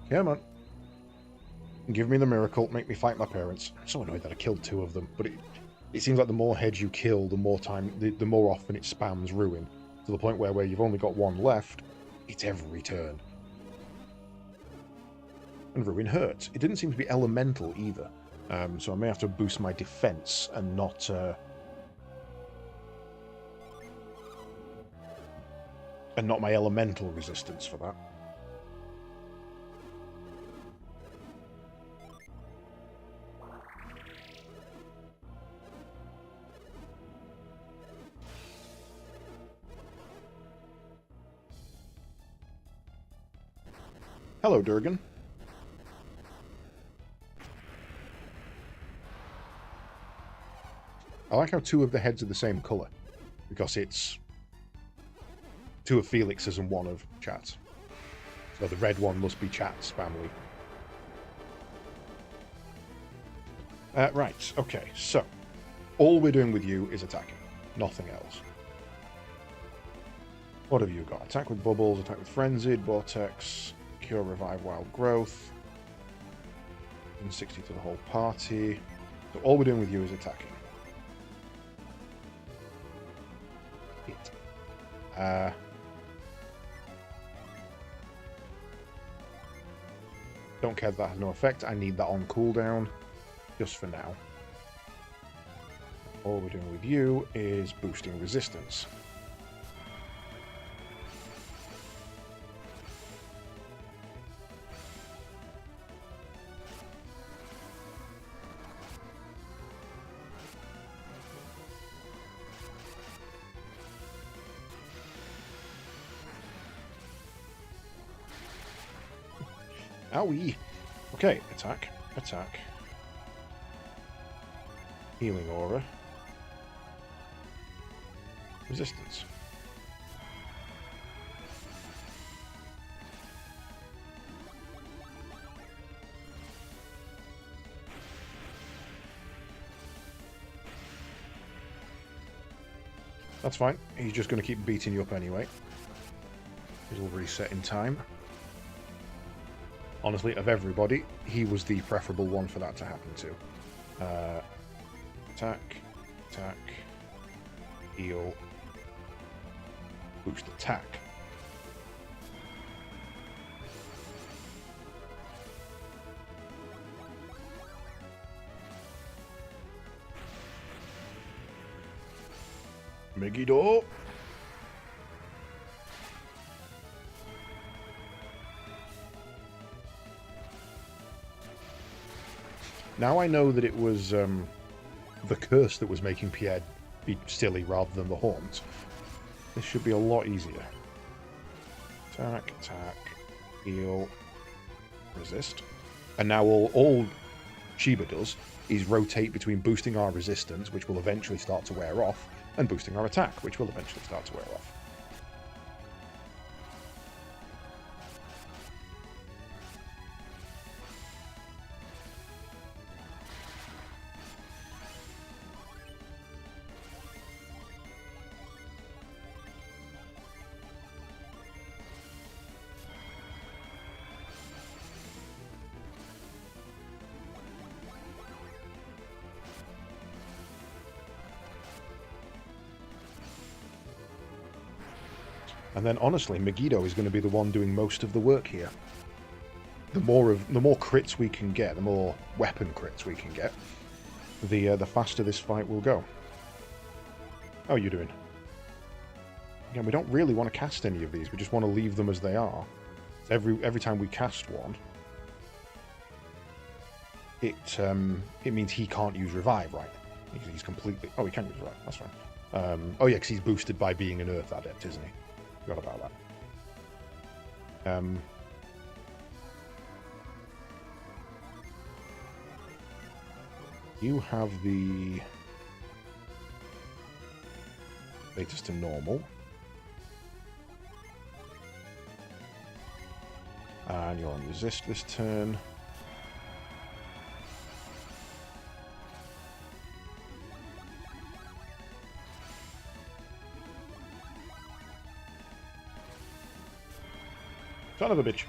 Come on. Give me the miracle, make me fight my parents. I'm so annoyed that I killed 2 of them, but it seems like the more heads you kill, the more often it spams ruin. To the point where you've only got 1 left, it's every turn. And ruin hurts. It didn't seem to be elemental either. So I may have to boost my defense and not... And not my elemental resistance for that. Hello, Durgan. I like how two of the heads are the same colour, because it's two of Felix's and one of Chat's. So the red one must be Chat's family. Right, okay, so all we're doing with you is attacking, nothing else. What have you got? Attack with Bubbles, attack with Frenzied, Vortex, Cure, Revive, Wild Growth. 60 to the whole party. So all we're doing with you is attacking. Hit. Don't care that has no effect. I need that on cooldown. Just for now. All we're doing with you is boosting resistance. Owie! Okay, attack, attack. Healing Aura. Resistance. That's fine. He's just going to keep beating you up anyway. It'll reset in time. Honestly, of everybody, he was the preferable one for that to happen to. Attack, attack, heal, boost attack. Megiddo! Now I know that it was the curse that was making Pierre be silly rather than the haunt. This should be a lot easier. Attack, attack, heal, resist. And now all Sheba does is rotate between boosting our resistance, which will eventually start to wear off, and boosting our attack, which will eventually start to wear off. And then, honestly, Megiddo is going to be the one doing most of the work here. The more crits we can get, the more weapon crits we can get, the faster this fight will go. How are you doing? Again, we don't really want to cast any of these. We just want to leave them as they are. Every time we cast one, it means he can't use Revive, right? Because he's completely... Oh, he can use Revive. That's fine. Oh, yeah, because he's boosted by being an Earth Adept, isn't he? Forgot about that. You have the latest to normal. And you're on resist this turn. Son of a bitch.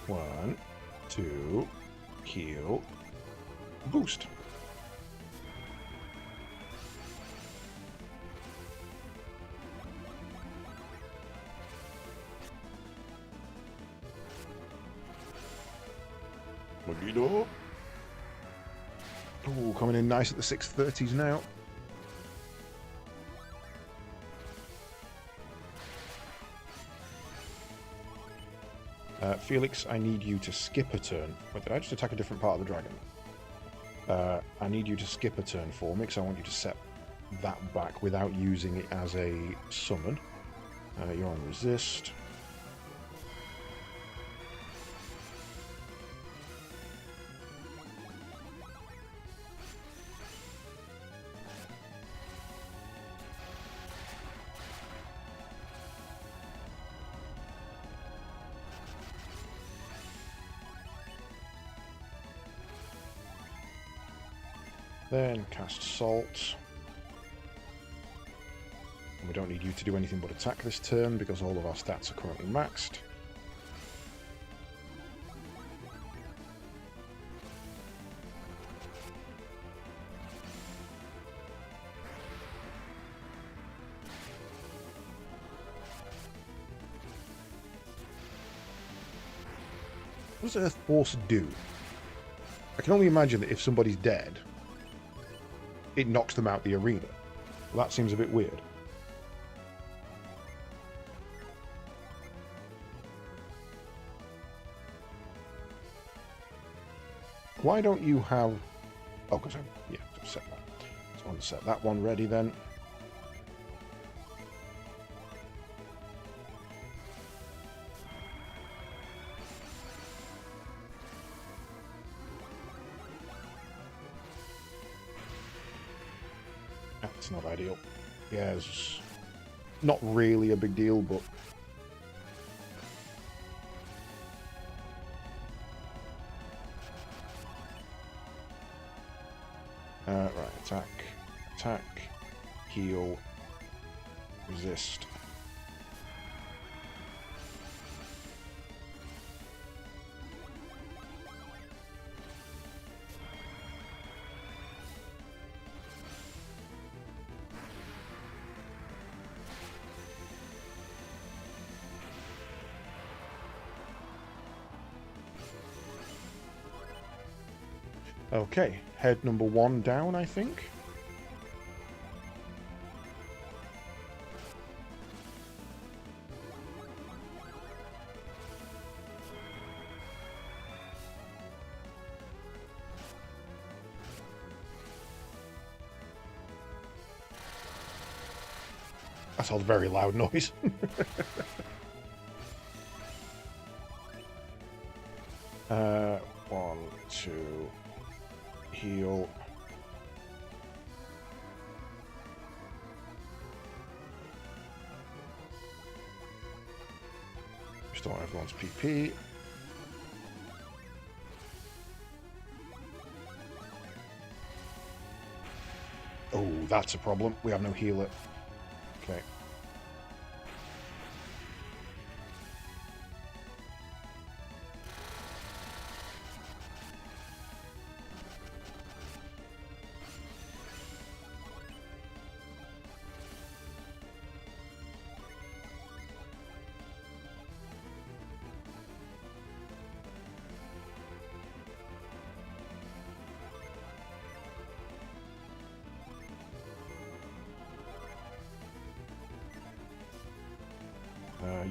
One, two, heal, boost. Magneto. Oh, coming in nice at the 630s now. Felix, I need you to skip a turn. Wait, did I just attack a different part of the dragon? I need you to skip a turn for me, because I want you to set that back without using it as a summon. You're on resist. Then cast Salt. And we don't need you to do anything but attack this turn because all of our stats are currently maxed. What does Earth Force do? I can only imagine that if somebody's dead, it knocks them out the arena. Well, that seems a bit weird. Why don't you have... Oh, because yeah, set that. So I want to set that one ready then. That's not ideal. Yeah, it's not really a big deal, but... right, attack, heal, resist. Okay, head number 1 down, I think. That's a very loud noise. 1, 2... heal. Restore everyone's PP. Oh, that's a problem. We have no healer. Okay.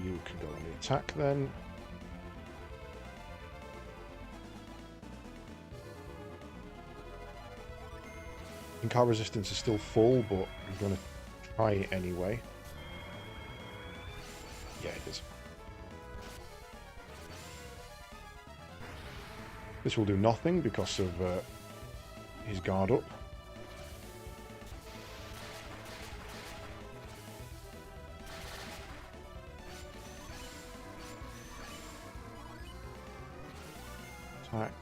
You can go on the attack then. I think our resistance is still full, but I'm going to try it anyway. Yeah, it is. This will do nothing because of his guard up. Attack.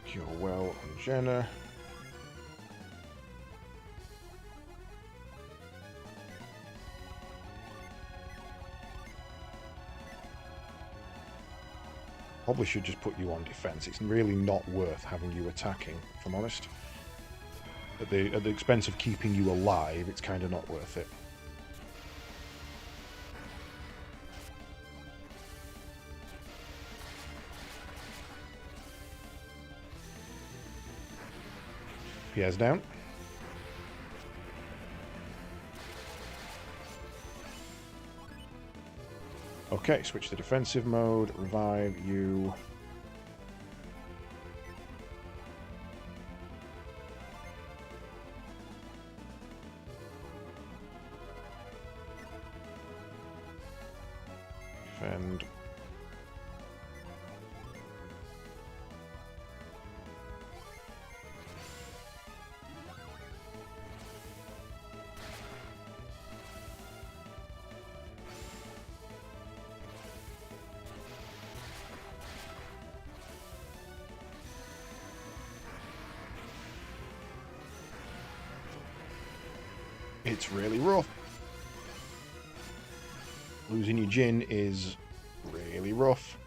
Cure well on Jenna. Probably should just put you on defense. It's really not worth having you attacking, if I'm honest. At the expense of keeping you alive, it's kind of not worth it. DPS down. Okay, switch to defensive mode, revive you. Defend. It's really rough. Losing your Jhin is really rough.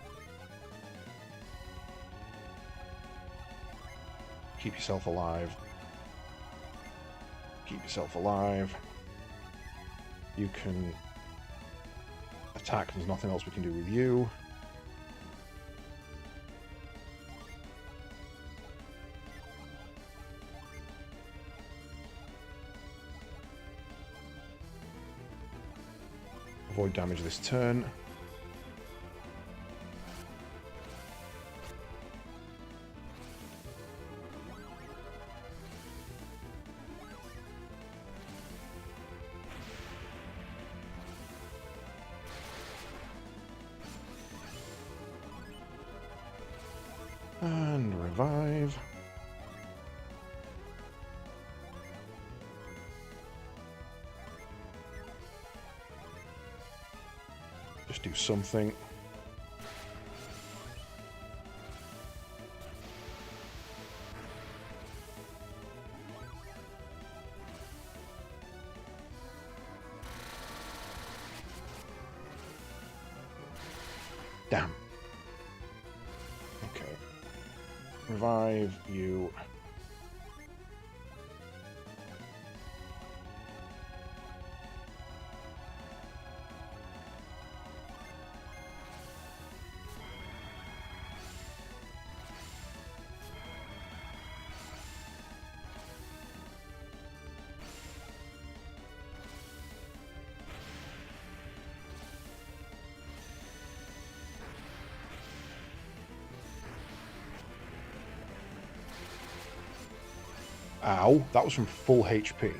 Keep yourself alive. Keep yourself alive. You can attack. There's nothing else we can do with you. Avoid damage this turn. And revive. Just do something. Damn. Okay. Revive you. Ow, that was from full HP.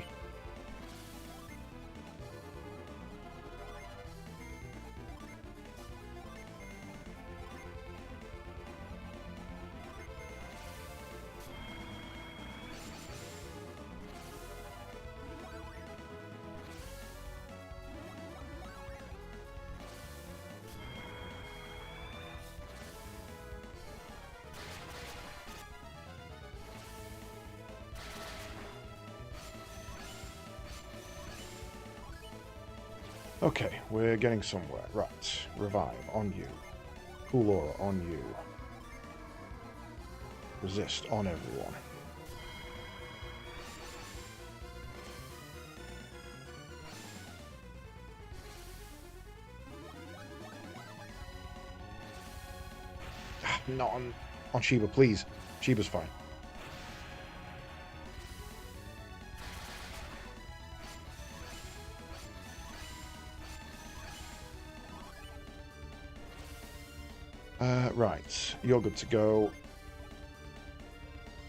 Okay, we're getting somewhere. Right. Revive on you. Cool Aura on you. Resist on everyone. Not on Sheba, please. Sheba's fine. Right, you're good to go.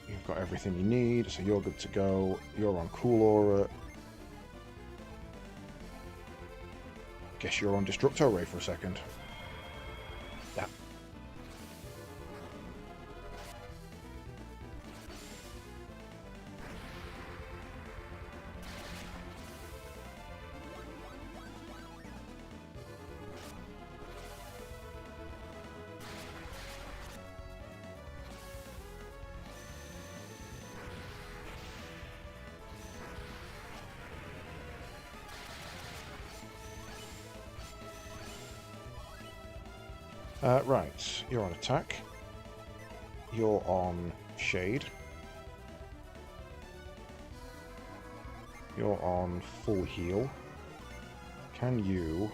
You've got everything you need, so you're good to go. You're on Cool Aura. Guess you're on Destructo Ray for a second. Yeah. Right, you're on attack. You're on shade. You're on full heal. Can you...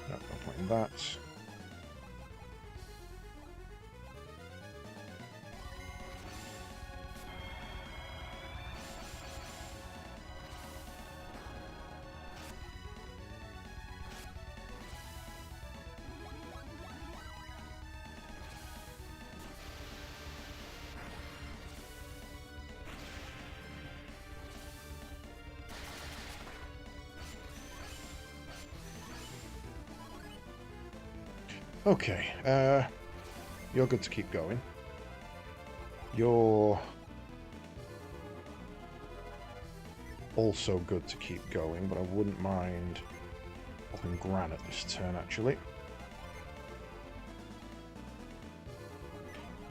No, no point in that. Okay, you're good to keep going. You're also good to keep going, but I wouldn't mind popping granite this turn, actually.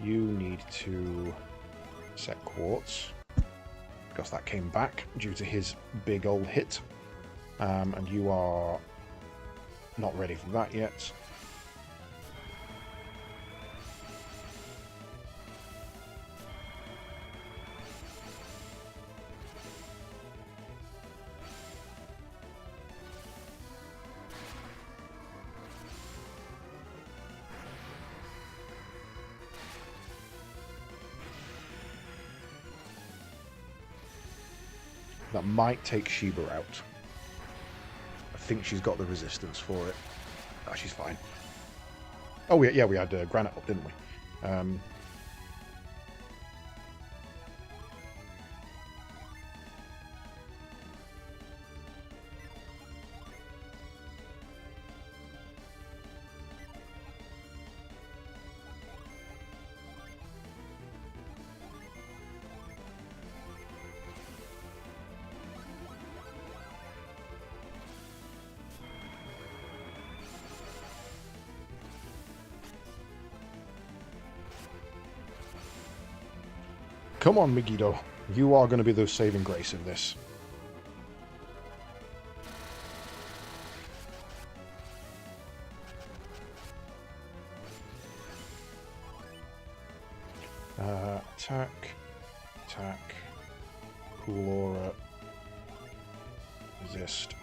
You need to set quartz, because that came back due to his big old hit. And you are not ready for that yet. That might take Sheba out. I think she's got the resistance for it. Oh, she's fine. Oh, yeah, we had granite up, didn't we? Come on, Megiddo. You are going to be the saving grace in this. Attack. Attack. Cool aura. Resist.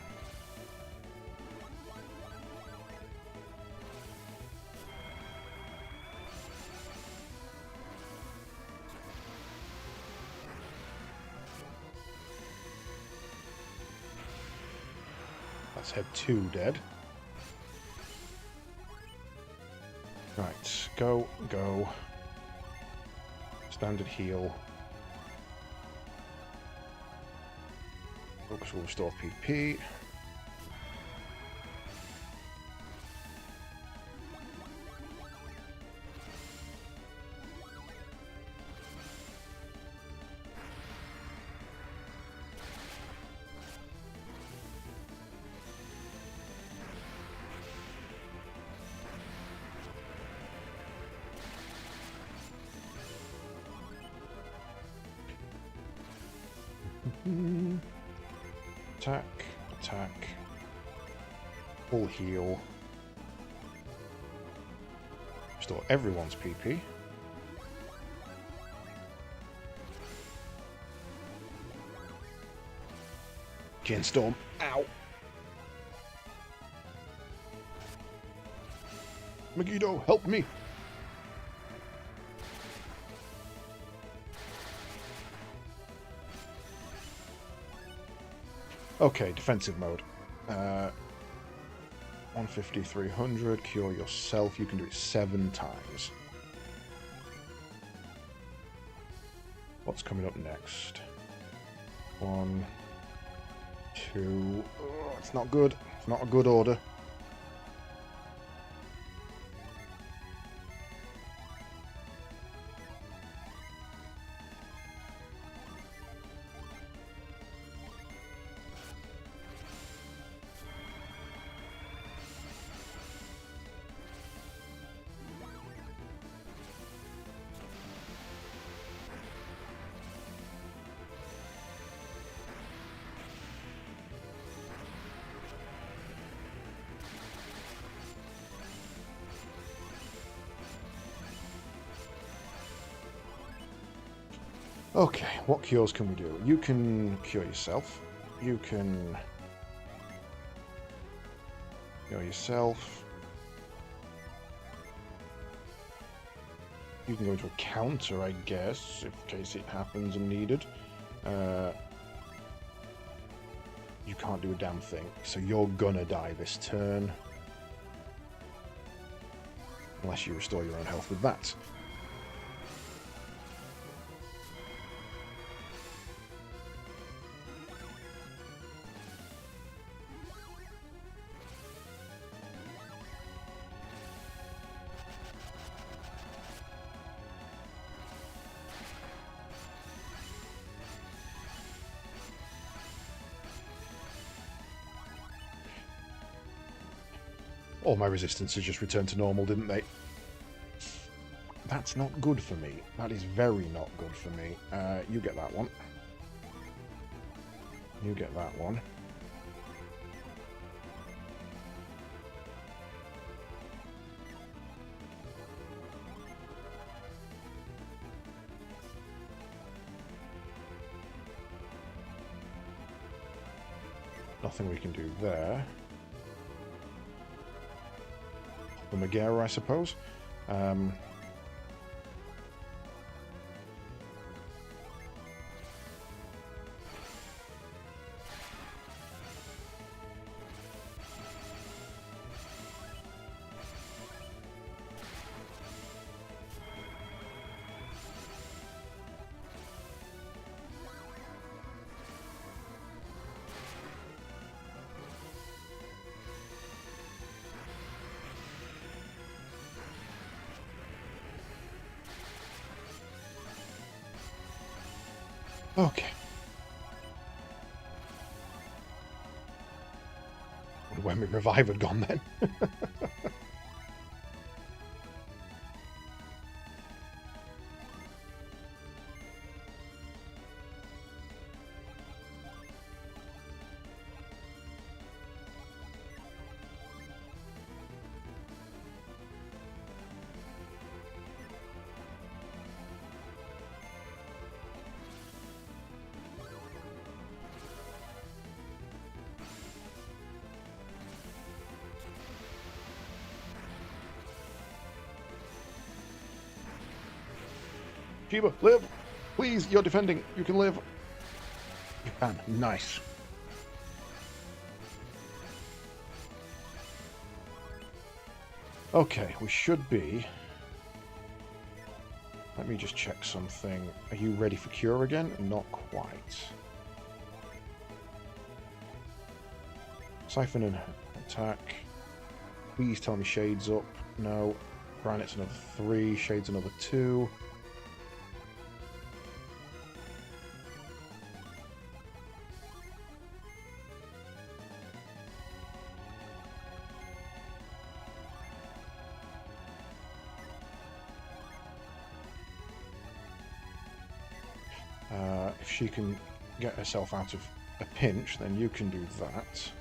That's head 2 dead. Right, go. Standard heal. Focus will restore PP. Attack, attack, full heal, restore everyone's PP. Genstorm, ow! Megiddo, help me! Okay, defensive mode. 150, 300, cure yourself. You can do it 7 times. What's coming up next? 1, 2... Oh, it's not good. It's not a good order. Okay, what cures can we do? You can cure yourself. You can cure yourself. You can go into a counter, I guess, in case it happens and needed. You can't do a damn thing, so you're gonna die this turn. Unless you restore your own health with that. all my resistances just returned to normal, didn't they? That's not good for me. That is very not good for me. You get that one. You get that one. Nothing we can do there. The Megara, I suppose. Okay. Wonder where my revive had gone then. Shiva, live! Please, you're defending. You can live. You can. Nice. Okay, we should be... Let me just check something. Are you ready for cure again? Not quite. Siphon and attack. Please tell me Shade's up. No. Granite's another 3. Shade's another 2. If she can get herself out of a pinch, then you can do that.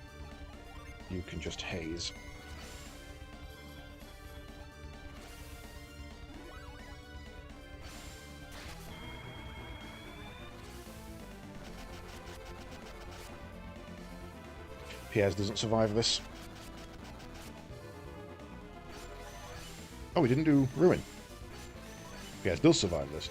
You can just haze. Piers doesn't survive this. Oh, we didn't do Ruin. Piers does survive this.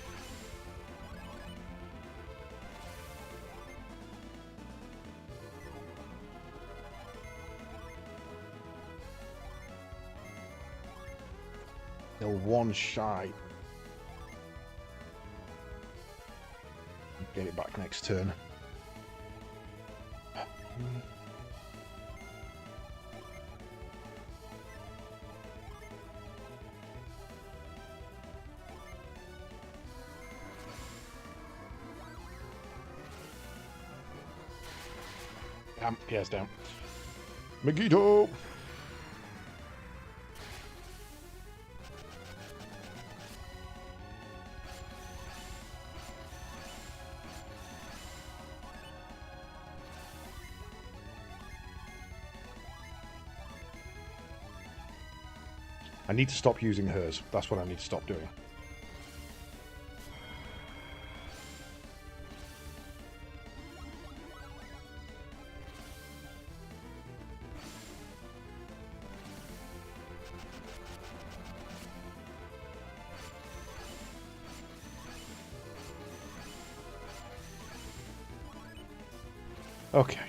They're one shy. Get it back next turn. Damn, Pierre's down. Megiddo! I need to stop using hers. That's what I need to stop doing. Okay.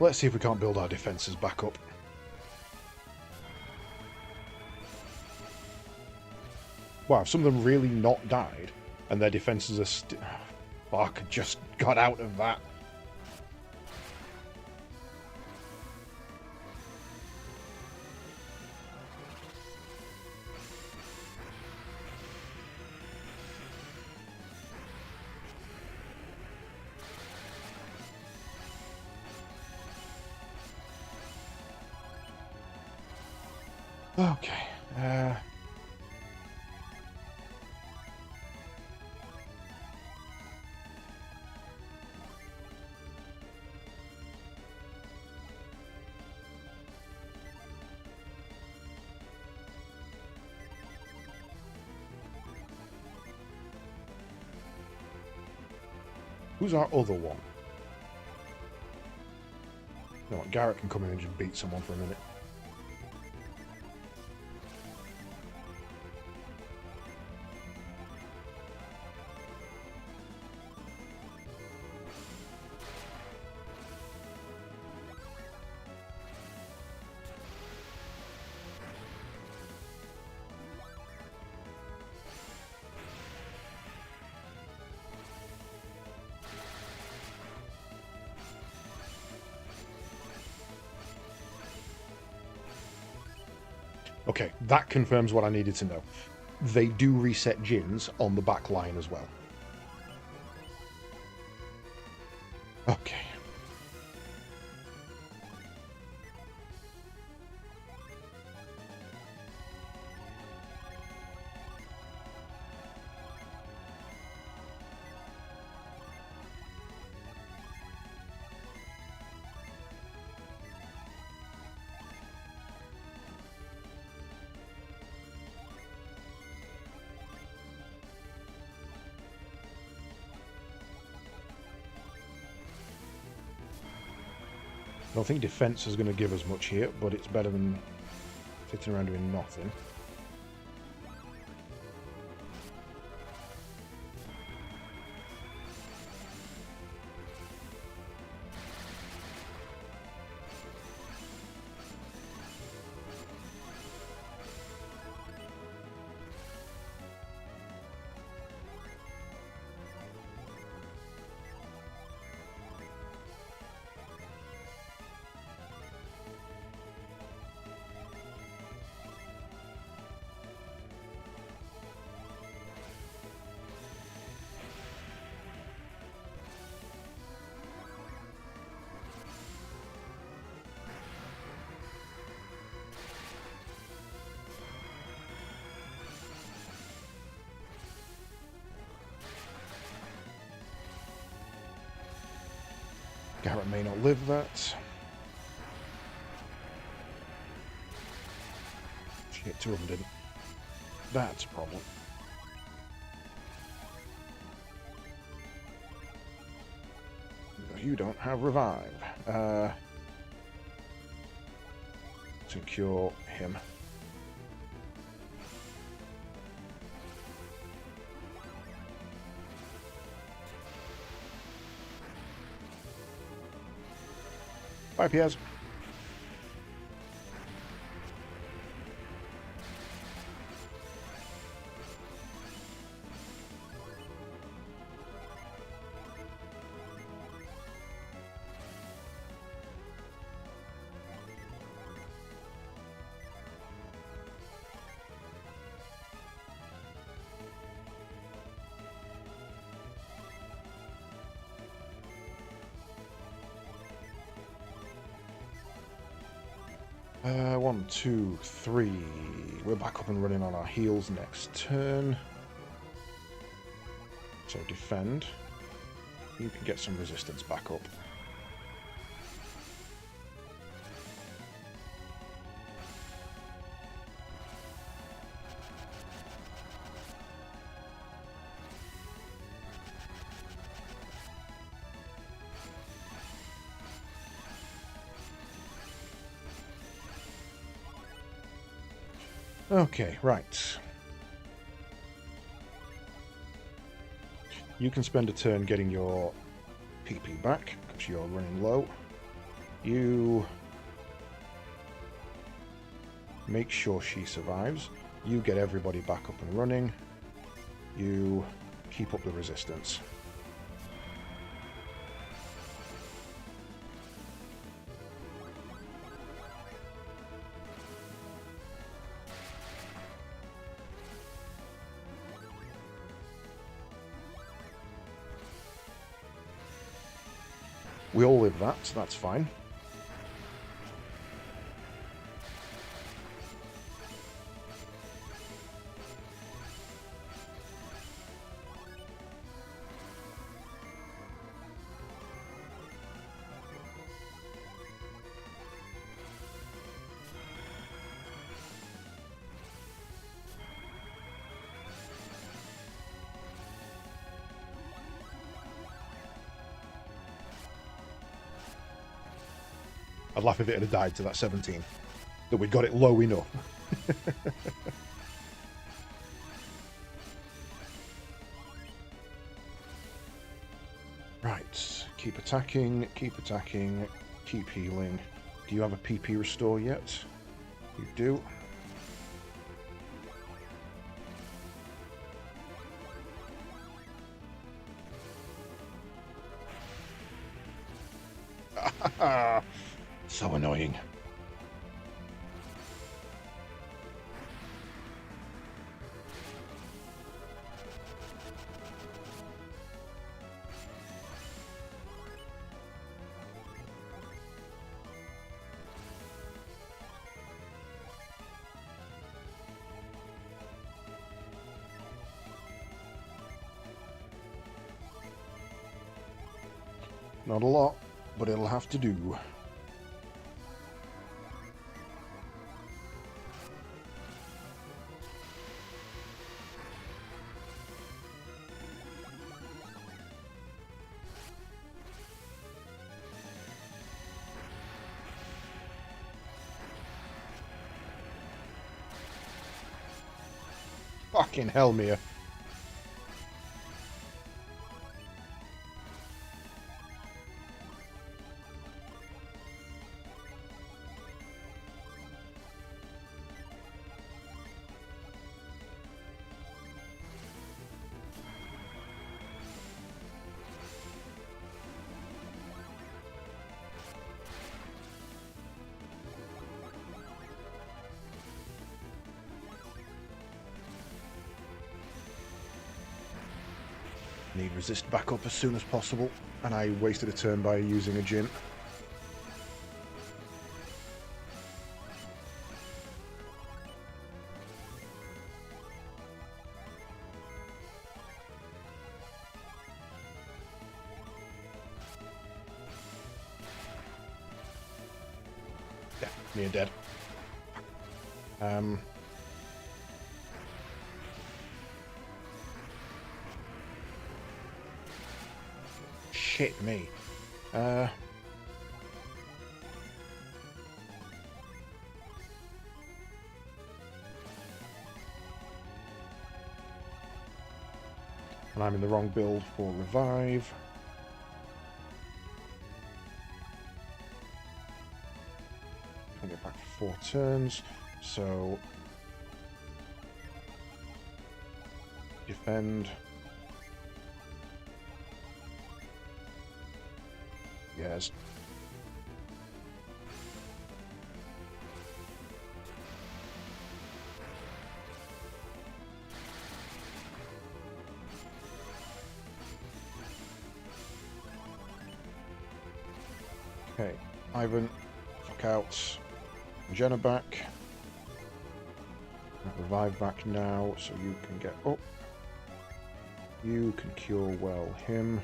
Let's see if we can't build our defences back up. Wow, some of them really not died, and their defences are still... Fuck, I just got out of that. Okay. Who's our other one? No, Garrett can come in and just beat someone for a minute. Okay, that confirms what I needed to know. They do reset Jins on the back line as well. Okay. I don't think defense is going to give us much here, but it's better than sitting around doing nothing. Garrett may not live that. Shit, two of them didn't. That's a problem. You don't have revive. To cure him. Bye, Piaz. One, two, three. We're back up and running on our heels next turn. So defend. You can get some resistance back up. Okay, right. You can spend a turn getting your PP back, because you're running low. You make sure she survives. You get everybody back up and running. You keep up the resistance. We all live that, so that's fine. I'd laugh if it had died to that 17. That we got it low enough. Right. Keep attacking, keep healing. Do you have a PP restore yet? You do. So annoying. Not a lot, but it'll have to do. Fucking hell, Mia. Need resist back up as soon as possible, and I wasted a turn by using a Jin. Yeah, near dead. Shit me. And I'm in the wrong build for revive. Can get back for 4 turns, so defend. Yes. Okay, Ivan, fuck out. Jenna back. Revive back now, so you can get up. You can cure well him.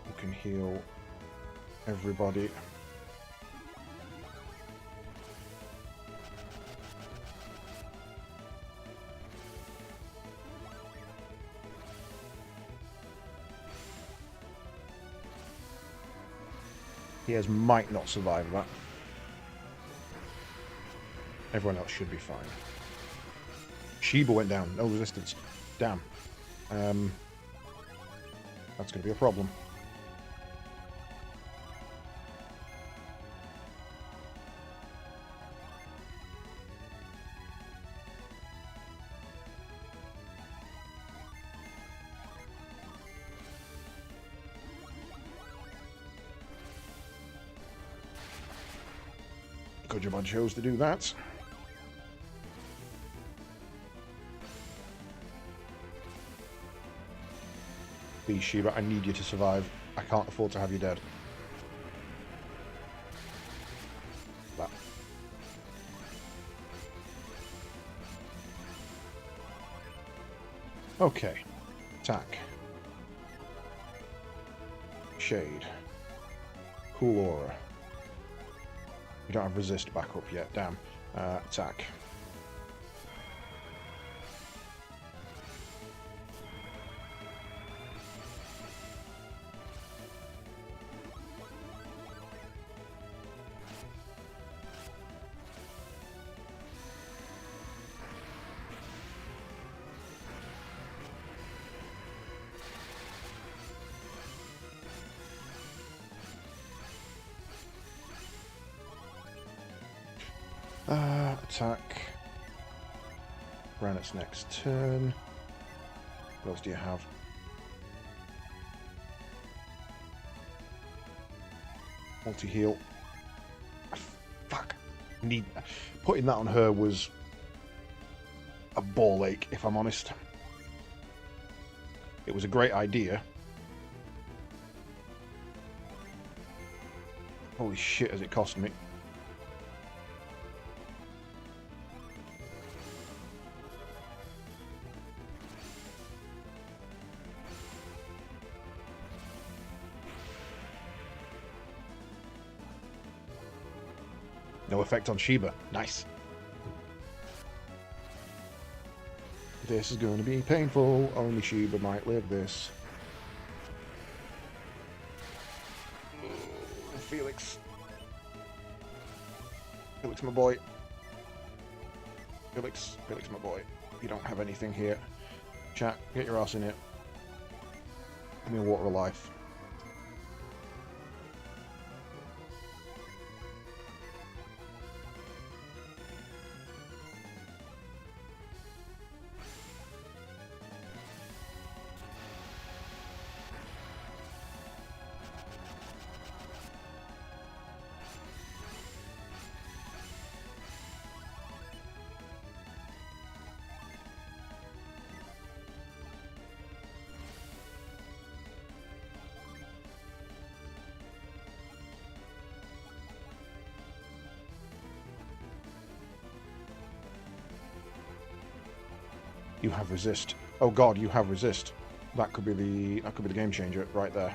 You can heal everybody. He might not survive that. Everyone else should be fine. Sheba went down, no resistance. Damn. That's going to be a problem. Kojima chose to do that. Please, Sheba, I need you to survive. I can't afford to have you dead. That. Okay. Attack. Shade. Cool aura. We don't have resist back up yet, damn. Attack. Attack. Granite's next turn. What else do you have? Multi-heal. Fuck. Putting that on her was a ball ache, if I'm honest. It was a great idea. Holy shit, has it cost me? No effect on Sheba. Nice. This is going to be painful. Only Sheba might live this. Felix. Felix, my boy. Felix, my boy. You don't have anything here. Chat, get your ass in it. Give me a water of life. You have resist. Oh god, you have resist. That could be the game changer right there.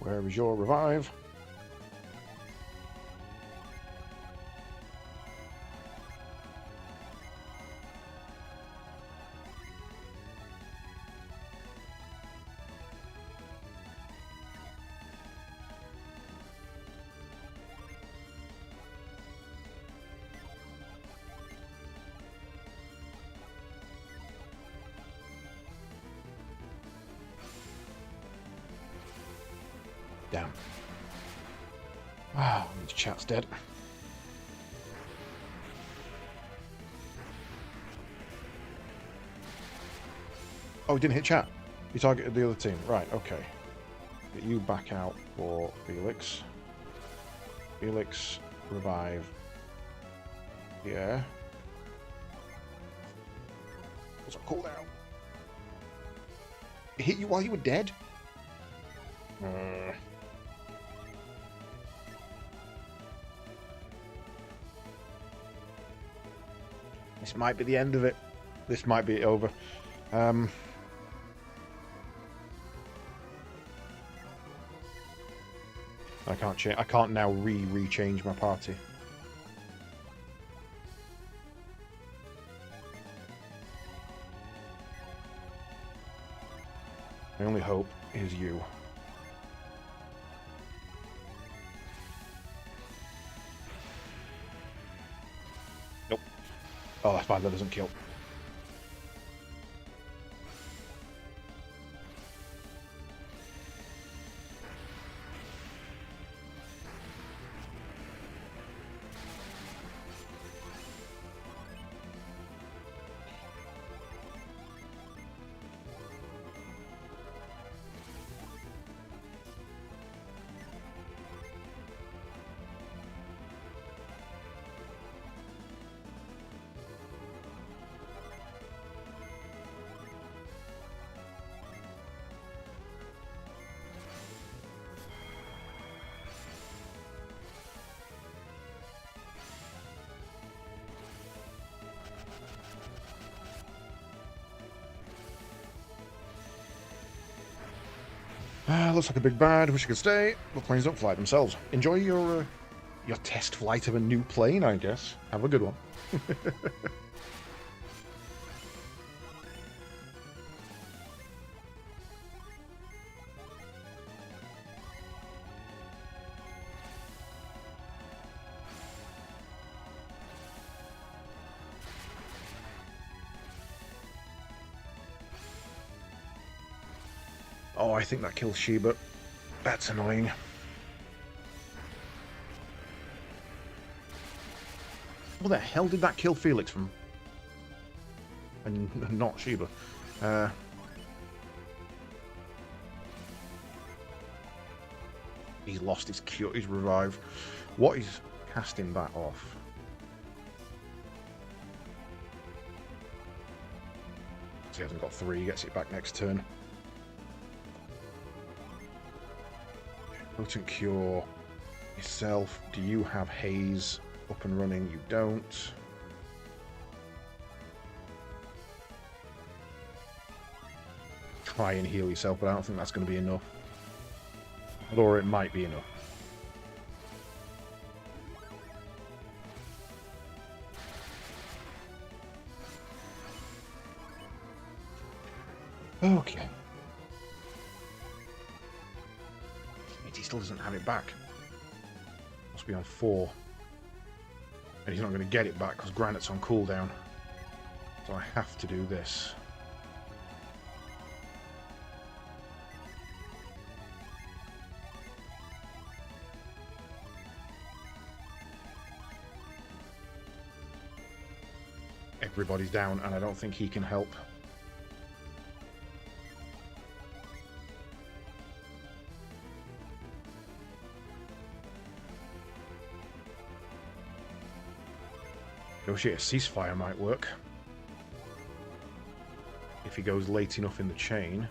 Where is your revive? Damn. Wow, this chat's dead. Oh, he didn't hit chat. He targeted the other team. Right, okay. Get you back out for Felix. Felix, revive. Yeah. What's up, cooldown? It hit you while you were dead? This might be the end of it. This might be it over. I can't change. I can't now re-change my party. My only hope is you. Nope. Oh, that's fine. That doesn't kill. Looks like a big bad. Wish I could stay. The planes don't fly themselves. Enjoy your test flight of a new plane, I guess. Have a good one. Oh, I think that kills Sheba. That's annoying. What the hell did that kill Felix from? And not Sheba. He's lost his cure, his revive. What is casting that off? So he hasn't got 3, he gets it back next turn. Potent cure yourself. Do you have haze up and running? You don't. Try and heal yourself, but I don't think that's going to be enough. Or it might be enough. Okay. He still doesn't have it back. Must be on 4. And he's not going to get it back because Granite's on cooldown. So I have to do this. Everybody's down, and I don't think he can help. Negotiate a ceasefire might work. If he goes late enough in the chain.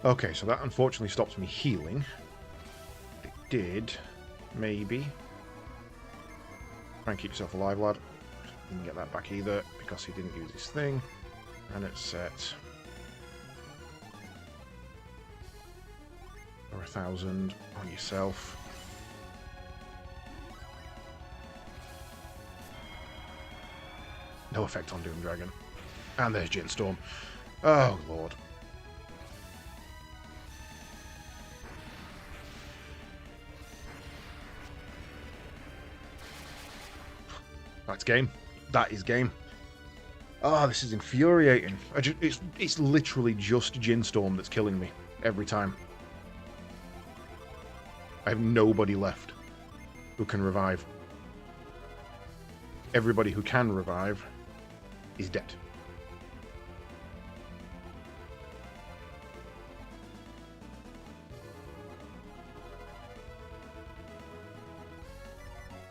Okay, so that unfortunately stops me healing. It did, maybe. Try and keep yourself alive, lad. Didn't get that back either because he didn't use his thing. And it's set. For 1,000 on yourself. No effect on Doom Dragon. And there's Jin Storm. Oh, Lord. That's game. That is game. Oh, this is infuriating. It's literally just Jin Storm that's killing me every time. I have nobody left who can revive. Everybody who can revive is dead.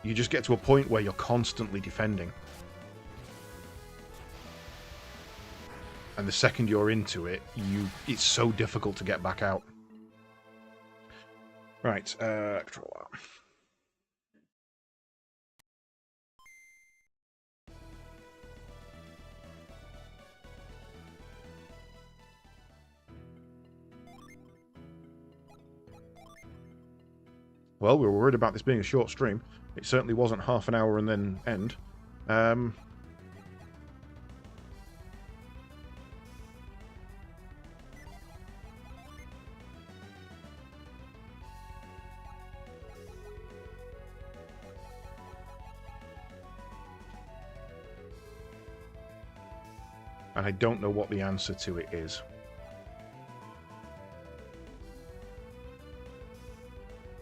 You just get to a point where you're constantly defending. And the second you're into it, it's so difficult to get back out. Right, control that. Well, we were worried about this being a short stream. It certainly wasn't half an hour and then end. And I don't know what the answer to it is.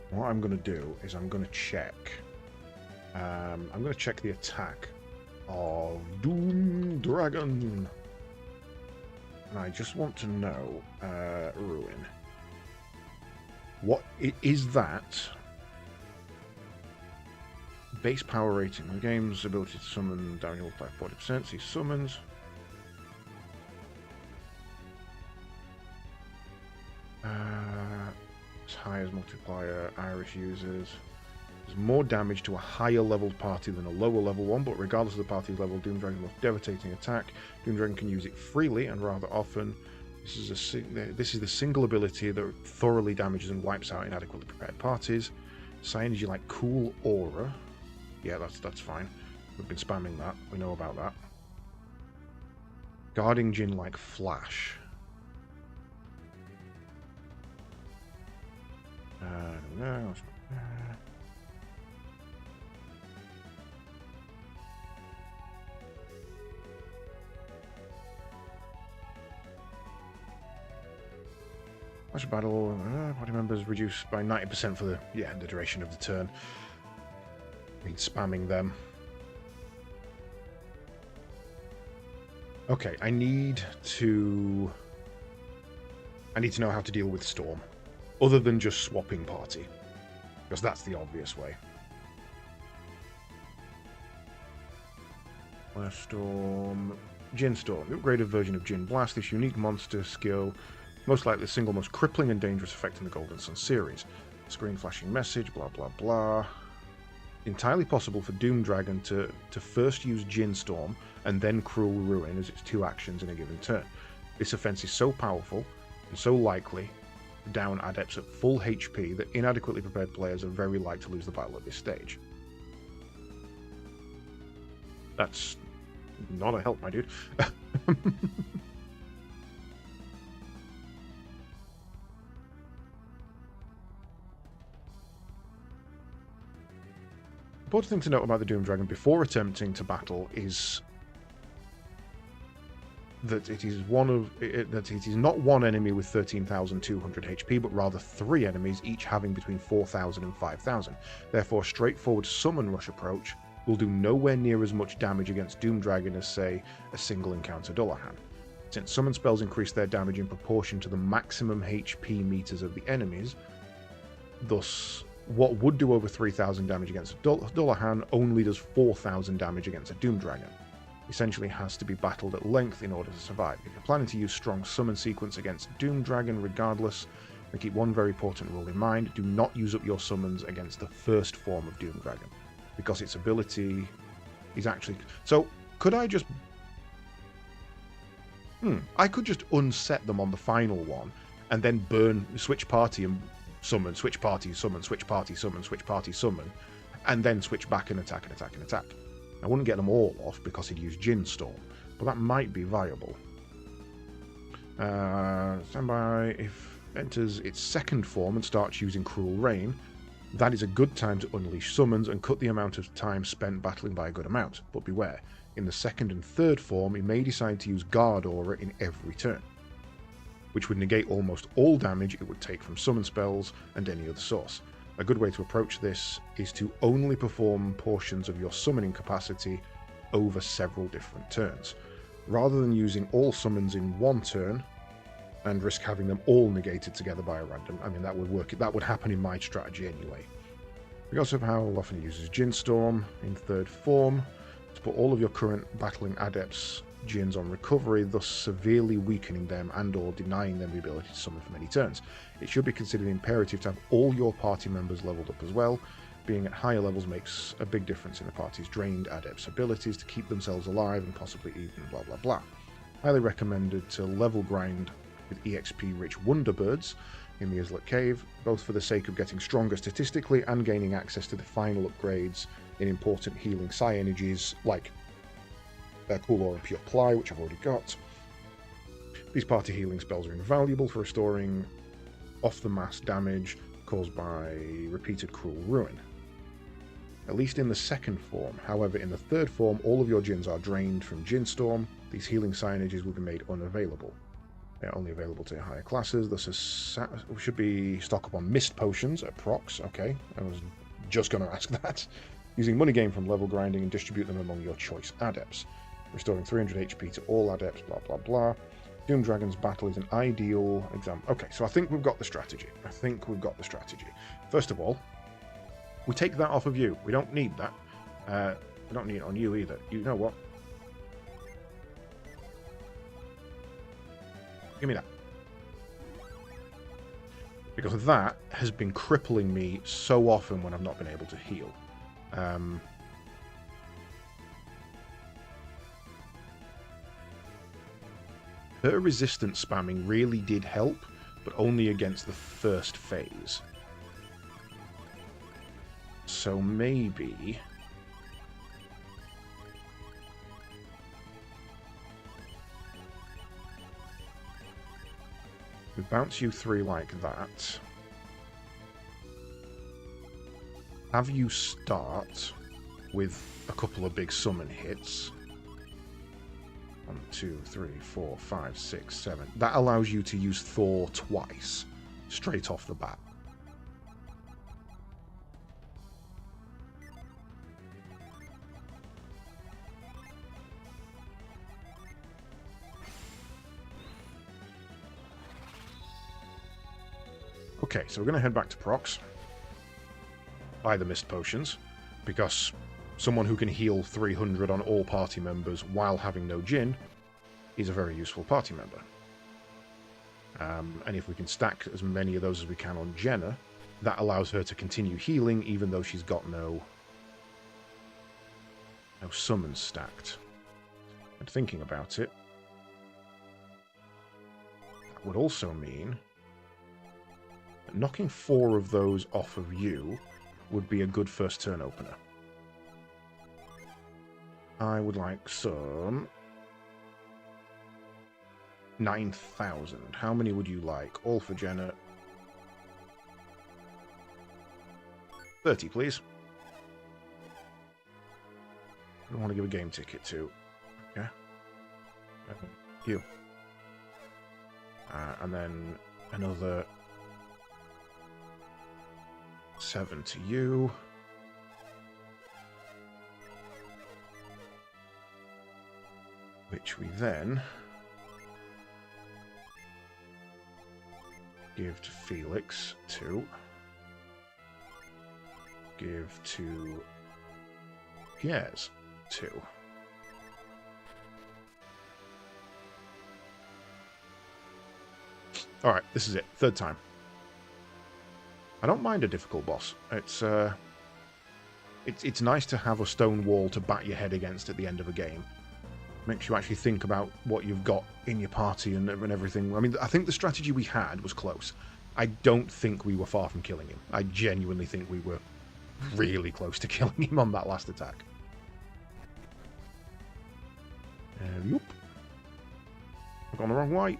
What I'm going to do is I'm going to check. I'm going to check the attack of Doom Dragon. And I just want to know, Ruin. What is that base power rating. The game's ability to summon damage multiplied 40%. See summons. As high as multiplier Irish uses. There's more damage to a higher leveled party than a lower level one, but regardless of the party's level, Doom Dragon's most devastating attack. Doom Dragon can use it freely and rather often. This is the single ability that thoroughly damages and wipes out inadequately prepared parties. Psynergy like Cool Aura. Yeah, that's fine. We've been spamming that. We know about that. Guarding Djinn like Flash. No. Flash battle. Party members reduced by 90% for the duration of the turn. Been spamming them. Okay, I need to know how to deal with Storm, other than just swapping party, because that's the obvious way. Flash Storm, Djinn Storm, the upgraded version of Djinn Blast. This unique monster skill, most likely the single most crippling and dangerous effect in the Golden Sun series. Screen flashing message, blah blah blah. Entirely possible for Doom Dragon to first use Djinn Storm and then Cruel Ruin as its two actions in a given turn. This offense is so powerful and so likely to down adepts at full HP that inadequately prepared players are very likely to lose the battle at this stage. That's not a help, my dude. Important thing to note about the Doom Dragon before attempting to battle is that it is not one enemy with 13,200 HP, but rather three enemies, each having between 4,000 and 5,000. Therefore, a straightforward summon rush approach will do nowhere near as much damage against Doom Dragon as, say, a single encounter Dullahan. Since summon spells increase their damage in proportion to the maximum HP meters of the enemies, thus what would do over 3,000 damage against a Dullahan only does 4,000 damage against a Doom Dragon. Essentially has to be battled at length in order to survive. If you're planning to use strong summon sequence against Doom Dragon regardless, then keep one very important rule in mind: do not use up your summons against the first form of Doom Dragon, because its ability is actually... So, could I just... I could just unset them on the final one, and then switch party and summon, switch party, summon, switch party, summon, switch party, summon, and then switch back and attack and attack and attack. I wouldn't get them all off because he'd use Djinn Storm, but that might be viable. Standby. If enters its second form and starts using Cruel Rain, that is a good time to unleash summons and cut the amount of time spent battling by a good amount. But beware, in the second and third form, it may decide to use Guard Aura in every turn, which would negate almost all damage it would take from summon spells and any other source. A good way to approach this is to only perform portions of your summoning capacity over several different turns, rather than using all summons in one turn and risk having them all negated together by a random. I mean, that would work. That would happen in my strategy anyway. Regardless of how often it uses Djinn Storm in third form, to put all of your current battling adepts Djinns on recovery, thus severely weakening them and or denying them the ability to summon for many turns. It should be considered imperative to have all your party members leveled up as well. Being at higher levels makes a big difference in a party's drained adepts' abilities to keep themselves alive and possibly even blah blah blah. Highly recommended to level grind with EXP-rich Wonderbirds in the Islet Cave, both for the sake of getting stronger statistically and gaining access to the final upgrades in important healing psi energies like Cool Aura and Pure Ply, which I've already got. These party healing spells are invaluable for restoring off-the-mass damage caused by repeated Cruel Ruin, at least in the second form. However, in the third form, all of your Djinns are drained from Djinn Storm. These healing psi energies will be made unavailable. They are only available to higher classes. This should be stock up on Mist Potions at procs. Okay, I was just going to ask that. Using money gained from level grinding and distribute them among your choice adepts. Restoring 300 HP to all adepts, blah blah blah. Doom Dragon's battle is an ideal example. Okay, so I think we've got the strategy. First of all, we take that off of you. We don't need that. I don't need it on you either. You know what? Give me that. Because that has been crippling me so often when I've not been able to heal. Her resistance spamming really did help, but only against the first phase. So maybe... we bounce you 3 like that. Have you start with a couple of big summon hits. 1, 2, 3, 4, 5, 6, 7. That allows you to use Thor twice, straight off the bat. Okay, so we're going to head back to Prox. Buy the Mist Potions, because someone who can heal 300 on all party members while having no Jhin is a very useful party member. And if we can stack as many of those as we can on Jenna, that allows her to continue healing even though she's got no summons stacked. And thinking about it, that would also mean that knocking 4 of those off of you would be a good first turn opener. I would like some 9,000. How many would you like? All for Jenna. 30, please. I want to give a game ticket to. Okay. You. And then another 7 to you. Which we then give to Felix 2. Give to Piers 2. Alright, this is it. 3rd time. I don't mind a difficult boss. It's nice to have a stone wall to bat your head against at the end of a game. Makes you actually think about what you've got in your party and everything. I mean, I think the strategy we had was close. I don't think we were far from killing him. I genuinely think we were really close to killing him on that last attack. Yup. I've gone the wrong way.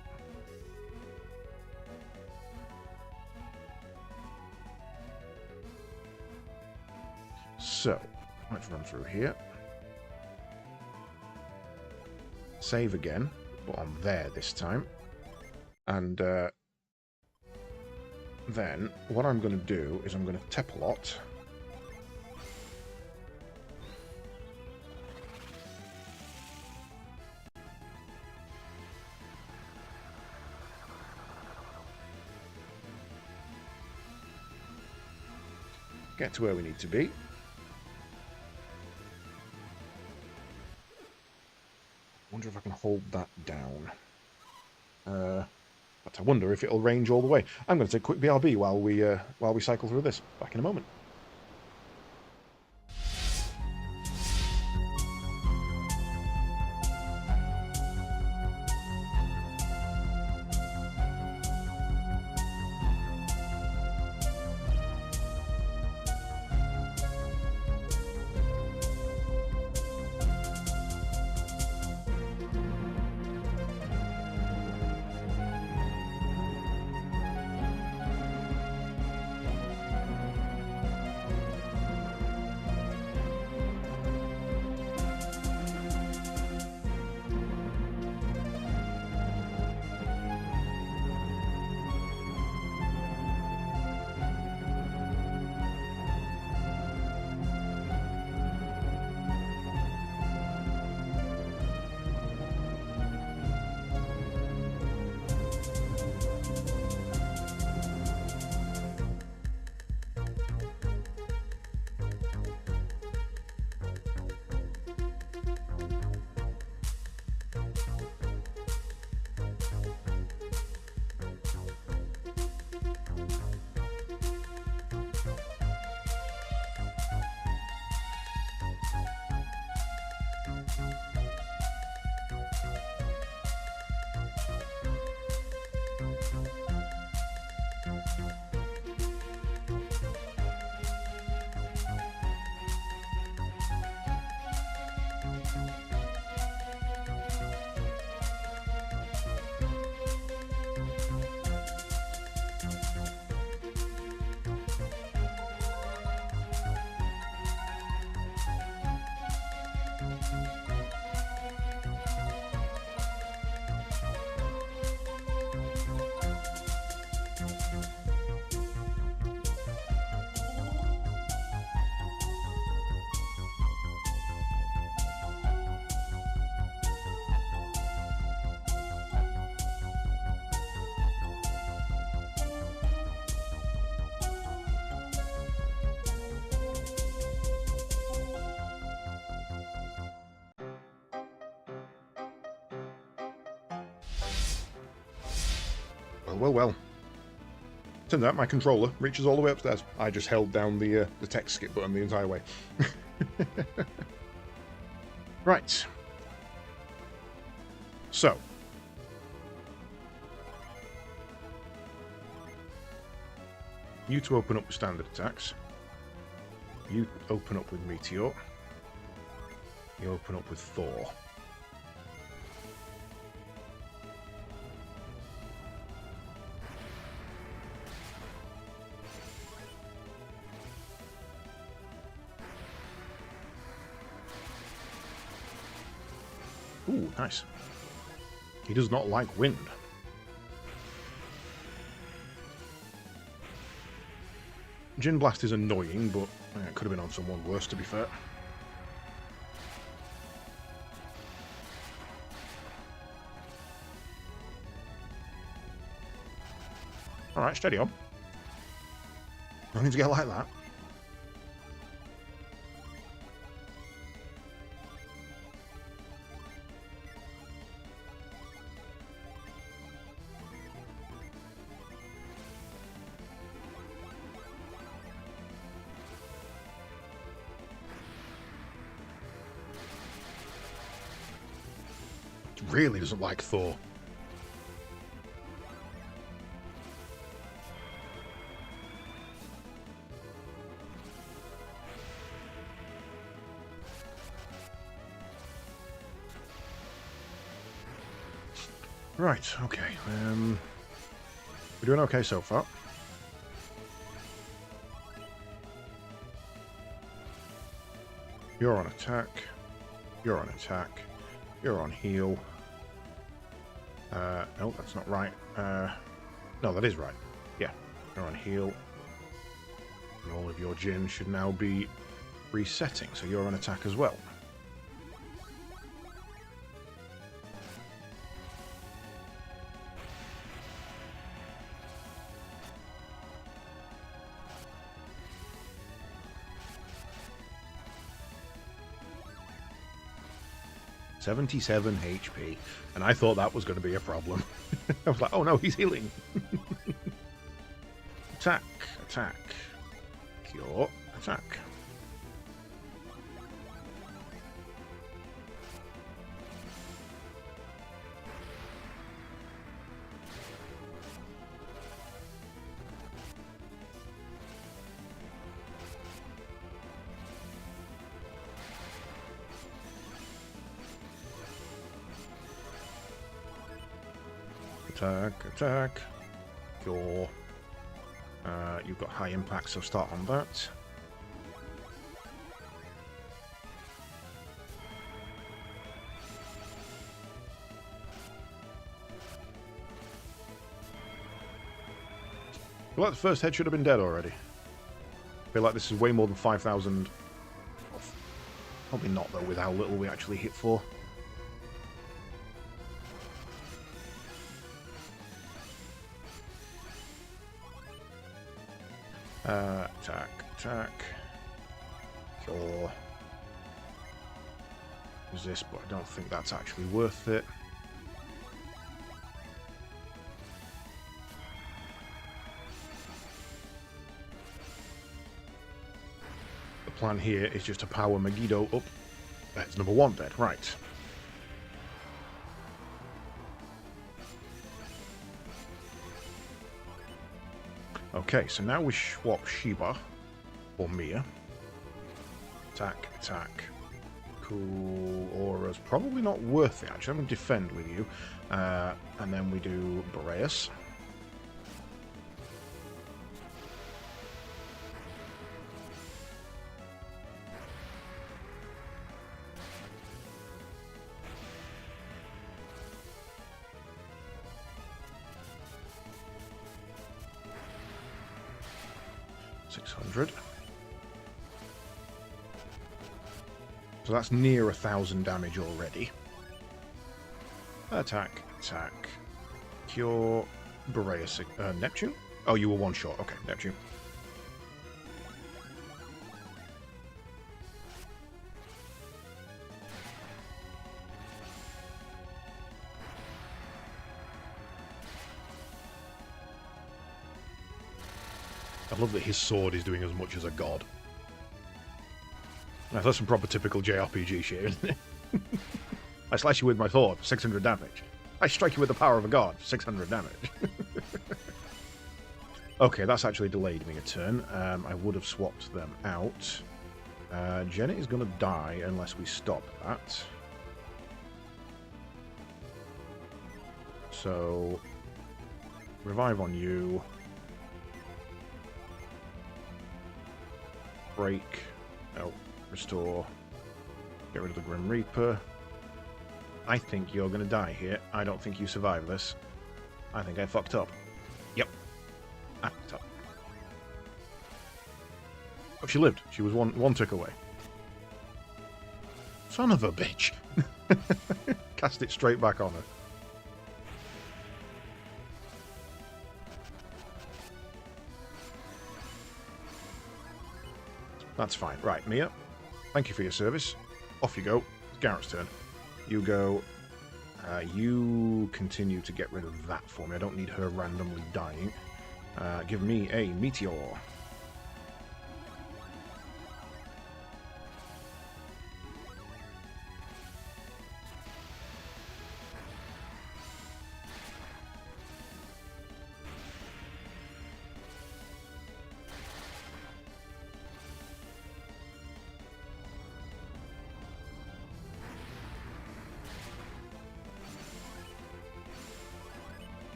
So, let's run through here. Save again, but on there this time. And then what I'm going to do is I'm going to Tepalot. Get to where we need to be. Wonder if I can hold that down. But I wonder if it'll range all the way. I'm going to take a quick BRB while we cycle through this. Back in a moment. Well, well, well. Turns out my controller reaches all the way upstairs. I just held down the text skip button the entire way. Right. So. You to open up with standard attacks. You open up with Meteor. You open up with Thor. Ooh, nice. He does not like wind. Gin Blast is annoying, but it could have been on someone worse, to be fair. Alright, steady on. No need to get like that. Really doesn't like Thor. Right, okay. We're doing okay so far. You're on attack. You're on attack. You're on heal. No, that's not right. No, that is right. Yeah, you're on heal. And all of your Jin should now be resetting, so you're on attack as well. $77 HP, and I thought that was going to be a problem. I was like, oh no, he's healing. Attack, attack, cure, attack. Attack, attack, cure. You've got high impact, so start on that. I feel like the first head should have been dead already. I feel like this is way more than 5,000. Probably not, though, with how little we actually hit for. Attack, attack. Cure. Resist, but I don't think that's actually worth it. The plan here is just to power Megiddo up. That's number one dead, right. Okay, so now we swap Sheba for Mia. Attack, attack. Cool. Aura's probably not worth it, actually. I'm going to defend with you. And then we do Boreas. So that's near 1,000 damage already. Attack, attack. Cure, Boreas, Neptune? Oh, you were one shot. Okay, Neptune. I love that his sword is doing as much as a god. Now, that's some proper typical JRPG shit, isn't it? I slash you with my sword for 600 damage. I strike you with the power of a god for 600 damage. Okay, that's actually delayed me a turn. I would have swapped them out. Janet is going to die unless we stop that. So, revive on you. Break. Oh, restore. Get rid of the Grim Reaper. I think you're going to die here. I don't think you survive this. I think I fucked up. Yep. I fucked up. Oh, she lived. She was one tick away. Son of a bitch. Cast it straight back on her. That's fine. Right, Mia. Thank you for your service. Off you go. It's Garrett's turn. You go. You continue to get rid of that for me. I don't need her randomly dying. Give me a meteor.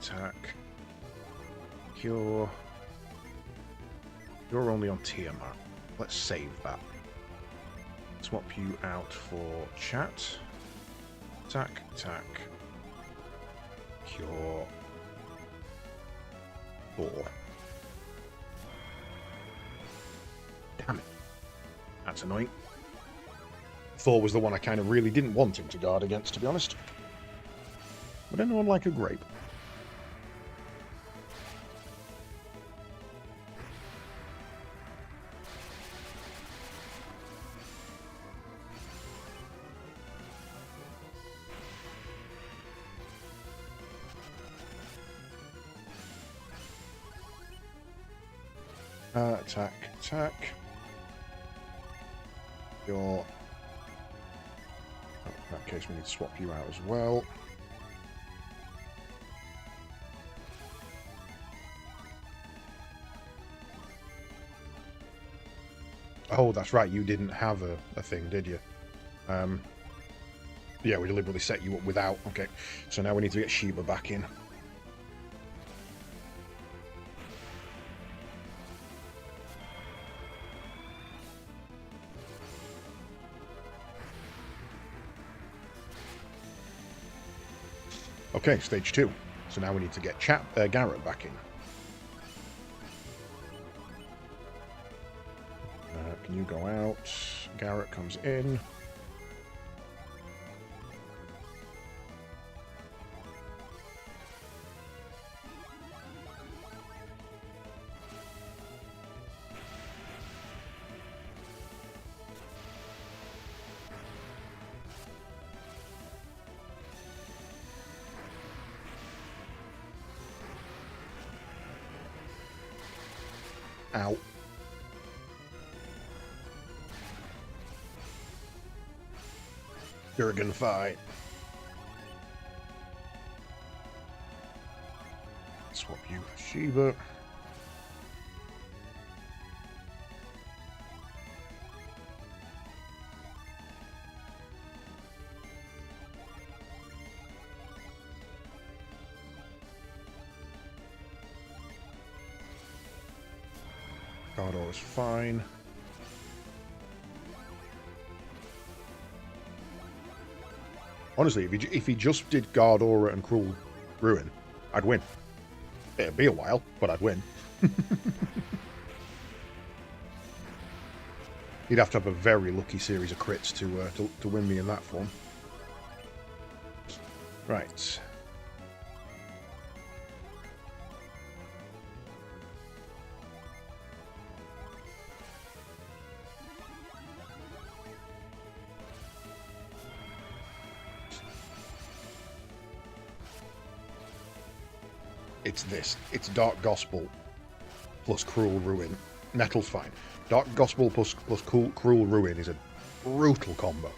Attack. You're only on Tiamat. Let's save that. Swap you out for chat. Attack. Cure. 4. Damn it. That's annoying. Thor was the one I kind of really didn't want him to guard against, to be honest. But anyone like a grape? Attack. You're... Oh, in that case, we need to swap you out as well. Oh, that's right, you didn't have a thing, did you? Yeah, we deliberately set you up without. Okay, so now we need to get Sheba back in. Okay, stage 2. So now we need to get Garrett back in. Can you go out? Garrett comes in. Ow. Durgan fight. Swap you for Sheba. Gardor is fine. Honestly, if he just did Guard Aura and Cruel Ruin, I'd win. It'd be a while, but I'd win. He'd have to have a very lucky series of crits to win me in that form. Right. it's this. It's Dark Gospel plus Cruel Ruin. Nettle's fine. Dark Gospel plus Cruel Ruin is a brutal combo.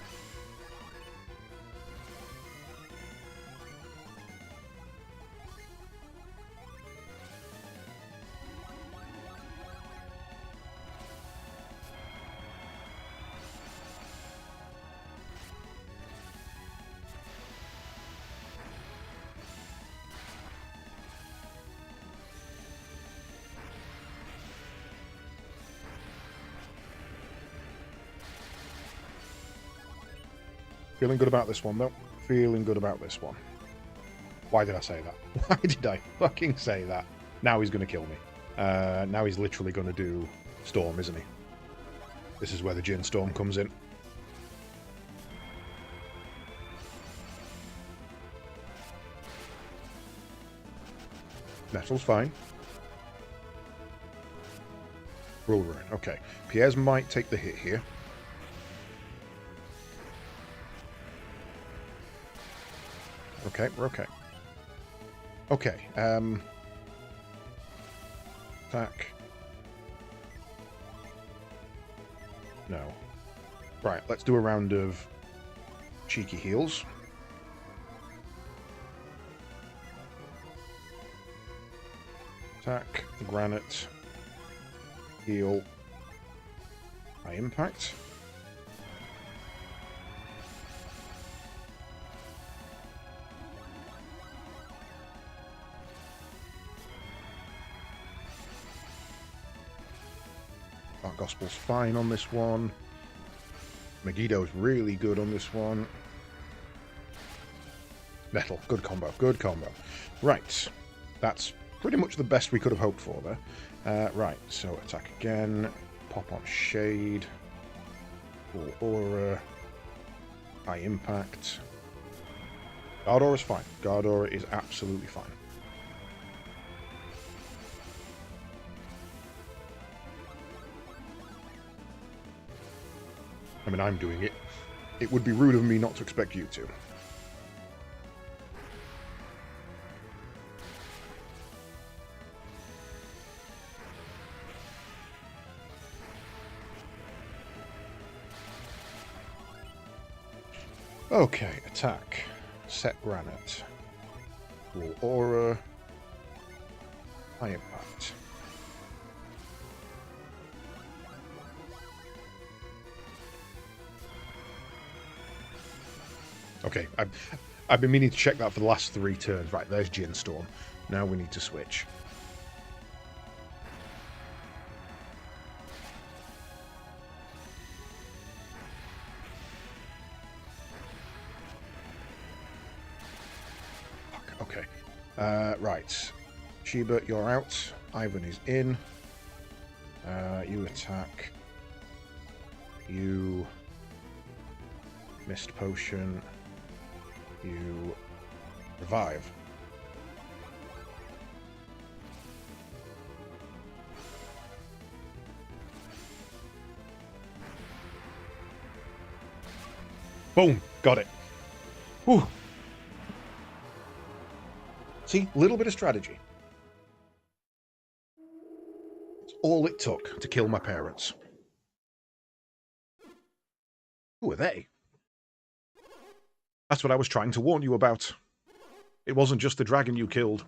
Feeling good about this one, though. Feeling good about this one. Why did I say that? Why did I fucking say that? Now he's going to kill me. Now he's literally going to do Storm, isn't he? This is where the Djinn Storm comes in. Nettle's fine. Cruel Ruin. Okay. Pierre's might take the hit here. Okay, we're okay. Okay, attack. No. Right, let's do a round of cheeky heals. Attack, granite, heal, high impact. Dark Gospel's fine on this one. Megiddo's really good on this one. Nettle, good combo, good combo. Right, that's pretty much the best we could have hoped for there. Right, so attack again, pop on Shade, Full Aura, High Impact. Guard Aura's fine. Guard Aura is absolutely fine. I mean, I'm doing it. It would be rude of me not to expect you to. Okay, attack. Set Granite. Full Aura. High Impact. Okay, I've been meaning to check that for the last 3 turns. Right, there's Djinn Storm. Now we need to switch. Fuck, okay. Right. Sheba, you're out. Ivan is in. You attack. You... Mist Potion. You revive. Boom! Got it. Whew. See, a little bit of strategy. It's all it took to kill my parents. Who are they? That's what I was trying to warn you about. It wasn't just the dragon you killed.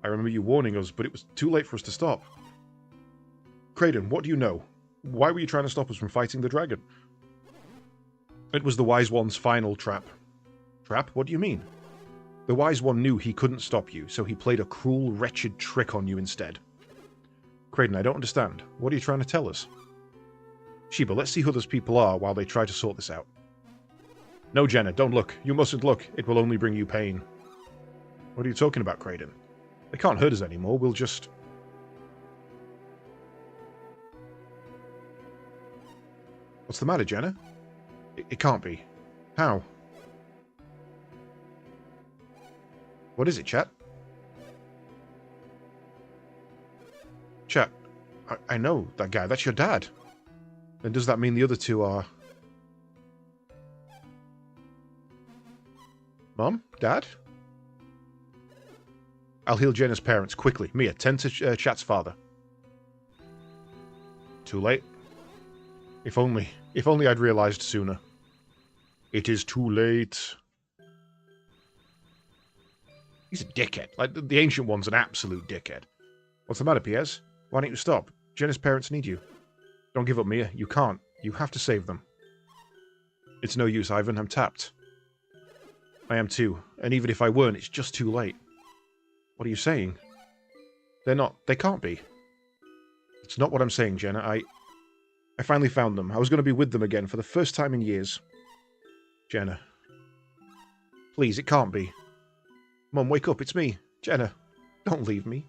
I remember you warning us, but it was too late for us to stop. Kraden, what do you know? Why were you trying to stop us from fighting the dragon? It was the Wise One's final trap. Trap? What do you mean? The Wise One knew he couldn't stop you, so he played a cruel, wretched trick on you instead. Kraden, I don't understand. What are you trying to tell us? Sheba, let's see who those people are while they try to sort this out. No, Jenna, don't look. You mustn't look. It will only bring you pain. What are you talking about, Kraden? They can't hurt us anymore. We'll just... What's the matter, Jenna? It can't be. How? What is it, chat? Chat, I know that guy. That's your dad. Then does that mean the other two are... Mom? Dad? I'll heal Jenna's parents, quickly. Mia, tend to Chat's father. Too late. If only I'd realized sooner. It is too late. He's a dickhead. Like, the Ancient One's an absolute dickhead. What's the matter, Piers? Why don't you stop? Jenna's parents need you. Don't give up, Mia. You can't. You have to save them. It's no use, Ivan. I'm tapped. I am too. And even if I weren't, it's just too late. What are you saying? They're not. They can't be. It's not what I'm saying, Jenna. I finally found them. I was going to be with them again for the first time in years. Jenna. Please, it can't be. Mum, wake up. It's me. Jenna. Don't leave me.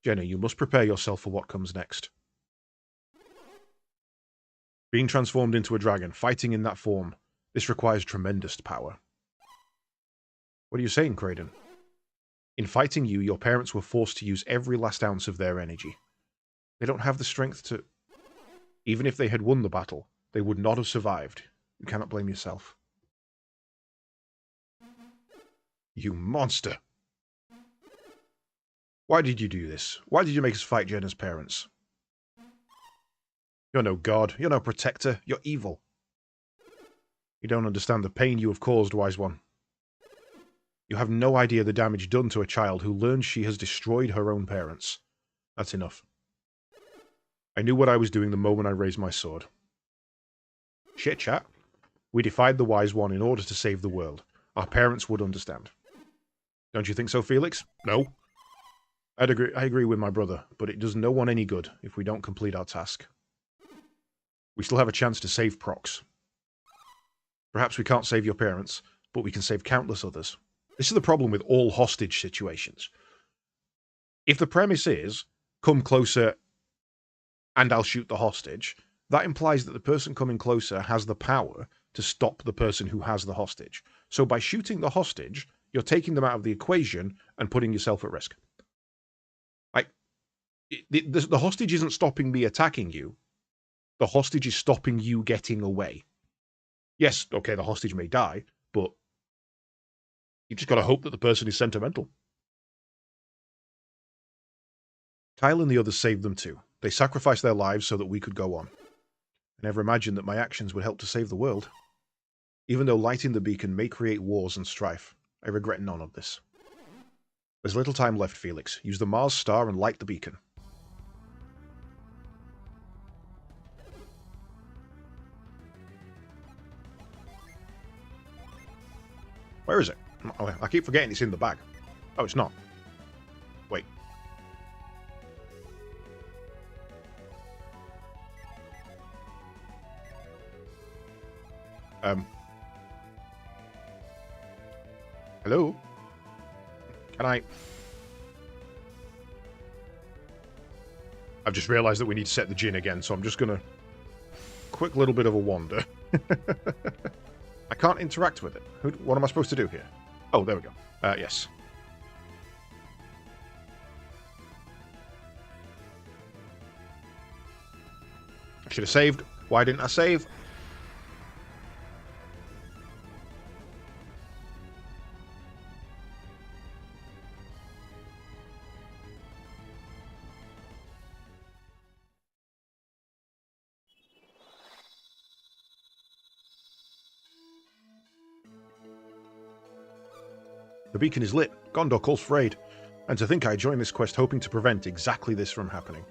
Jenna, you must prepare yourself for what comes next. Being transformed into a dragon, fighting in that form, this requires tremendous power. What are you saying, Kraden? In fighting you, your parents were forced to use every last ounce of their energy. They don't have the strength to... Even if they had won the battle, they would not have survived. You cannot blame yourself. You monster! Why did you do this? Why did you make us fight Jenna's parents? You're no god. You're no protector. You're evil. You don't understand the pain you have caused, Wise One. You have no idea the damage done to a child who learns she has destroyed her own parents. That's enough. I knew what I was doing the moment I raised my sword. Shit, chat. We defied the Wise One in order to save the world. Our parents would understand. Don't you think so, Felix? No. I agree with my brother, but it does no one any good if we don't complete our task. We still have a chance to save Prox. Perhaps we can't save your parents, but we can save countless others. This is the problem with all hostage situations. If the premise is, come closer and I'll shoot the hostage, that implies that the person coming closer has the power to stop the person who has the hostage. So by shooting the hostage, you're taking them out of the equation and putting yourself at risk. Like, the hostage isn't stopping me attacking you. The hostage is stopping you getting away. Yes, okay, the hostage may die, but you just got to hope that the person is sentimental. Kyle and the others saved them too. They sacrificed their lives so that we could go on. I never imagined that my actions would help to save the world. Even though lighting the beacon may create wars and strife, I regret none of this. There's little time left, Felix. Use the Mars star and light the beacon. Where is it? Oh, I keep forgetting it's in the bag. Oh, it's not. Wait. Hello? Can I... I've just realised that we need to set the gin again, so I'm just gonna... Quick little bit of a wander. I can't interact with it. What am I supposed to do here? Oh, there we go. Yes. I should have saved. Why didn't I save? The beacon is lit. Gondor calls for aid. And to think I joined this quest hoping to prevent exactly this from happening.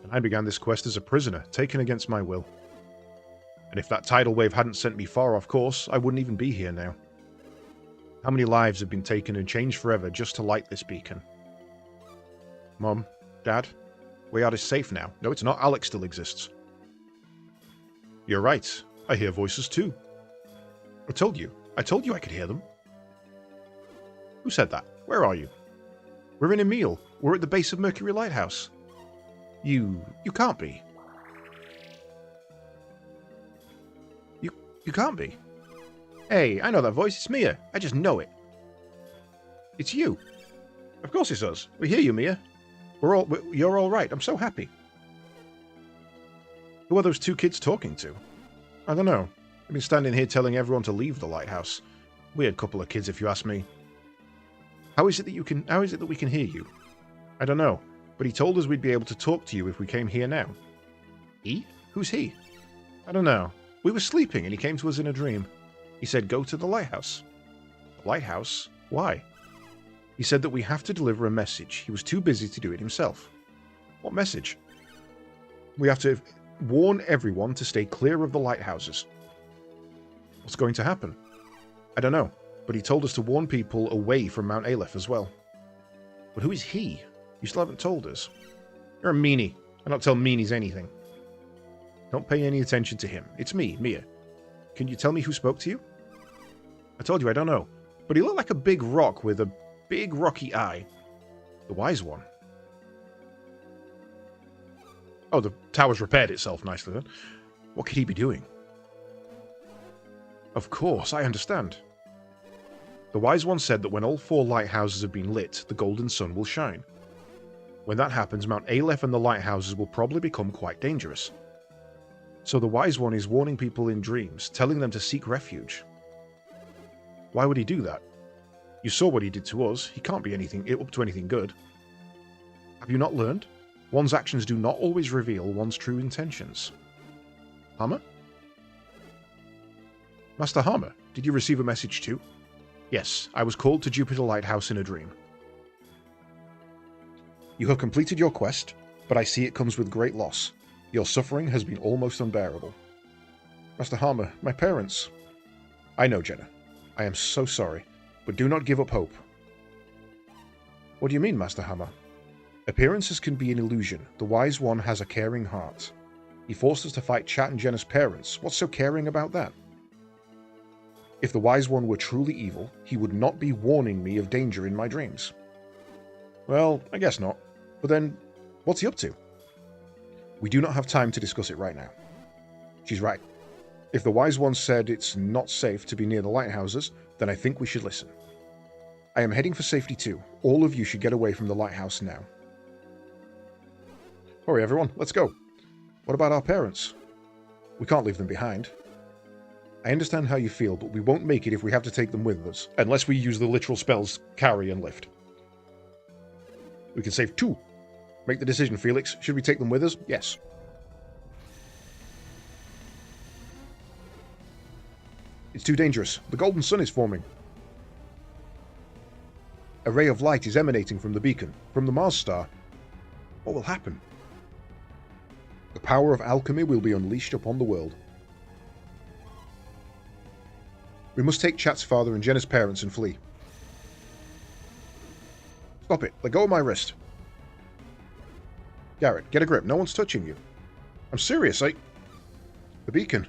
And I began this quest as a prisoner, taken against my will. And if that tidal wave hadn't sent me far off course, I wouldn't even be here now. How many lives have been taken and changed forever just to light this beacon? Mom, Dad, Weyard is safe now. No, it's not. Alex still exists. You're right. I hear voices too. I told you I could hear them. Who said that? Where are you? We're in Emil. We're at the base of Mercury Lighthouse. You can't be. You can't be. Hey, I know that voice. It's Mia. I just know it. It's you. Of course it's us. We hear you, Mia. You're all right. I'm so happy. Who are those two kids talking to? I don't know. I've been standing here telling everyone to leave the lighthouse. Weird couple of kids, if you ask me. How is it that we can hear you? I don't know, but he told us we'd be able to talk to you if we came here now. He? Who's he? I don't know. We were sleeping and he came to us in a dream. He said, go to the lighthouse. The lighthouse? Why? He said that we have to deliver a message. He was too busy to do it himself. What message? We have to warn everyone to stay clear of the lighthouses. What's going to happen? I don't know, but he told us to warn people away from Mount Aleph as well. But who is he? You still haven't told us. You're a meanie. I don't tell meanies anything. Don't pay any attention to him. It's me, Mia. Can you tell me who spoke to you? I told you I don't know, but he looked like a big rock with a big rocky eye. The wise one. Oh, the tower's repaired itself nicely then. What could he be doing? Of course, I understand. The wise one said that when all 4 lighthouses have been lit, the golden sun will shine. When that happens, Mount Aleph and the lighthouses will probably become quite dangerous. So the wise one is warning people in dreams, telling them to seek refuge. Why would he do that? You saw what he did to us. He can't be up to anything good. Have you not learned? One's actions do not always reveal one's true intentions. Hammer? Master Hammer, did you receive a message too? Yes, I was called to Jupiter Lighthouse in a dream. You have completed your quest, but I see it comes with great loss. Your suffering has been almost unbearable. Master Hammer, my parents... I know, Jenna. I am so sorry, but do not give up hope. What do you mean, Master Hammer? Appearances can be an illusion. The Wise One has a caring heart. He forced us to fight Chat and Jenna's parents. What's so caring about that? If the Wise One were truly evil, he would not be warning me of danger in my dreams. Well, I guess not. But then, what's he up to? We do not have time to discuss it right now. She's right. If the Wise One said it's not safe to be near the lighthouses, then I think we should listen. I am heading for safety too. All of you should get away from the lighthouse now. Hurry everyone, let's go. What about our parents? We can't leave them behind. I understand how you feel, but we won't make it if we have to take them with us, unless we use the literal spells carry and lift. We can save 2. Make the decision, Felix. Should we take them with us? Yes. It's too dangerous. The golden sun is forming. A ray of light is emanating from the beacon, from the Mars star. What will happen? The power of alchemy will be unleashed upon the world. We must take Chat's father and Jenna's parents and flee. Stop it. Let go of my wrist. Garrett, get a grip. No one's touching you. I'm serious, The beacon.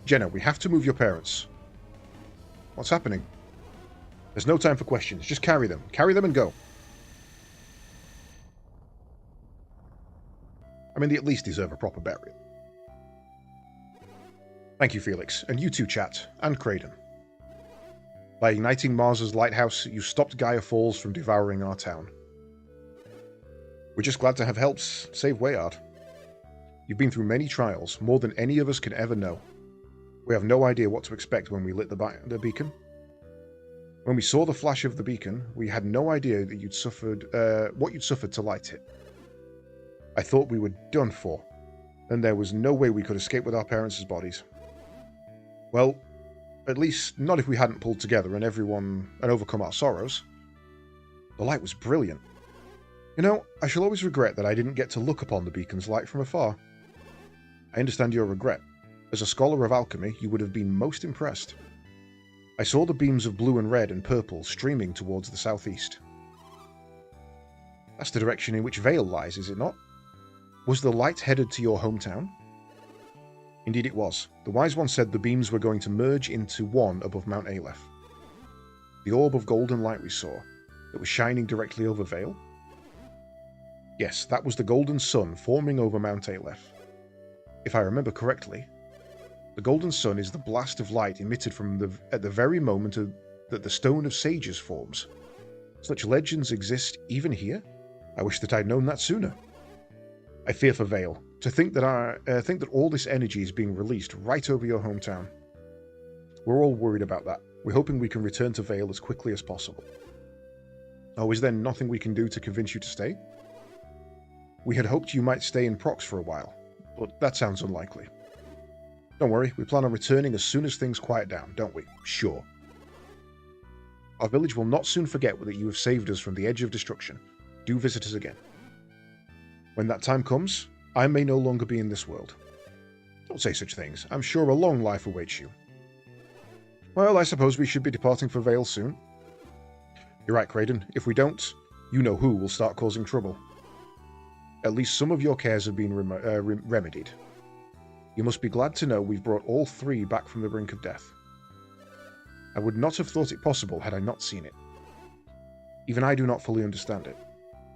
Jenna, we have to move your parents. What's happening? There's no time for questions. Just carry them. Carry them and go. I mean, they at least deserve a proper burial. Thank you, Felix. And you too, Chat. And Kraden. By igniting Mars's lighthouse, you stopped Gaia Falls from devouring our town. We're just glad to have helped save Weyard. You've been through many trials, more than any of us can ever know. We have no idea what to expect when we lit the beacon. When we saw the flash of the beacon, we had no idea that you'd suffered what you'd suffered to light it. I thought we were done for, and there was no way we could escape with our parents' bodies. Well, at least not if we hadn't pulled together and overcome our sorrows. The light was brilliant. You know, I shall always regret that I didn't get to look upon the beacon's light from afar. I understand your regret. As a scholar of alchemy, you would have been most impressed. I saw the beams of blue and red and purple streaming towards the southeast. That's the direction in which Vale lies, is it not? Was the light headed to your hometown? Indeed it was. The Wise One said the beams were going to merge into one above Mount Aleph. The orb of golden light we saw, that was shining directly over Vale? Yes, that was the golden sun forming over Mount Aleph. If I remember correctly, the golden sun is the blast of light emitted at the very moment that the Stone of Sages forms. Such legends exist even here? I wish that I'd known that sooner. I fear for Vale. To think that all this energy is being released right over your hometown. We're all worried about that. We're hoping we can return to Vale as quickly as possible. Oh, is there nothing we can do to convince you to stay? We had hoped you might stay in Prox for a while, but that sounds unlikely. Don't worry, we plan on returning as soon as things quiet down, don't we? Sure. Our village will not soon forget that you have saved us from the edge of destruction. Do visit us again. When that time comes, I may no longer be in this world. Don't say such things. I'm sure a long life awaits you. Well, I suppose we should be departing for Vale soon. You're right, Kraden. If we don't, you know who will start causing trouble. At least some of your cares have been remedied. You must be glad to know we've brought all three back from the brink of death. I would not have thought it possible had I not seen it. Even I do not fully understand it,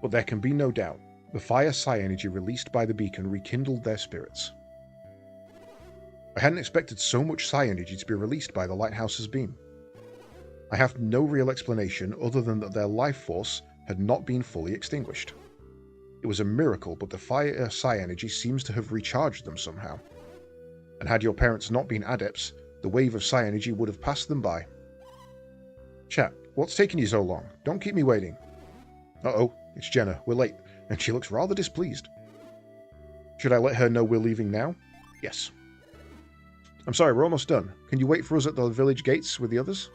but there can be no doubt the fire psi energy released by the beacon rekindled their spirits. I hadn't expected so much psi energy to be released by the lighthouse's beam. I have no real explanation other than that their life force had not been fully extinguished. It was a miracle, but the fire psi energy seems to have recharged them somehow. And had your parents not been adepts, the wave of psi energy would have passed them by. Chat, what's taking you so long? Don't keep me waiting. Uh-oh, it's Jenna. We're late, and she looks rather displeased. Should I let her know we're leaving now? Yes. I'm sorry, we're almost done. Can you wait for us at the village gates with the others?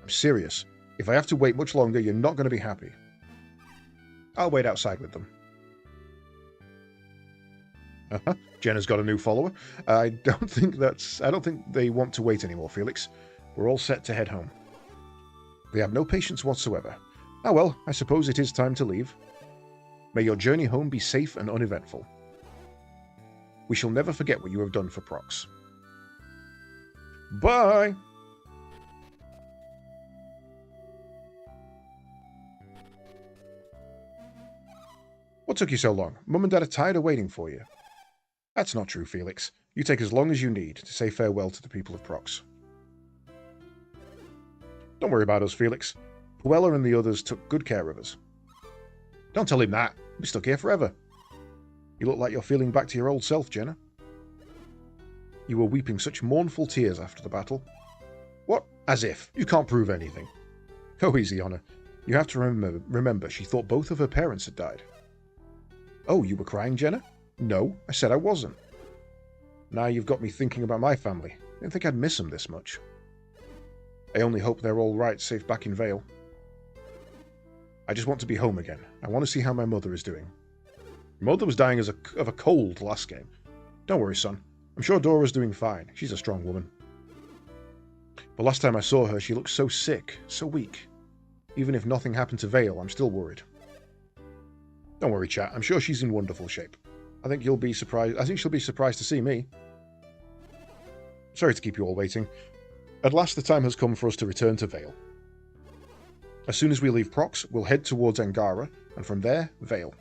I'm serious. If I have to wait much longer, you're not going to be happy. I'll wait outside with them. Jenna's got a new follower. I don't think they want to wait anymore, Felix. We're all set to head home. They have no patience whatsoever. Ah well, I suppose it is time to leave. May your journey home be safe and uneventful. We shall never forget what you have done for Prox. Bye! What took you so long? Mum and Dad are tired of waiting for you. That's not true, Felix. You take as long as you need to say farewell to the people of Prox. Don't worry about us, Felix. Puella and the others took good care of us. Don't tell him that. We'll be stuck here forever. You look like you're feeling back to your old self, Jenna. You were weeping such mournful tears after the battle. What? As if. You can't prove anything. Go easy on her. You have to remember she thought both of her parents had died. Oh, you were crying, Jenna? No, I said I wasn't. Now you've got me thinking about my family. I didn't think I'd miss them this much. I only hope they're all right, safe back in Vale. I just want to be home again. I want to see how my mother is doing. Your mother was dying of a cold last game. Don't worry, son. I'm sure Dora's doing fine. She's a strong woman. But last time I saw her, she looked so sick, so weak. Even if nothing happened to Vale, I'm still worried. Don't worry, chat. I'm sure she's in wonderful shape. I think she'll be surprised to see me. Sorry to keep you all waiting. At last the time has come for us to return to Vale. As soon as we leave Prox, we'll head towards Angara, and from there, Vale.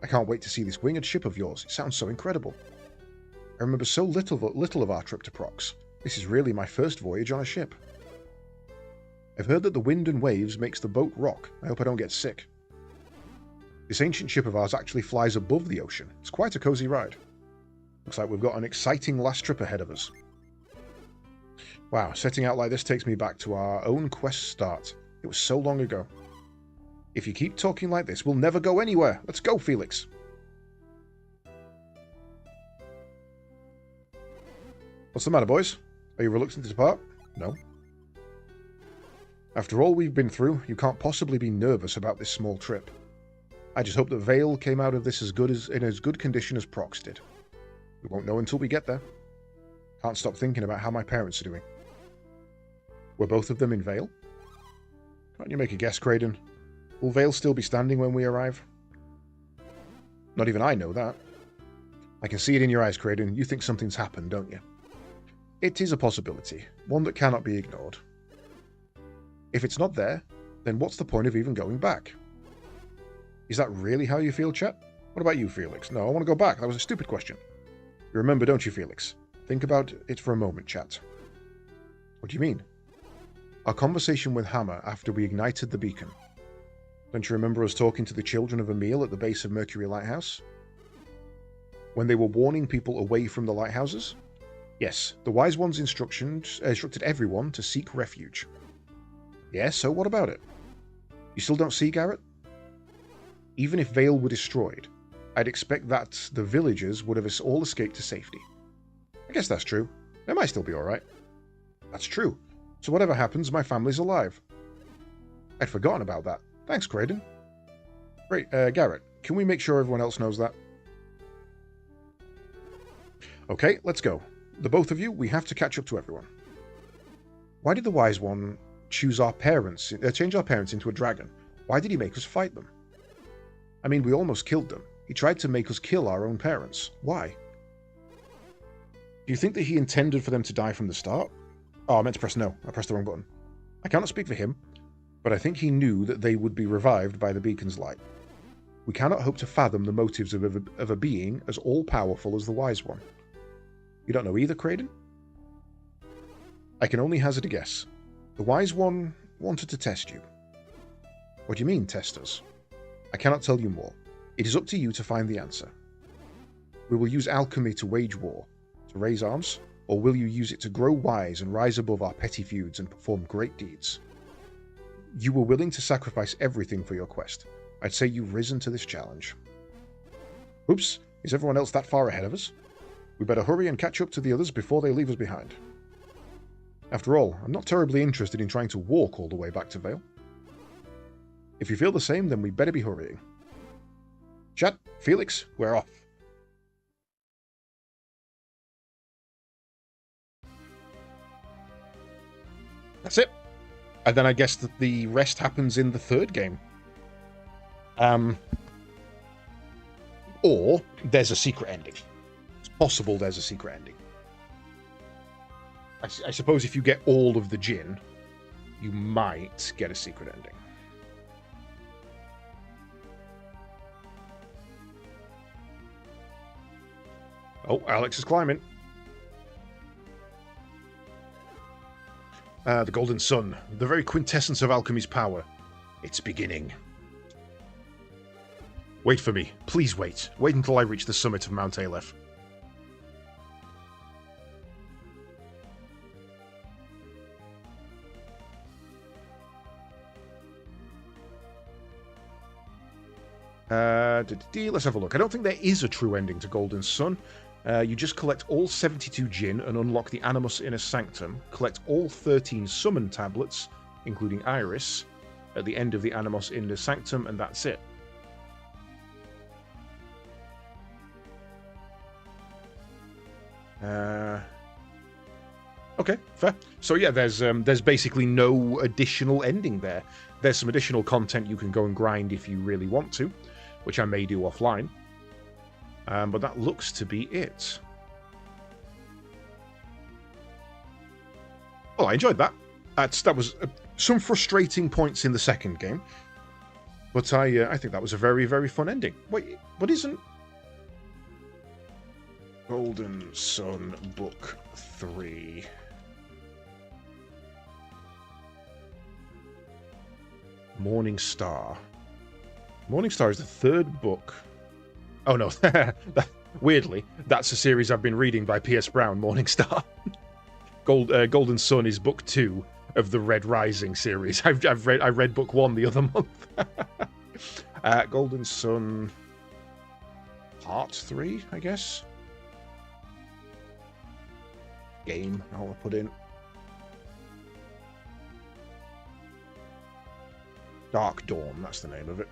I can't wait to see this winged ship of yours. It sounds so incredible. I remember so little of our trip to Prox. This is really my first voyage on a ship. I've heard that the wind and waves makes the boat rock. I hope I don't get sick. This ancient ship of ours actually flies above the ocean. It's quite a cozy ride. Looks like we've got an exciting last trip ahead of us. Wow, setting out like this takes me back to our own quest start. It was so long ago. If you keep talking like this, we'll never go anywhere. Let's go, Felix. What's the matter, boys? Are you reluctant to depart? No. After all we've been through, you can't possibly be nervous about this small trip. I just hope that Vale came out of this in as good condition as Prox did. We won't know until we get there. Can't stop thinking about how my parents are doing. Were both of them in Vale? Can't you make a guess, Kraden? Will Vale still be standing when we arrive? Not even I know that. I can see it in your eyes, Kraden. You think something's happened, don't you? It is a possibility, one that cannot be ignored. If it's not there, then what's the point of even going back? Is that really how you feel, chat? What about you, Felix? No, I want to go back. That was a stupid question. You remember, don't you, Felix? Think about it for a moment, chat. What do you mean? Our conversation with Hammer after we ignited the beacon. Don't you remember us talking to the children of Emil at the base of Mercury Lighthouse? When they were warning people away from the lighthouses? Yes, the Wise One's instructed everyone to seek refuge. Yes, so what about it? You still don't see, Garrett? Even if Vale were destroyed, I'd expect that the villagers would have all escaped to safety. I guess that's true. They might still be alright. That's true. So whatever happens, my family's alive. I'd forgotten about that. Thanks, Kraden. Great, Garrett, can we make sure everyone else knows that? Okay, let's go. The both of you, we have to catch up to everyone. Why did the Wise One change our parents into a dragon? Why did he make us fight them? I mean, we almost killed them. He tried to make us kill our own parents. Why? Do you think that he intended for them to die from the start? Oh, I meant to press no. I pressed the wrong button. I cannot speak for him, but I think he knew that they would be revived by the beacon's light. We cannot hope to fathom the motives of a being as all-powerful as the Wise One. You don't know either, Kraden? I can only hazard a guess. The Wise One wanted to test you. What do you mean, test us? I cannot tell you more. It is up to you to find the answer. We will use alchemy to wage war, to raise arms, or will you use it to grow wise and rise above our petty feuds and perform great deeds? You were willing to sacrifice everything for your quest. I'd say you've risen to this challenge. Oops, is everyone else that far ahead of us? We better hurry and catch up to the others before they leave us behind. After all, I'm not terribly interested in trying to walk all the way back to Vale. If you feel the same, then we better be hurrying. Chat, Felix, we're off. That's it. And then I guess that the rest happens in the third game. Or there's a secret ending. It's possible there's a secret ending. I suppose if you get all of the Jinn, you might get a secret ending. Oh, Alex is climbing. The Golden Sun, the very quintessence of alchemy's power. It's beginning. Wait for me. Please wait. Wait until I reach the summit of Mount Aleph. Let's have a look. I don't think there is a true ending to Golden Sun. You just collect all 72 Jinn and unlock the Animus Inner Sanctum. Collect all 13 summon tablets, including Iris, at the end of the Animus Inner Sanctum, and that's it. Okay, fair. So yeah, there's basically no additional ending there. There's some additional content you can go and grind if you really want to, which I may do offline. But that looks to be it. Well, I enjoyed that. That was some frustrating points in the second game, but I think that was a very, very fun ending. Wait, what isn't Golden Sun Book 3? Morning Star. Morning Star is the third book. Oh no, weirdly, that's a series I've been reading by P.S. Brown, Morning Star. Golden Sun is book 2 of the Red Rising series. I read book 1 the other month. Golden Sun Part 3, I guess. Game, I'll put in. Dark Dawn, that's the name of it.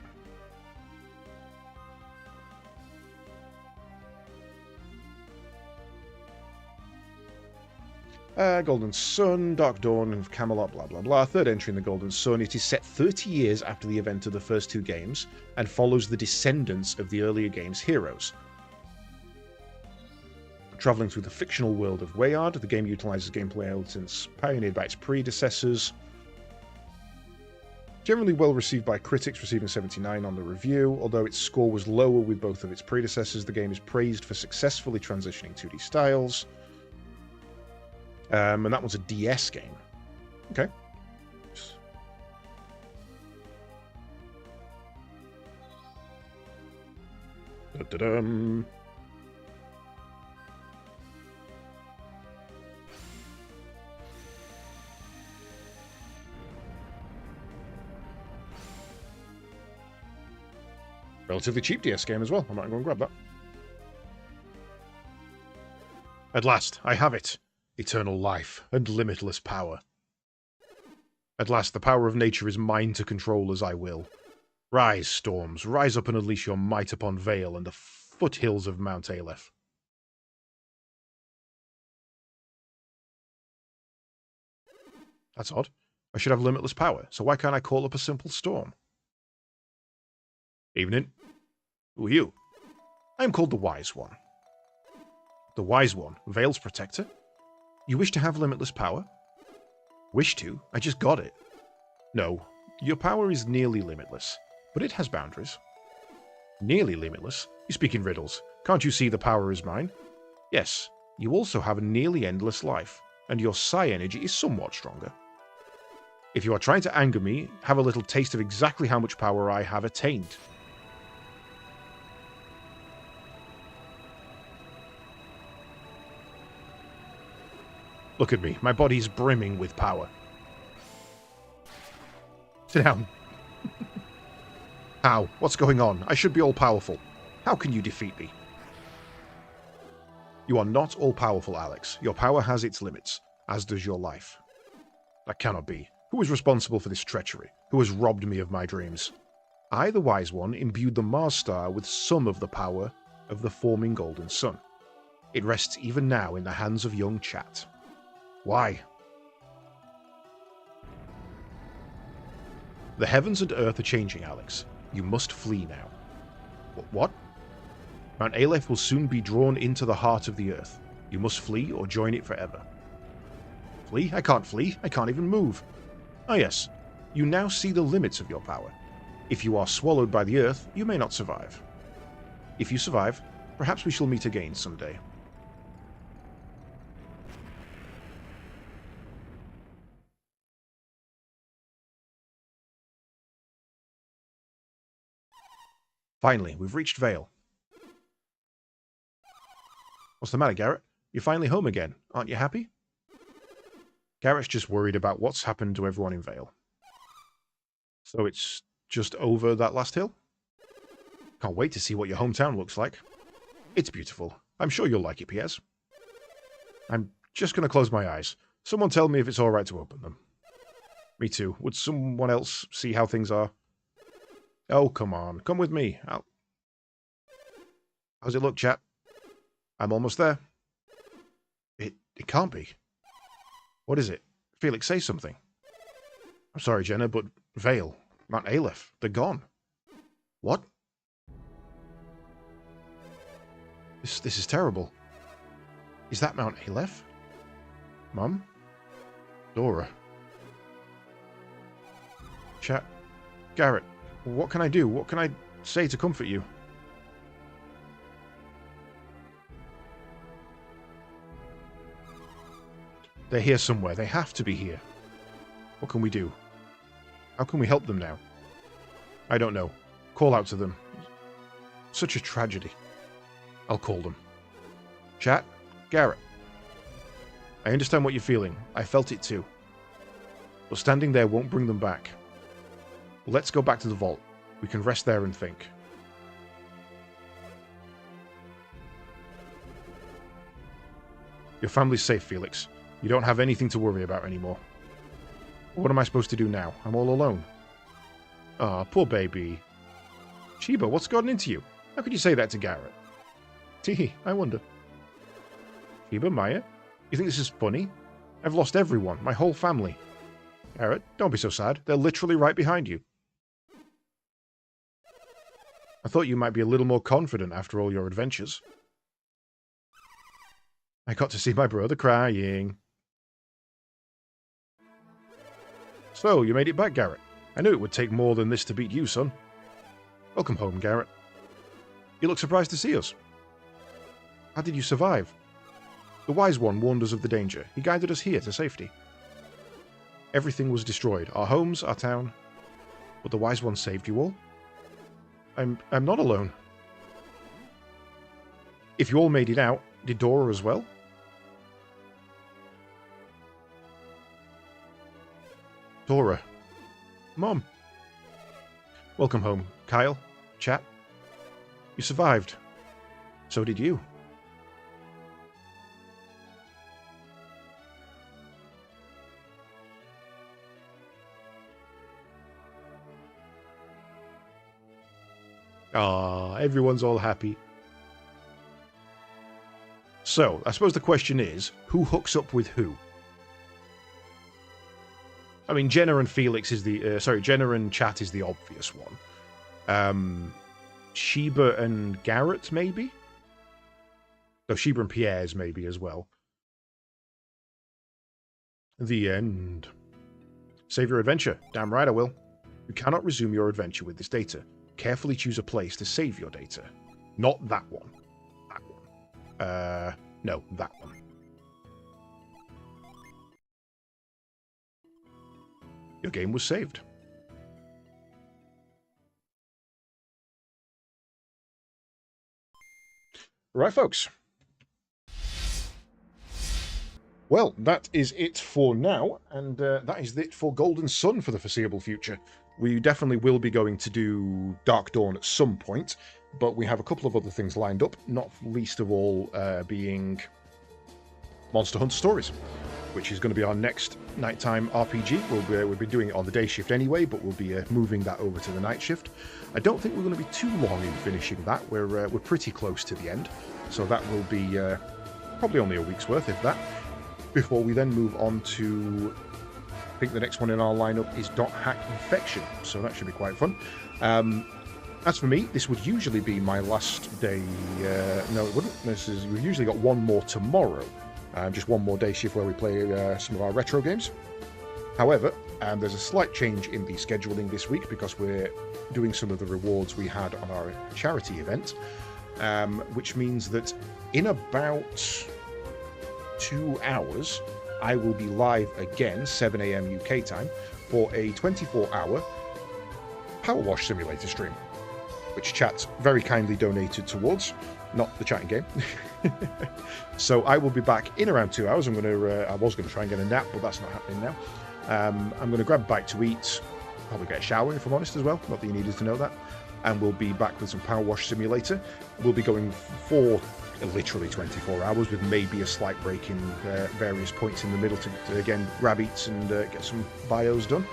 Golden Sun, Dark Dawn of Camelot, blah blah blah. Third entry in the Golden Sun. It is set 30 years after the event of the first two games and follows the descendants of the earlier game's heroes. Travelling through the fictional world of Weyard, the game utilizes gameplay elements pioneered by its predecessors. Generally well received by critics, receiving 79 on the review. Although its score was lower with both of its predecessors, the game is praised for successfully transitioning 2D styles. And that was a DS game. Okay. Da-da-dum. relatively cheap DS game as well. I might go and grab that. At last, I have it. Eternal life and limitless power. At last, the power of nature is mine to control as I will. Rise, storms, rise up and unleash your might upon Vale and the foothills of Mount Aleph. That's odd. I should have limitless power, so why can't I call up a simple storm? Evening. Who are you? I am called the Wise One. The Wise One, Vale's protector? You wish to have limitless power? Wish to? I just got it. No, your power is nearly limitless, but it has boundaries. Nearly limitless? You speak in riddles. Can't you see the power is mine? Yes, you also have a nearly endless life, and your psi energy is somewhat stronger. If you are trying to anger me, have a little taste of exactly how much power I have attained. Look at me, my body is brimming with power. Sit down. How? What's going on? I should be all-powerful. How can you defeat me? You are not all-powerful, Alex. Your power has its limits, as does your life. That cannot be. Who is responsible for this treachery? Who has robbed me of my dreams? I, the Wise One, imbued the Mars Star with some of the power of the forming Golden Sun. It rests even now in the hands of young Chat. Why? The heavens and earth are changing, Alex. You must flee now. What? Mount Aleph will soon be drawn into the heart of the earth. You must flee or join it forever. Flee? I can't flee. I can't even move. Ah yes, you now see the limits of your power. If you are swallowed by the earth, you may not survive. If you survive, perhaps we shall meet again someday. Finally, we've reached Vale. What's the matter, Garrett? You're finally home again. Aren't you happy? Garrett's just worried about what's happened to everyone in Vale. So it's just over that last hill? Can't wait to see what your hometown looks like. It's beautiful. I'm sure you'll like it, Piers. I'm just going to close my eyes. Someone tell me if it's alright to open them. Me too. Would someone else see how things are? Oh, come on. Come with me. How's it look, chap? I'm almost there. It can't be. What is it? Felix, say something. I'm sorry, Jenna, but Vale, Mount Aleph, they're gone. What? This is terrible. Is that Mount Aleph? Mum? Dora? Chat? Garrett, what can I do? What can I say to comfort you? They're here somewhere. They have to be here. What can we do? How can we help them now? I don't know. Call out to them. Such a tragedy. I'll call them. Chat? Garrett? I understand what you're feeling. I felt it too. But standing there won't bring them back. Let's go back to the vault. We can rest there and think. Your family's safe, Felix. You don't have anything to worry about anymore. What am I supposed to do now? I'm all alone. Ah, poor baby. Sheba, what's gotten into you? How could you say that to Garrett? Teehee, I wonder. Sheba, Maya? You think this is funny? I've lost everyone, my whole family. Garrett, don't be so sad. They're literally right behind you. I thought you might be a little more confident after all your adventures. I got to see my brother crying. So, you made it back, Garrett. I knew it would take more than this to beat you, son. Welcome home, Garrett. You look surprised to see us. How did you survive? The Wise One warned us of the danger. He guided us here to safety. Everything was destroyed. Our homes, our town. But the Wise One saved you all? I'm not alone. If you all made it out, did Dora as well? Dora. Mom. Welcome home, Kyle. Chat. You survived. So did you. Ah, everyone's all happy. So, I suppose the question is, who hooks up with who? I mean, Jenna and Felix is the... Jenna and Chat is the obvious one. Sheba and Garrett, maybe? No, Sheba and Pierre's maybe as well. The end. Save your adventure. Damn right I will. You cannot resume your adventure with this data. Carefully choose a place to save your data. Not that one. That one. No, that one. Your game was saved. Right, folks. Well, that is it for now, and that is it for Golden Sun for the foreseeable future. We definitely will be going to do Dark Dawn at some point, but we have a couple of other things lined up, not least of all being Monster Hunter Stories, which is going to be our next nighttime RPG. We'll be doing it on the day shift anyway, but we'll be moving that over to the night shift. I don't think we're going to be too long in finishing that. We're pretty close to the end, so that will be probably only a week's worth, if that, before we then move on to... I think the next one in our lineup is Dot Hack Infection, so that should be quite fun. As for me, this would usually be my last day. No, it wouldn't. We've usually got one more tomorrow, just one more day shift where we play some of our retro games. However, there's a slight change in the scheduling this week because we're doing some of the rewards we had on our charity event, which means that in about 2 hours, I will be live again, 7 AM UK time, for a 24-hour Power Wash Simulator stream, which Chat very kindly donated towards, not the chatting game. So I will be back in around 2 hours. I was going to try and get a nap, but that's not happening now. I'm going to grab a bite to eat, probably get a shower if I'm honest as well, not that you needed to know that, and we'll be back with some Power Wash Simulator. We'll be going for literally 24 hours with maybe a slight break in various points in the middle to again grab eats and get some bios done.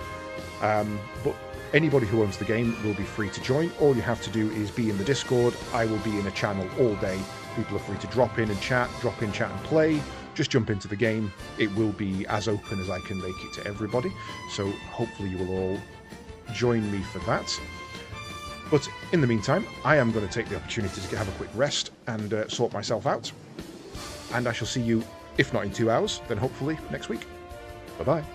But anybody who owns the game will be free to join. All you have to do is be in the Discord. I will be in a channel all day. People are free to drop in, chat and play. Just jump into the game. It will be as open as I can make it to everybody. So hopefully you will all join me for that. But in the meantime, I am going to take the opportunity to have a quick rest and sort myself out. And I shall see you, if not in 2 hours, then hopefully next week. Bye-bye.